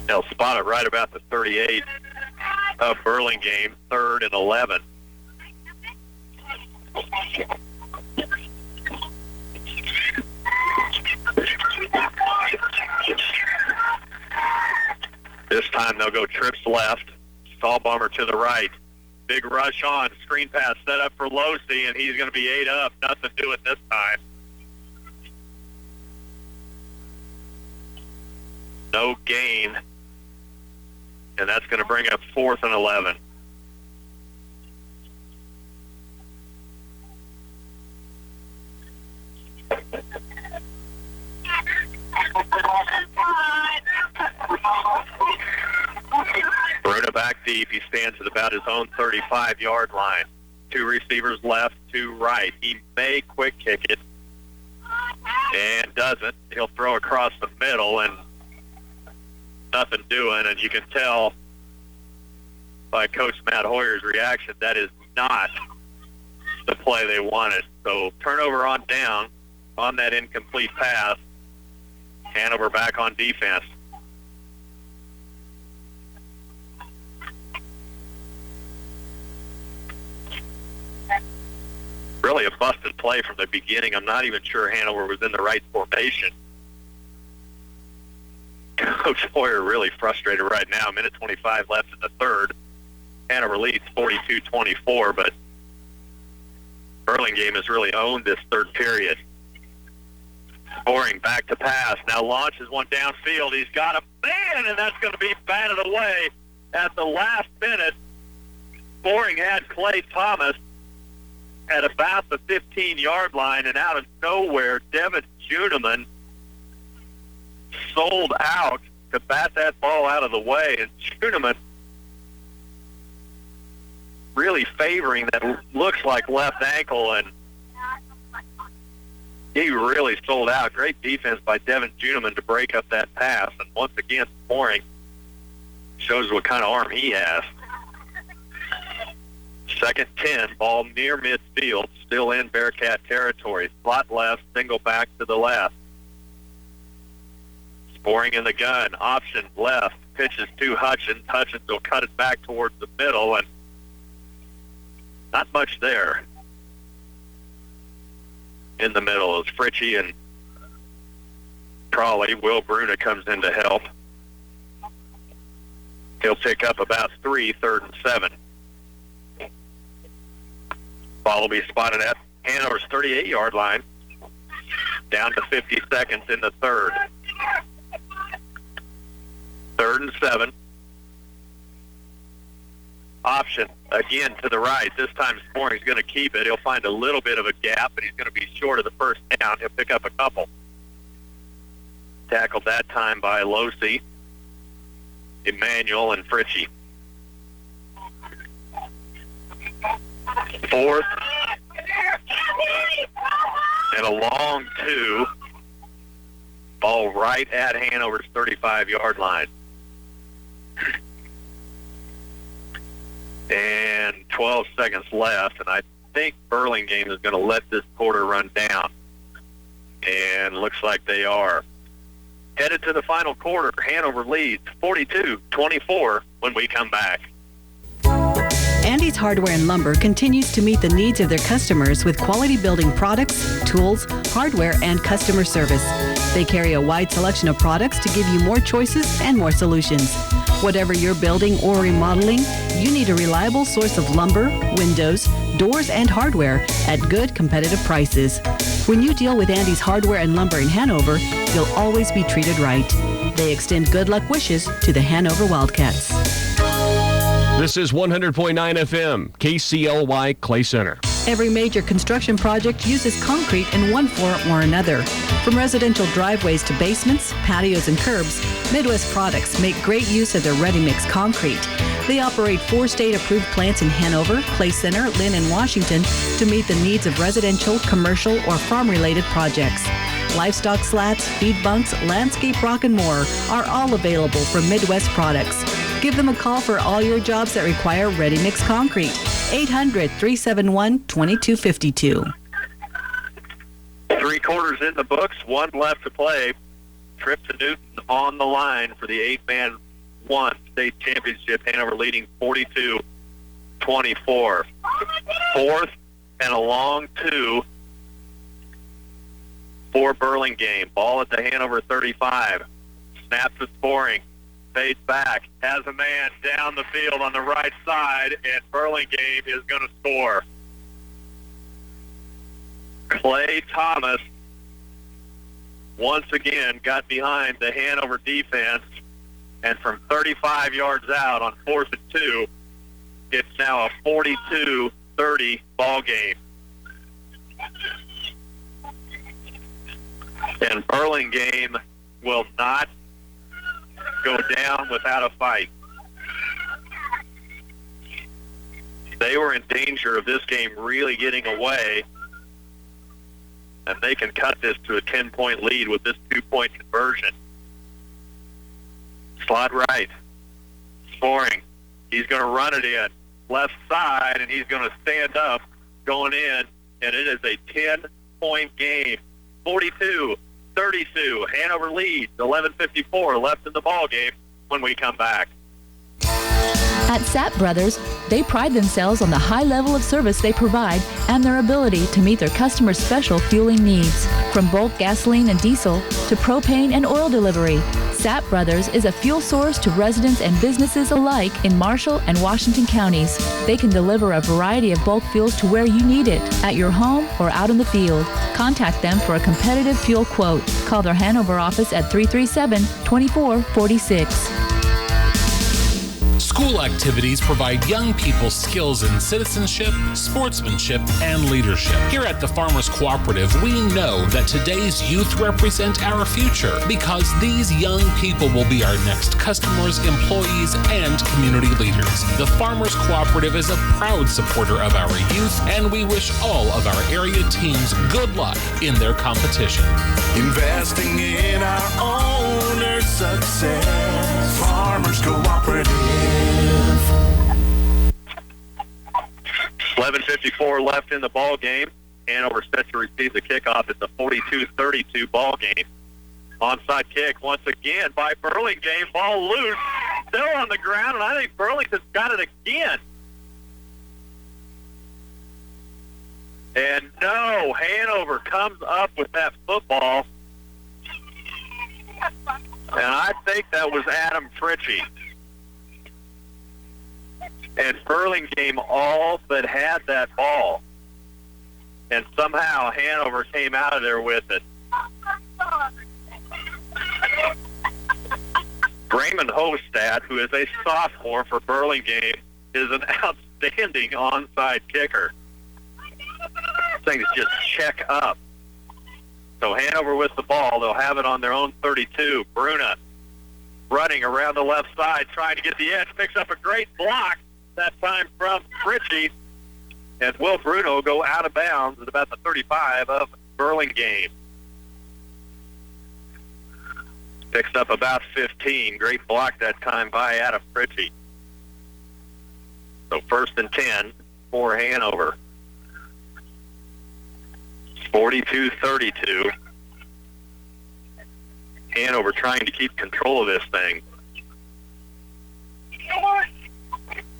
They'll spot it right about the 38 of Burlingame, 3rd and 11. This time they'll go trips left, Stahlbomber to the right. Big rush on. Screen pass set up for Losey, and he's going to be 8 up. Nothing doing this time. No gain. And that's going to bring up 4th and 11. Bruno back deep. He stands at about his own 35-yard line. 2 receivers left, 2 right. He may quick kick it and doesn't. He'll throw across the middle and nothing doing. And you can tell by Coach Matt Hoyer's reaction that is not the play they wanted. So turnover on down on that incomplete pass. Hanover back on defense. Really a busted play from the beginning. I'm not even sure Hanover was in the right formation. Coach Hoyer really frustrated right now. 1:25 left in the third. Hanover leads 42-24, but Burlingame has really owned this third period. Boring back to pass. Now launches one downfield. He's got a man, and that's going to be batted away at the last minute. Boring had Clay Thomas at about the 15-yard line, and out of nowhere, Devin Juneman sold out to bat that ball out of the way, and Juneman really favoring that looks like left ankle, and he really sold out. Great defense by Devin Juneman to break up that pass, and once again, Boring shows what kind of arm he has. 2nd 10, ball near midfield, still in Bearcat territory. Slot left, single back to the left. Boring in the gun, option left, pitches to Hutchins. Hutchins will cut it back towards the middle, and not much there. In the middle is Fritchie and Crawley. Will Bruna comes in to help. He'll pick up about 3, 3rd and 7. Ball will be spotted at Hanover's 38-yard line. Down to 50 seconds in the third. 3rd and 7. Option again to the right. This time Boring's going to keep it. He'll find a little bit of a gap, but he's going to be short of the first down. He'll pick up a couple. Tackled that time by Losey, Emmanuel, and Fritchie. 4th and a long 2. Ball right at Hanover's 35-yard line. And 12 seconds left, and I think Burlingame is going to let this quarter run down. And looks like they are. Headed to the final quarter, Hanover leads 42-24 when we come back. Andy's Hardware and Lumber continues to meet the needs of their customers with quality building products, tools, hardware, and customer service. They carry a wide selection of products to give you more choices and more solutions. Whatever you're building or remodeling, you need a reliable source of lumber, windows, doors, and hardware at good competitive prices. When you deal with Andy's Hardware and Lumber in Hanover, you'll always be treated right. They extend good luck wishes to the Hanover Wildcats. This is 100.9 FM, KCLY Clay Center. Every major construction project uses concrete in one form or another. From residential driveways to basements, patios, and curbs, Midwest Products make great use of their ready-mix concrete. They operate 4 state-approved plants in Hanover, Clay Center, Lynn, and Washington to meet the needs of residential, commercial, or farm-related projects. Livestock slats, feed bunks, landscape rock, and more are all available from Midwest Products. Give them a call for all your jobs that require ready-mix concrete. 800-371-2252. 3 quarters in the books, 1 left to play. Trip to Newton on the line for the 8-man 1 state championship. Hanover leading 42-24. 4th and a long 2 for Burlingame. Ball at the Hanover 35. Snaps is Boring. fades back, has a man down the field on the right side, and Burlingame is going to score. Clay Thomas once again got behind the Hanover defense, and from 35 yards out on 4th and 2, it's now a 42-30 ball game. And Burlingame will not go down without a fight. They were in danger of this game really getting away, and they can cut this to a 10-point lead with this 2-point conversion. Slot right. Scoring. He's going to run it in. Left side, and he's going to stand up going in, and it is a 10-point game. 42-32. Hanover leads. 11:54 left in the ball game when we come back. At Sapp Brothers, they pride themselves on the high level of service they provide and their ability to meet their customers' special fueling needs. From bulk gasoline and diesel to propane and oil delivery, Sapp Brothers is a fuel source to residents and businesses alike in Marshall and Washington counties. They can deliver a variety of bulk fuels to where you need it, at your home or out in the field. Contact them for a competitive fuel quote. Call their Hanover office at 337-2446. School activities provide young people skills in citizenship, sportsmanship, and leadership. Here at the Farmers Cooperative, we know that today's youth represent our future because these young people will be our next customers, employees, and community leaders. The Farmers Cooperative is a proud supporter of our youth, and we wish all of our area teams good luck in their competition. Investing in our owner's success. Farmers Cooperative. 11:54 left in the ball game. Hanover set to receive the kickoff. It's a 42-32 ball game. Onside kick once again by Burlingame. Ball loose, still on the ground, and I think Burlington's got it again. And no, Hanover comes up with that football. And I think that was Adam Fritchie. And Burlingame all but had that ball. And somehow Hanover came out of there with it. Raymond Hostad, who is a sophomore for Burlingame, is an outstanding onside kicker. Things just check up. So Hanover with the ball. They'll have it on their own 32. Bruna running around the left side, trying to get the edge. Picks up a great block, that time from Fritchie. And Will Bruno go out of bounds at about the 35 of Burlingame. Picks up about 15. Great block that time by Adam Fritchie. So 1st and 10 for Hanover. 42-32. Hanover trying to keep control of this thing.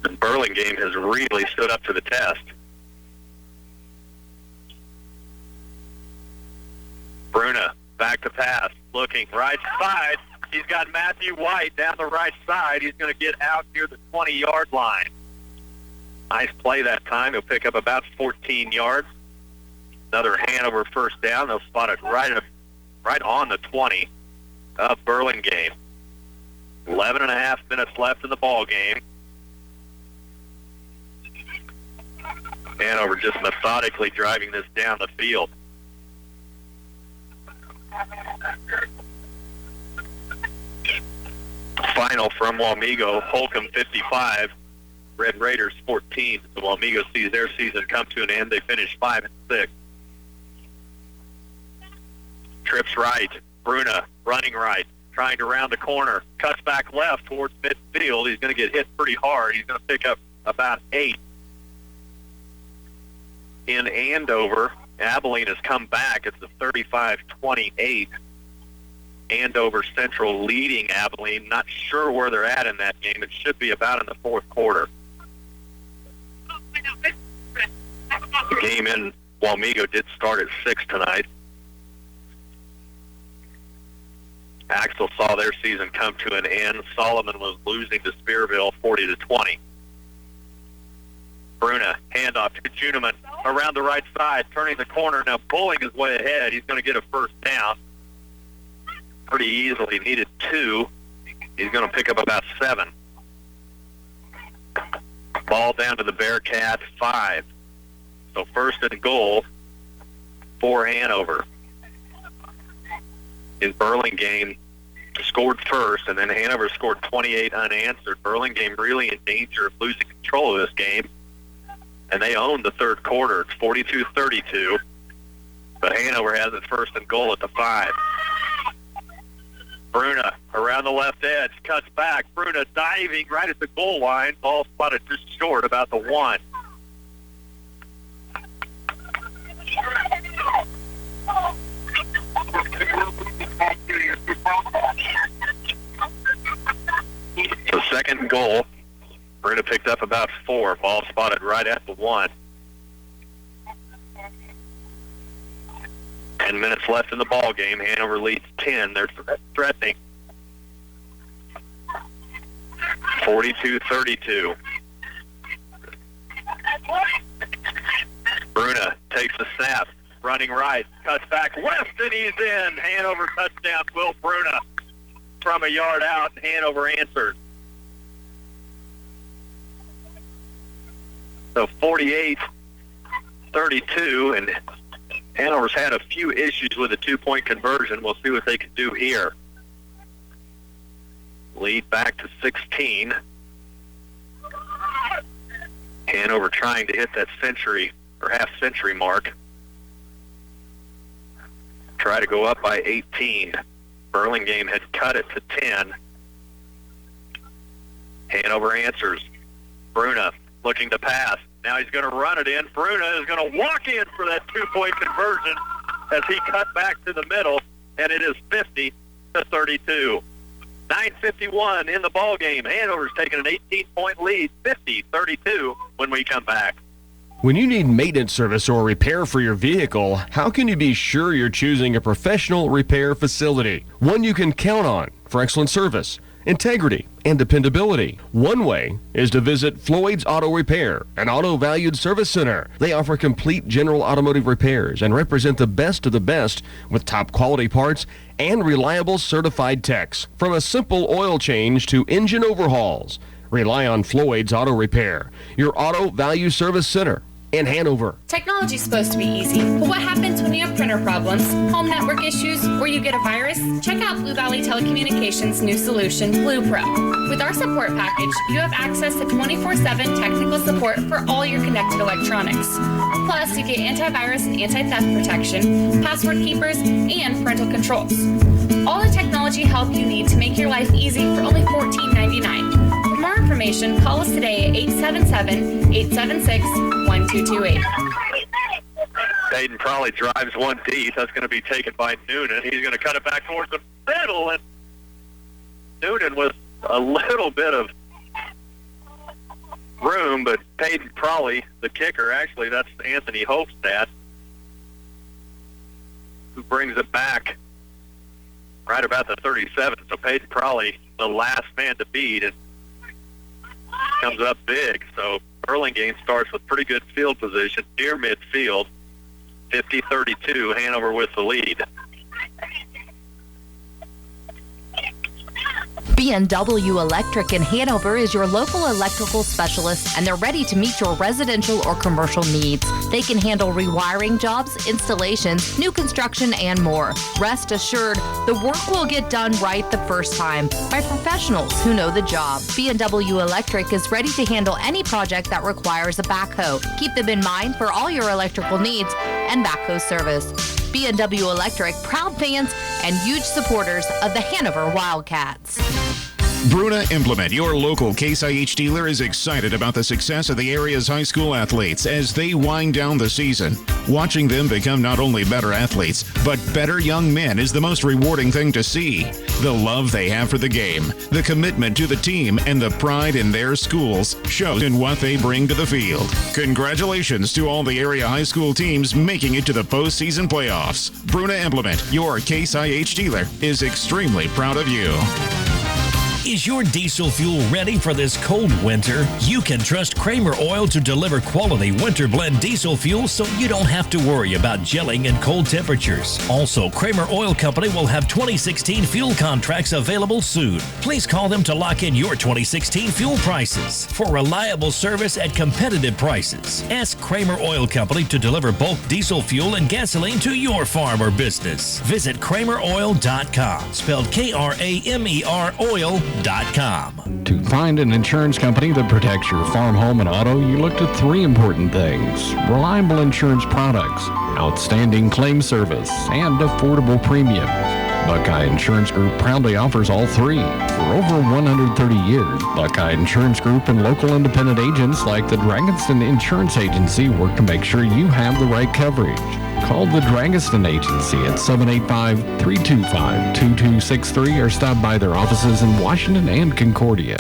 And Burlingame has really stood up to the test. Bruna back to pass, looking right side. He's got Matthew White down the right side. He's going to get out near the 20-yard line. Nice play that time. He'll pick up about 14 yards. Another Hanover first down. They'll spot it right on the 20 of Burlingame. 11 and a half minutes left in the ball game. Hanover just methodically driving this down the field. Final from Wamego, Holcomb 55, Red Raiders 14. So Wamego sees their season come to an end. They finish 5-6. Trips right. Bruna running right, trying to round the corner. Cuts back left towards midfield. He's going to get hit pretty hard. He's going to pick up about 8. In Andover, Abilene has come back. It's a 35-28. Andover Central leading Abilene. Not sure where they're at in that game. It should be about in the fourth quarter. The game in Wamego did start at 6 tonight. Axel saw their season come to an end. Solomon was losing to Spearville 40-20. Bruna, handoff to Juneman around the right side, turning the corner. Now pulling his way ahead. He's going to get a first down pretty easily. Needed 2. He's going to pick up about 7. Ball down to the Bearcats, 5. So first and goal for Hanover. In Burlingame scored first, and then Hanover scored 28 unanswered. Burlingame really in danger of losing control of this game, and they owned the third quarter. It's 42-32, but Hanover has it first and goal at the 5. Bruna around the left edge, cuts back. Bruna diving right at the goal line. Ball spotted just short, about the 1. So second goal. Bruna picked up about 4. Ball spotted right at the 1. 10 minutes left in the ball game. Hanover leads 10. They're threatening. 42-32. Bruna takes the snap. Running right. Cuts back left, and he's in. Hanover touchdown. Will Bruna from a yard out, and Hanover answers. So 48-32, and Hanover's had a few issues with a 2-point conversion. We'll see what they can do here. Lead back to 16. Hanover trying to hit that century or half-century mark. Try to go up by 18. Burlingame had cut it to 10. Hanover answers. Bruna looking to pass. Now he's going to run it in. Bruna is going to walk in for that 2-point conversion as he cut back to the middle, and it is 50-32. 9:51 in the ball game. Hanover's taking an 18-point lead, 50-32 when we come back. When you need maintenance service or repair for your vehicle, how can you be sure you're choosing a professional repair facility? One you can count on for excellent service, integrity, and dependability. One way is to visit Floyd's Auto Repair, an auto valued service center. They offer complete general automotive repairs and represent the best of the best with top quality parts and reliable certified techs. From a simple oil change to engine overhauls, rely on Floyd's Auto Repair, your auto value service center in Hanover. Technology's supposed to be easy, but what happens when you have printer problems, home network issues, or you get a virus? Check out Blue Valley Telecommunications' new solution, Blue Pro. With our support package, you have access to 24/7 technical support for all your connected electronics. Plus, you get antivirus and anti-theft protection, password keepers, and parental controls. All the technology help you need to make your life easy for only $14.99. For more information, call us today at 877-876-1228. Peyton Prawley drives one deep. That's going to be taken by Noonan. He's going to cut it back towards the middle, and Noonan with a little bit of room, but Peyton Prawley, the kicker, actually that's Anthony Hofstad, who brings it back right about the 37. So Peyton Prawley, the last man to beat, and comes up big. So Burlingame starts with pretty good field position near midfield. 50-32, Hanover with the lead. B&W Electric in Hanover is your local electrical specialist, and they're ready to meet your residential or commercial needs. They can handle rewiring jobs, installations, new construction, and more. Rest assured, the work will get done right the first time by professionals who know the job. B&W Electric is ready to handle any project that requires a backhoe. Keep them in mind for all your electrical needs and backhoe service. B&W Electric, proud fans and huge supporters of the Hanover Wildcats. Bruna Implement, your local Case IH dealer, is excited about the success of the area's high school athletes as they wind down the season. Watching them become not only better athletes, but better young men is the most rewarding thing to see. The love they have for the game, the commitment to the team, and the pride in their schools shows in what they bring to the field. Congratulations to all the area high school teams making it to the postseason playoffs. Bruna Implement, your Case IH dealer, is extremely proud of you. Is your diesel fuel ready for this cold winter? You can trust Kramer Oil to deliver quality winter blend diesel fuel so you don't have to worry about gelling in cold temperatures. Also, Kramer Oil Company will have 2016 fuel contracts available soon. Please call them to lock in your 2016 fuel prices. For reliable service at competitive prices, ask Kramer Oil Company to deliver bulk diesel fuel and gasoline to your farm or business. Visit KramerOil.com, spelled K-R-A-M-E-R oil.com. To find an insurance company that protects your farm, home, and auto, you look to three important things: reliable insurance products, outstanding claim service, and affordable premiums. Buckeye Insurance Group proudly offers all three. For over 130 years, Buckeye Insurance Group and local independent agents like the Dragonston Insurance Agency work to make sure you have the right coverage. Call the Dragonston Agency at 785-325-2263 or stop by their offices in Washington and Concordia.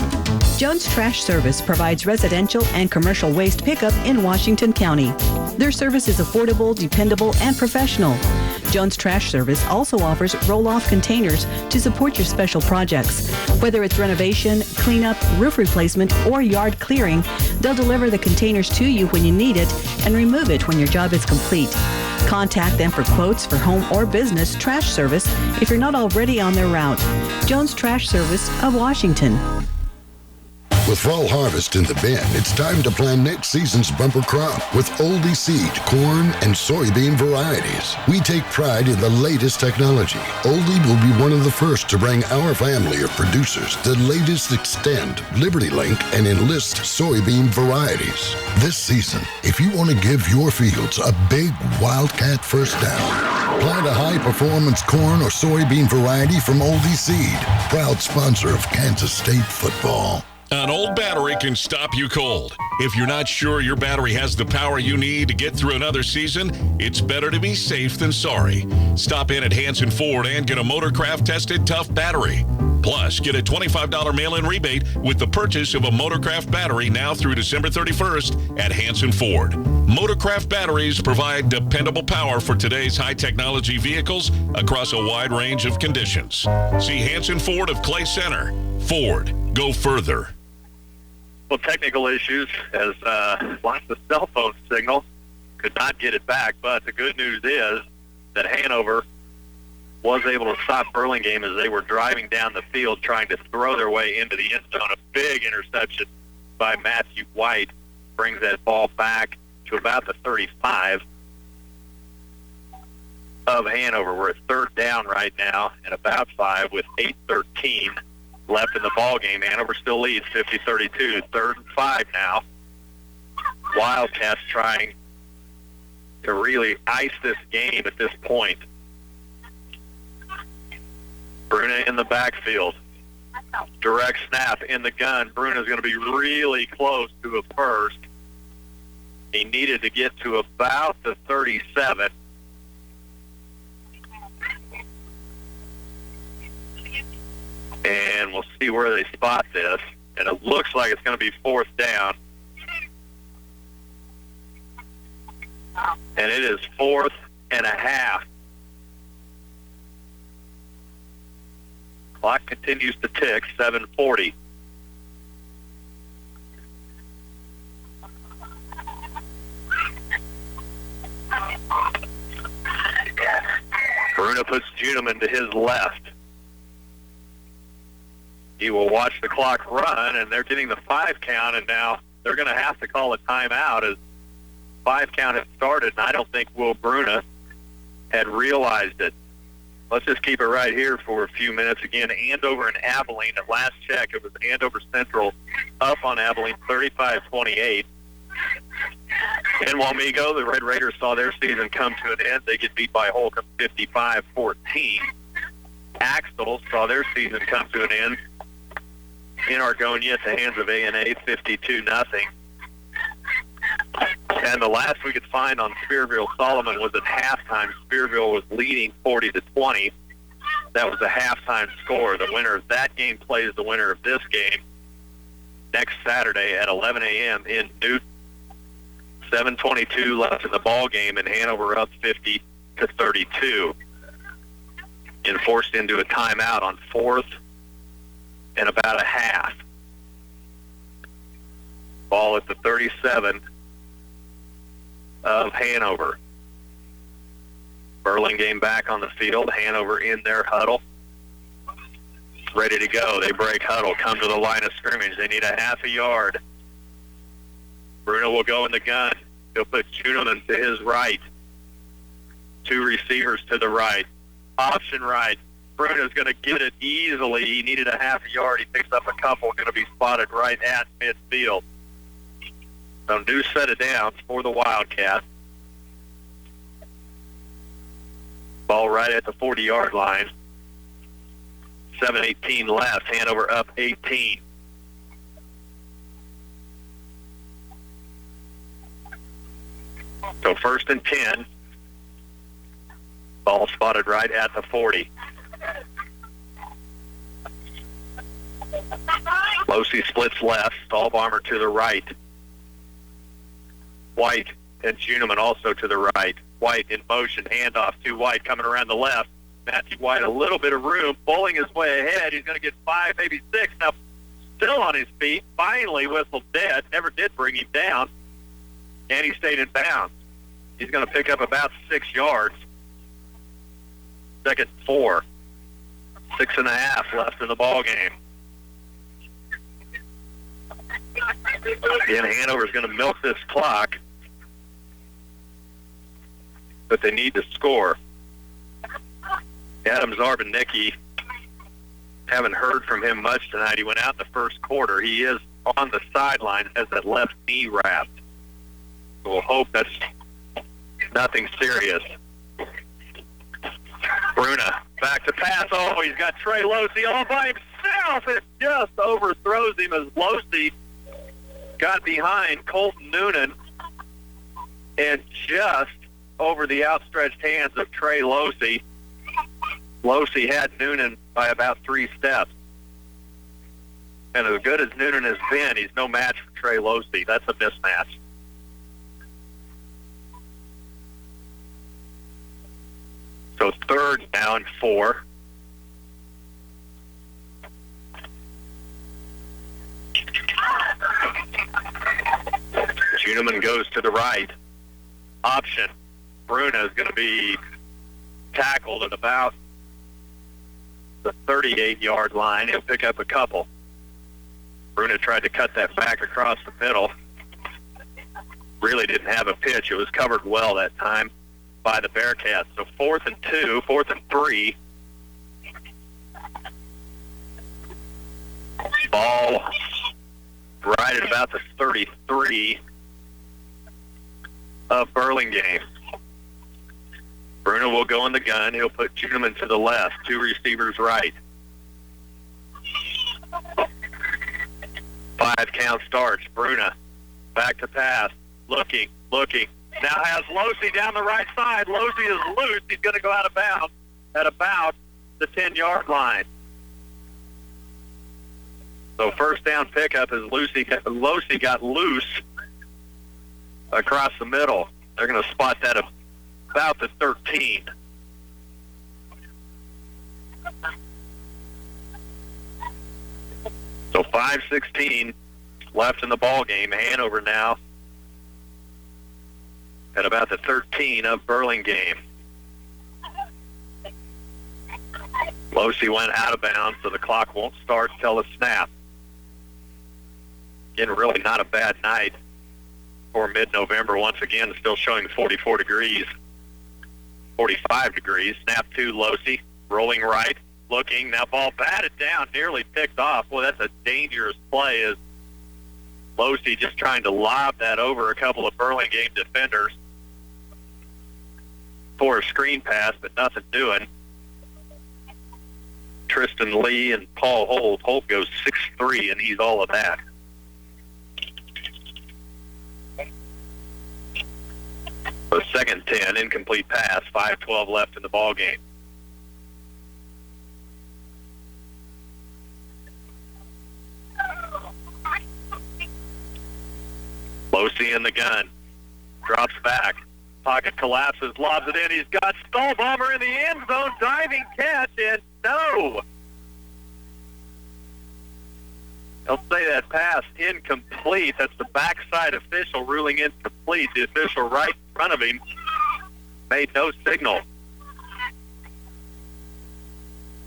Jones Trash Service provides residential and commercial waste pickup in Washington County. Their service is affordable, dependable, and professional. Jones Trash Service also offers roll-off containers to support your special projects. Whether it's renovation, cleanup, roof replacement, or yard clearing, they'll deliver the containers to you when you need it and remove it when your job is complete. Contact them for quotes for home or business trash service if you're not already on their route. Jones Trash Service of Washington. With fall harvest in the bin, it's time to plan next season's bumper crop with Oldie seed, corn, and soybean varieties. We take pride in the latest technology. Oldie will be one of the first to bring our family of producers the latest Extend, Liberty Link, and Enlist soybean varieties. This season, if you want to give your fields a big Wildcat first down, plant a high-performance corn or soybean variety from Oldie Seed, proud sponsor of Kansas State football. An old battery can stop you cold. If you're not sure your battery has the power you need to get through another season, it's better to be safe than sorry. Stop in at Hanson Ford and get a Motorcraft tested tough battery. Plus, get a $25 mail-in rebate with the purchase of a Motorcraft battery now through December 31st at Hanson Ford. Motorcraft batteries provide dependable power for today's high-technology vehicles across a wide range of conditions. See Hanson Ford of Clay Center. Ford, go further. Well, technical issues as lost the cell phone signal. Could not get it back, but the good news is that Hanover was able to stop Burlingame as they were driving down the field trying to throw their way into the end zone. A big interception by Matthew White brings that ball back to about the 35 of Hanover. We're at third down right now and about 5 with 8:13 left in the ball game. Hanover still leads 50-32. 3rd and 5 now. Wildcats trying to really ice this game at this point. Bruna in the backfield. Direct snap in the gun. Bruna's going to be really close to a first. He needed to get to about the 37. And we'll see where they spot this. And it looks like it's going to be 4th down. And it is 4th and a half. Clock continues to tick, 7:40. Bruna puts Juneman to his left. He will watch the clock run, and they're getting the 5 count, and now they're going to have to call a timeout as 5 count has started, and I don't think Will Bruna had realized it. Let's just keep it right here for a few minutes. Again, Andover and Abilene. At last check, it was Andover Central up on Abilene, 35-28. In Wamego, the Red Raiders saw their season come to an end. They get beat by Holcomb 55-14. Axtell saw their season come to an end in Argonia at the hands of A&A, 52-0. And the last we could find on Spearville-Solomon was at halftime. Spearville was leading 40-20. That was the halftime score. The winner of that game plays the winner of this game next Saturday at 11 a.m. in Newton. 7:22 left in the ball game, and Hanover up 50-32. And forced into a timeout on 4th and about a half. Ball at the 37 of Hanover. Burlingame back on the field. Hanover in their huddle. Ready to go. They break huddle, come to the line of scrimmage. They need a half a yard. Bruno will go in the gun. He'll put Juneman to his right. 2 receivers to the right. Option right. Bruno's going to get it easily. He needed a half a yard. He picks up a couple. Going to be spotted right at midfield. So new set of downs for the Wildcats. Ball right at the 40-yard line. 7:18 left. Hanover up 18. So 1st and 10. Ball spotted right at the 40. Losey splits left. Stahlbomber to the right. White and Juneman also to the right. White in motion. Handoff to White coming around the left. Matthew White a little bit of room. Bowling his way ahead. He's going to get 5, maybe 6. Now still on his feet. Finally whistled dead. Never did bring him down. And he stayed in bounds. He's going to pick up about 6 yards. 2nd and 4. 6.5 left in the ball game. Again, Hanover's going to milk this clock, but they need to score. Adam Zarbanicki, haven't heard from him much tonight. He went out in the first quarter. He is on the sideline, has that left knee wrapped. So we'll hope that's nothing serious. Bruna back to pass. Oh, he's got Trey Losey all by himself. It just overthrows him as Losey got behind Colton Noonan and just over the outstretched hands of Trey Losey. Losey had Noonan by about 3 steps. And as good as Noonan has been, he's no match for Trey Losey. That's a mismatch. So 3rd now and 4. Juneman goes to the right. Option. Bruna is going to be tackled at about the 38-yard line. He'll pick up a couple. Bruna tried to cut that back across the middle. Really didn't have a pitch. It was covered well that time by the Bearcats. So 4th and 2, 4th and 3. Ball right at about the 33 of Burlingame. Bruno will go in the gun. He'll put Juneman to the left. 2 receivers right. 5 count starts. Bruna back to pass. Looking. Now has Losey down the right side. Losey is loose. He's going to go out of bounds at about the 10-yard line. So 1st down pickup as Losey got loose across the middle. They're going to spot that about the 13. So 5:16 left in the ball game. Hanover now at about the 13 of Burlingame. Losey went out of bounds, so the clock won't start till the snap. Again, really not a bad night for mid-November. Once again, still showing 44 degrees, 45 degrees. Snap to Losey, rolling right, looking. Now ball batted down, nearly picked off. Boy, that's a dangerous play as Losey just trying to lob that over a couple of Burlingame defenders for a screen pass, but nothing doing. Tristan Lee and Paul Holt. Holt goes 6'3", and he's all of that. The second 10, incomplete pass, 5:12 left in the ball game. Losey in the gun. Drops back. Pocket collapses, lobs it in. He's got Stallbomber in the end zone. Diving catch, and no. They'll say that pass incomplete. That's the backside official ruling incomplete. The official right in front of him made no signal.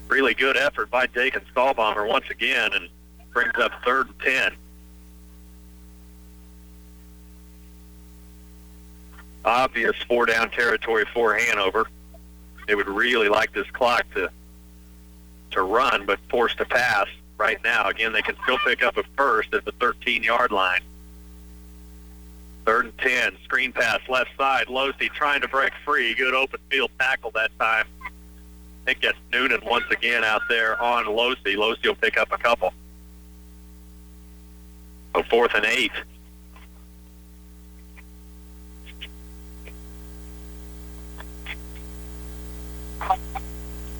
Really good effort by Dakin Stallbomber once again, and brings up 3rd and 10. Obvious 4-down territory for Hanover. They would really like this clock to run, but forced to pass right now. Again, they can still pick up a first at the 13-yard line. 3rd and 10. Screen pass left side. Losey trying to break free. Good open field tackle that time. I think that's Noonan once again out there on Losey. Losey will pick up a couple. So 4th and 8.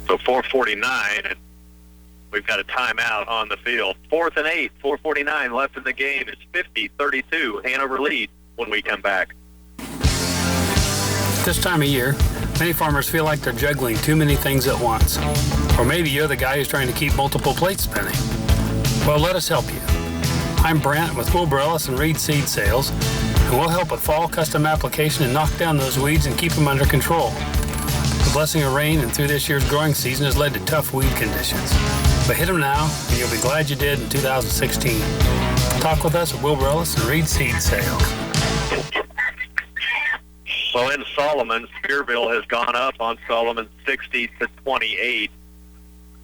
So 4:49, and we've got a timeout on the field. 4th and 8, 4:49 left in the game. It's 50-32. Hanover lead when we come back. This time of year, many farmers feel like they're juggling too many things at once. Or maybe you're the guy who's trying to keep multiple plates spinning. Well, let us help you. I'm Brant with Wilbur Ellis and Reed Seed Sales, and we'll help with fall custom application and knock down those weeds and keep them under control. The blessing of rain and through this year's growing season has led to tough weed conditions. But hit them now, and you'll be glad you did in 2016. Talk with us at Wilbur Ellis and Reed Seed Sales. Well, in Solomon, Spearville has gone up on Solomon 60-28.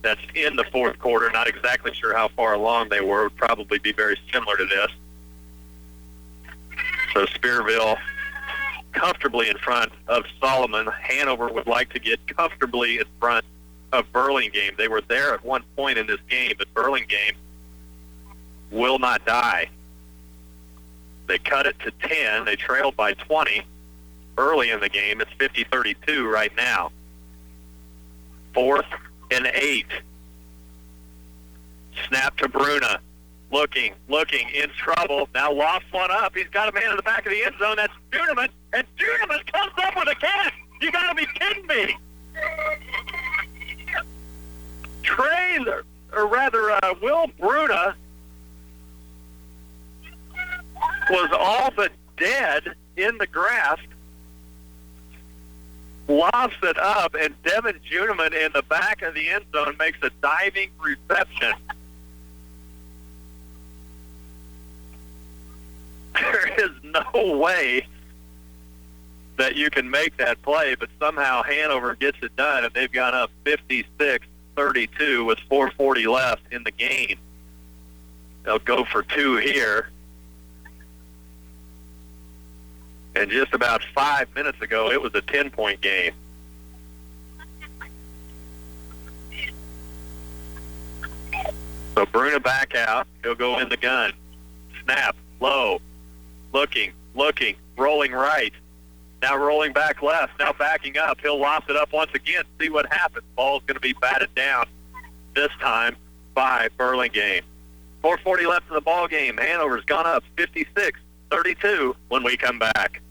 That's in the fourth quarter. Not exactly sure how far along they were. Would probably be very similar to this. So Spearville comfortably in front of Solomon. Hanover would like to get comfortably in front of Burlingame. They were there at one point in this game, but Burlingame will not die. They cut it to 10. They trailed by 20 early in the game. It's 50-32 right now. 4th and 8. Snap to Bruna. Looking, in trouble. Now lost one up. He's got a man in the back of the end zone. That's Duneman, and Duneman comes up with a catch. You got to be kidding me. Will Bruna was all but dead in the grasp. Lofts it up, and Devin Juneman in the back of the end zone makes a diving reception. There is no way that you can make that play, but somehow Hanover gets it done, and they've gone up 56-32 with 4:40 left in the game. They'll go for 2 here. And just about 5 minutes ago, it was a 10-point game. So Bruna back out. He'll go in the gun. Snap, low, looking, rolling right. Now rolling back left, now backing up. He'll loft it up once again, see what happens. Ball's going to be batted down, this time by Burlingame. 4:40 left in the ball game. Hanover's gone up 56-32 when we come back.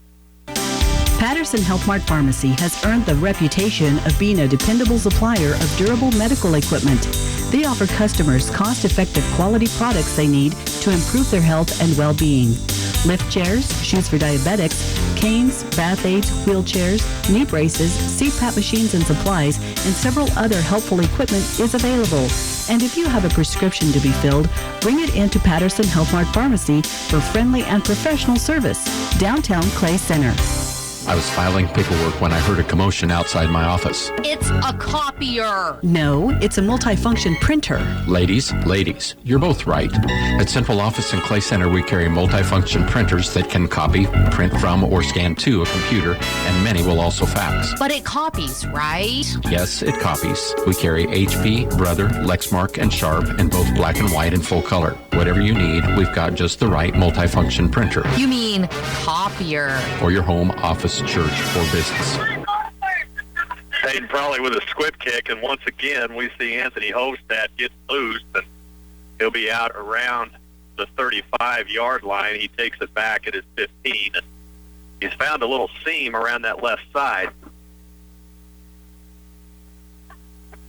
Patterson Health Mart Pharmacy has earned the reputation of being a dependable supplier of durable medical equipment. They offer customers cost-effective quality products they need to improve their health and well-being. Lift chairs, shoes for diabetics, canes, bath aids, wheelchairs, knee braces, CPAP machines and supplies, and several other helpful equipment is available. And if you have a prescription to be filled, bring it into Patterson Health Mart Pharmacy for friendly and professional service. Downtown Clay Center. I was filing paperwork when I heard a commotion outside my office. It's a copier. No, it's a multifunction printer. Ladies, you're both right. At Central Office and Clay Center, we carry multifunction printers that can copy, print from, or scan to a computer, and many will also fax. But it copies, right? Yes, it copies. We carry HP, Brother, Lexmark, and Sharp in both black and white and full color. Whatever you need, we've got just the right multifunction printer. You mean copier. For your home, office, church, or business. Hayden Frawley with a squib kick, and once again we see Anthony Hostad get loose, and he'll be out around the 35-yard line. He takes it back at his 15, and he's found a little seam around that left side.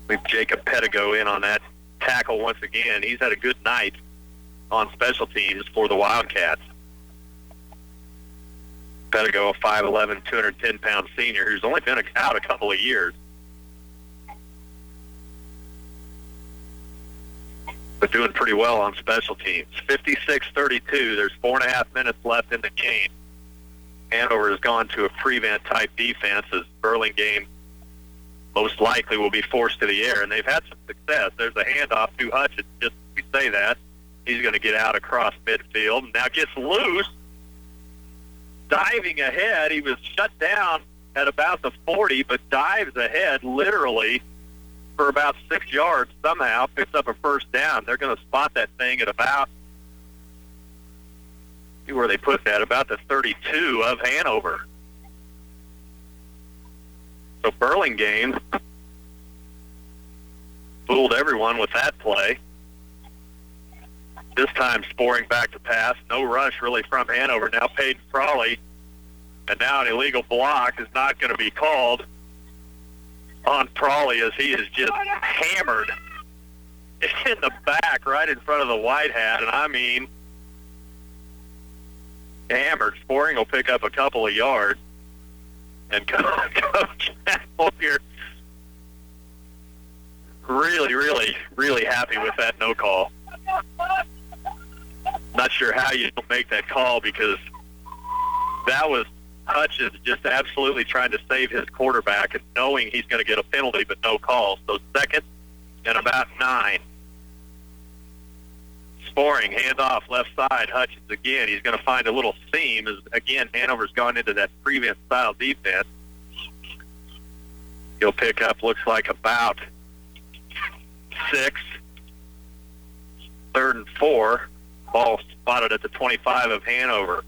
With Jacob Pettigo in on that tackle once again. He's had a good night on special teams for the Wildcats. Pettigo, a 5'11", 210-pound senior who's only been out a couple of years. But doing pretty well on special teams. 56-32. There's 4.5 minutes left in the game. Hanover has gone to a prevent-type defense as Burlingame most likely will be forced to the air, and they've had some success. There's a handoff to Hutchins. Just we say that. He's going to get out across midfield and now gets loose. Diving ahead, he was shut down at about the 40, but dives ahead literally for about 6 yards somehow, picks up a first down. They're going to spot that thing at about, see where they put that, about the 32 of Hanover. So Burlingame fooled everyone with that play. This time Sporing back to pass. No rush really from Hanover. Now Peyton Frawley. And now an illegal block is not going to be called on Frawley as he is just hammered in the back right in front of the white hat. And I mean, hammered. Sporing will pick up a couple of yards. And Coach Hoyer really happy with that no call. Not sure how you don't make that call because that was Hutchins just absolutely trying to save his quarterback and knowing he's going to get a penalty but no call. So 2nd and about 9. Sporing, handoff left side. Hutchins again. He's going to find a little seam. As again, Hanover's gone into that prevent-style defense. He'll pick up, looks like about 6. 3rd and 4. Ball spotted at the 25 of Hanover.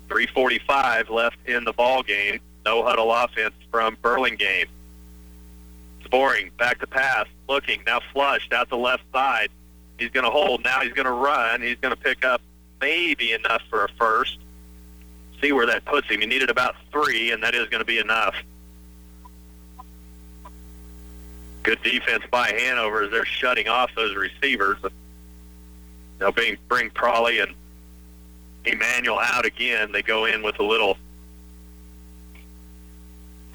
3:45 left in the ball game. No huddle offense from Burlingame. Sporing, back to pass, looking, now flushed out the left side. He's going to hold. Now he's going to run. He's going to pick up maybe enough for a first. See where that puts him. He needed about 3, and that is going to be enough. Good defense by Hanover as they're shutting off those receivers. They'll bring Frawley and Emmanuel out again. They go in with a little.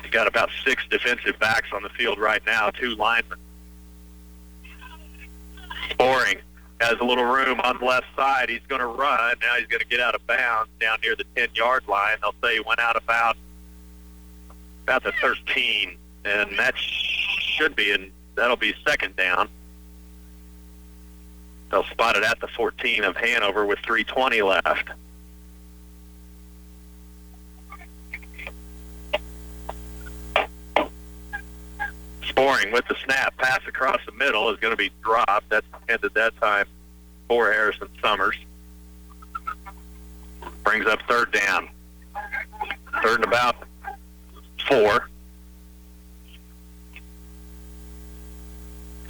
They got about 6 defensive backs on the field right now, 2 linemen. Sporing has a little room on the left side. He's going to run. Now he's going to get out of bounds down near the 10-yard line. They'll say he went out about the 13, and that should be, and that'll be 2nd down. They'll spot it at the 14 of Hanover with 3:20 left. Sporing with the snap, pass across the middle is going to be dropped. That's intended that time for Harrison Summers. Brings up 3rd down. 3rd and about 4.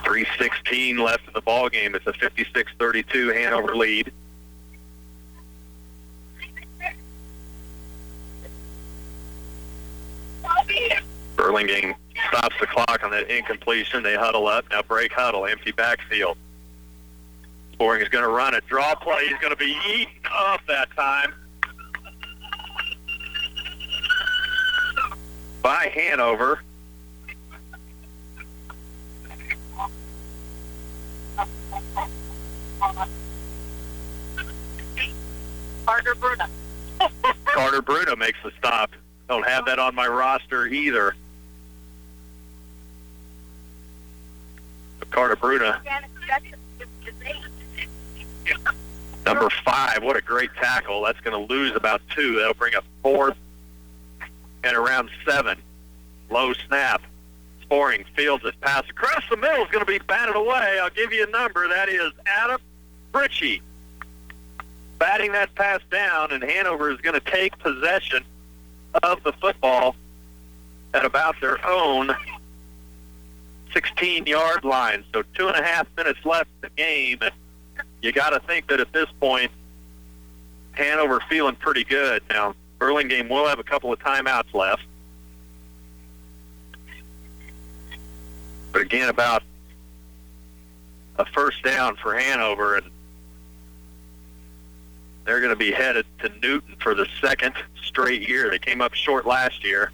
3:16 left in the ball game. It's a 56-32 Hanover lead. Burlingame stops the clock on that incompletion. They huddle up. Now break huddle, empty backfield. Sporing is going to run a draw play. He's going to be eaten up that time by Hanover. Carter Bruno makes the stop Don't have that on my roster either. Carter Bruna. Number 5, what a great tackle. That's going to lose about 2. That'll bring up 4th and around 7. Low snap. Sporing fields it. Pass across the middle is going to be batted away. I'll give you a number. That is Adam Fritchie batting that pass down, and Hanover is going to take possession of the football at about their own 16-yard line. So 2.5 minutes left in the game. And you got to think that at this point, Hanover feeling pretty good. Now, Burlingame will have a couple of timeouts left. But again, about a first down for Hanover, and they're going to be headed to Newton for the second straight year. They came up short last year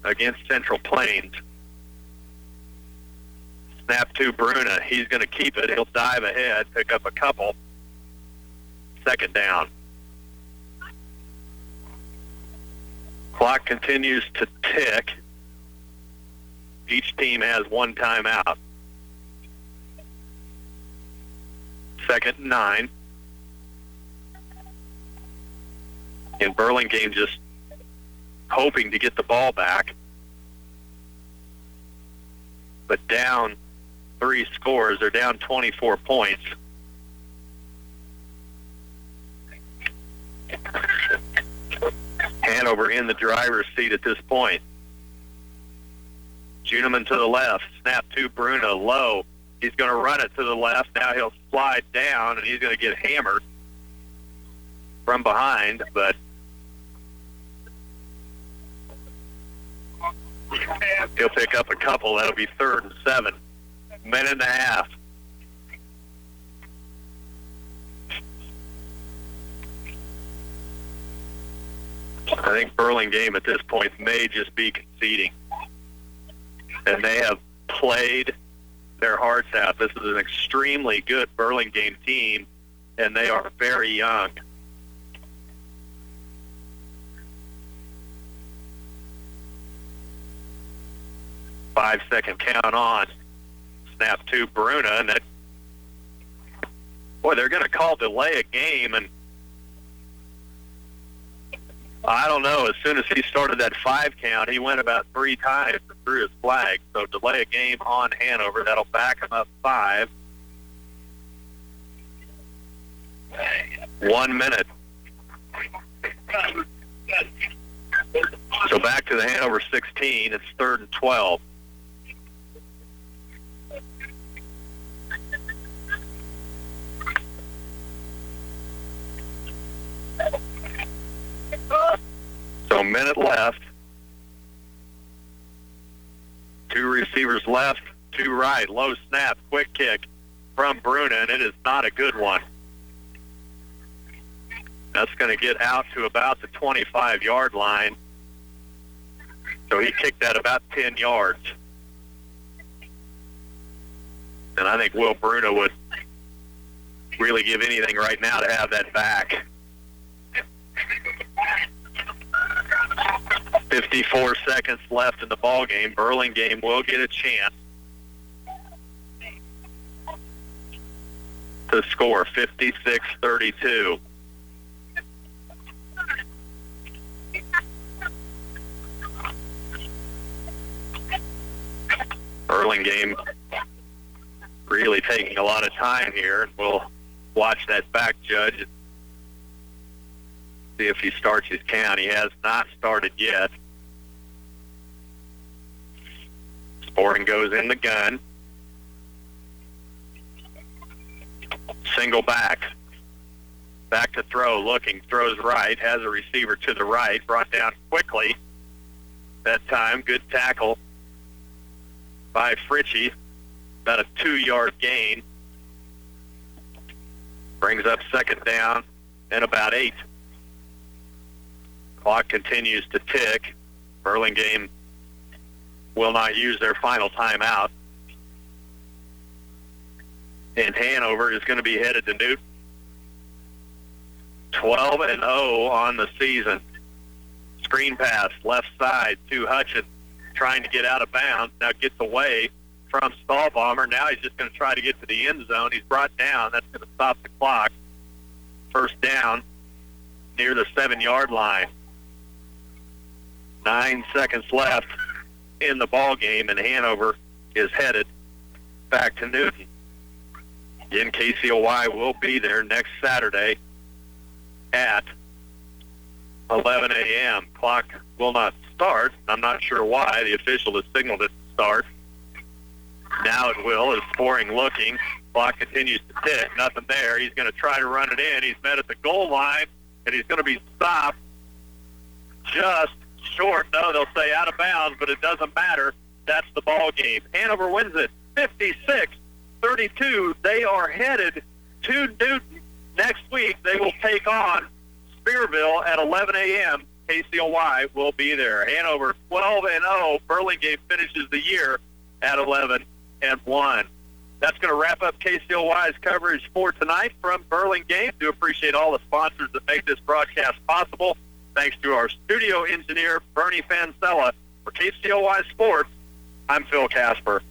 against Central Plains. Snap to Bruna. He's going to keep it. He'll dive ahead, pick up a couple. Second down. Clock continues to tick. Each team has 1 timeout. 2nd and 9. And Burlingame just hoping to get the ball back. But down 3 scores. They're down 24 points. Hanover in the driver's seat at this point. Juneman to the left. Snap to Bruna. Low. He's going to run it to the left. Now he'll slide down, and he's going to get hammered from behind. But he'll pick up a couple. That'll be 3rd and 7. Minute and a half. I think Burlingame at this point may just be conceding. And they have played their hearts out. This is an extremely good Burlingame team, and they are very young. Five-second count on. Snap to Bruna, and that, boy, they're going to call delay a game, and I don't know. As soon as he started that 5 count, he went about 3 times and threw his flag. So delay a game on Hanover. That'll back him up 5. 1 minute. So back to the Hanover 16. It's 3rd and 12. So a minute left. 2 receivers left, 2 right. Low snap, quick kick from Bruna, and it is not a good one. That's going to get out to about the 25-yard line. So he kicked that about 10 yards. And I think Will Bruna would really give anything right now to have that back. 54 seconds left in the ball game. Burlingame will get a chance to score 56-32. Burlingame really taking a lot of time here, and we'll watch that back judge and see if he starts his count. He has not started yet. Sporting goes in the gun. Single back. Back to throw, looking, throws right, has a receiver to the right, brought down quickly. That time, good tackle by Fritchie. About a 2-yard gain. Brings up 2nd down and about 8. Clock continues to tick. Burlingame will not use their final timeout. And Hanover is going to be headed to Newton. 12-0 on the season. Screen pass, left side to Hutchins, trying to get out of bounds. Now gets away from Stahlbomber. Now he's just going to try to get to the end zone. He's brought down. That's going to stop the clock. First down near the 7-yard line. 9 seconds left in the ball game, and Hanover is headed back to Newton. Again, KCOY will be there next Saturday at 11 a.m. Clock will not start. I'm not sure why. The official has signaled it to start. Now it will. It's scoring looking. Clock continues to tick. Nothing there. He's going to try to run it in. He's met at the goal line, and he's going to be stopped just short. No, they'll say out of bounds, but it doesn't matter. That's the ball game. Hanover wins it 56-32. They are headed to Newton next week. They will take on Spearville at 11 a.m. KCOY will be there. Hanover 12-0. Burlingame finishes the year at 11-1. That's going to wrap up KCOY's coverage for tonight from Burlingame. Do appreciate all the sponsors that make this broadcast possible. Thanks to our studio engineer, Bernie Fancella. For KCOY Sports, I'm Phil Casper.